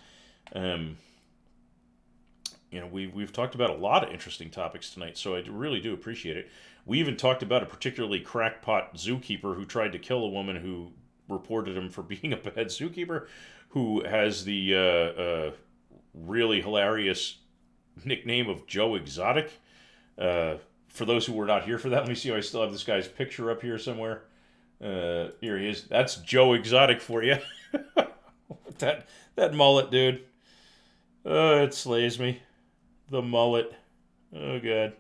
We've talked about a lot of interesting topics tonight, so I really do appreciate it. We even talked about a particularly crackpot zookeeper who tried to kill a woman who reported him for being a bad zookeeper, who has the really hilarious nickname of Joe Exotic. For those who were not here for that, let me see. I still have this guy's picture up here somewhere. Here he is. That's Joe Exotic for you. that mullet, dude. It slays me. The mullet. Oh god.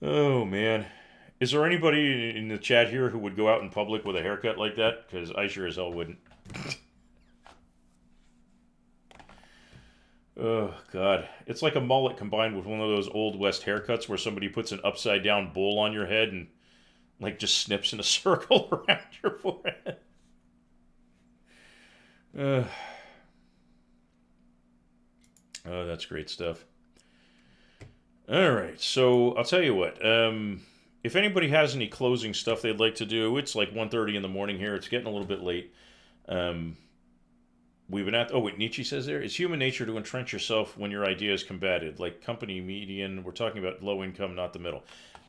Oh man. Is there anybody in the chat here who would go out in public with a haircut like that? Because I sure as hell wouldn't. Oh, God. It's like a mullet combined with one of those Old West haircuts where somebody puts an upside down bowl on your head and, like, just snips in a circle around your forehead. Oh, that's great stuff. All right, so I'll tell you what. If anybody has any closing stuff they'd like to do, it's like 1:30 in the morning here. It's getting a little bit late. We've been at. Oh wait, Nietzsche says there, it's human nature to entrench yourself when your idea is combated. Like company median, we're talking about low income, not the middle.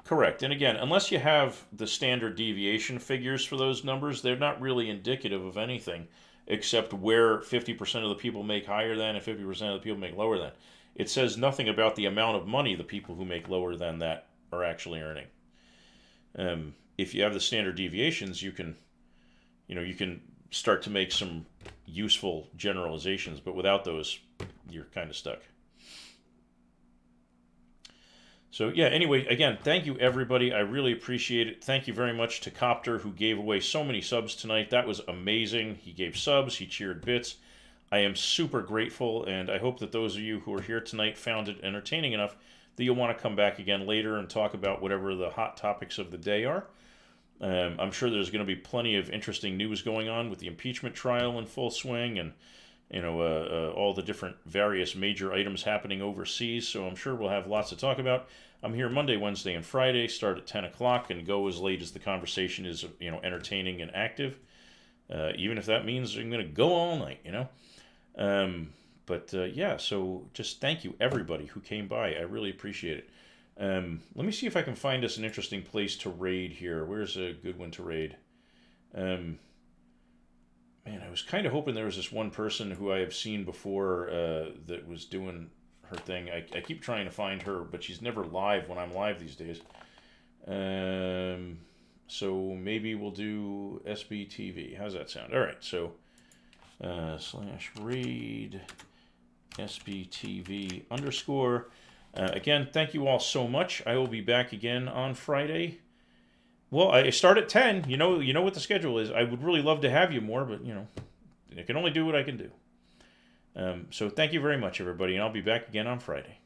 Correct. And again, unless you have the standard deviation figures for those numbers, they're not really indicative of anything except where 50% of the people make higher than and 50% of the people make lower than. It says nothing about the amount of money the people who make lower than that are actually earning. If you have the standard deviations, you can start to make some useful generalizations, but without those, you're kind of stuck. So yeah, anyway, again, thank you everybody. I really appreciate it. Thank you very much to Copter, who gave away so many subs tonight. That was amazing. He gave subs, he cheered bits. I am super grateful, and I hope that those of you who are here tonight found it entertaining enough that you'll want to come back again later and talk about whatever the hot topics of the day are. I'm sure there's going to be plenty of interesting news going on with the impeachment trial in full swing, and all the different various major items happening overseas. So I'm sure we'll have lots to talk about. I'm here Monday, Wednesday, and Friday. Start at 10 o'clock and go as late as the conversation is entertaining and active. Even if that means I'm going to go all night. Yeah, so just thank you everybody who came by. I really appreciate it. Let me see if I can find us an interesting place to raid here. Where's a good one to raid? Man, I was kind of hoping there was this one person who I have seen before that was doing her thing. I keep trying to find her, but she's never live when I'm live these days. So maybe we'll do SBTV. How's that sound? All right, so /raid SBTV _. Again, thank you all so much. I will be back again on Friday. Well, I start at 10. You know what the schedule is. I would really love to have you more, but I can only do what I can do. So thank you very much, everybody, and I'll be back again on Friday.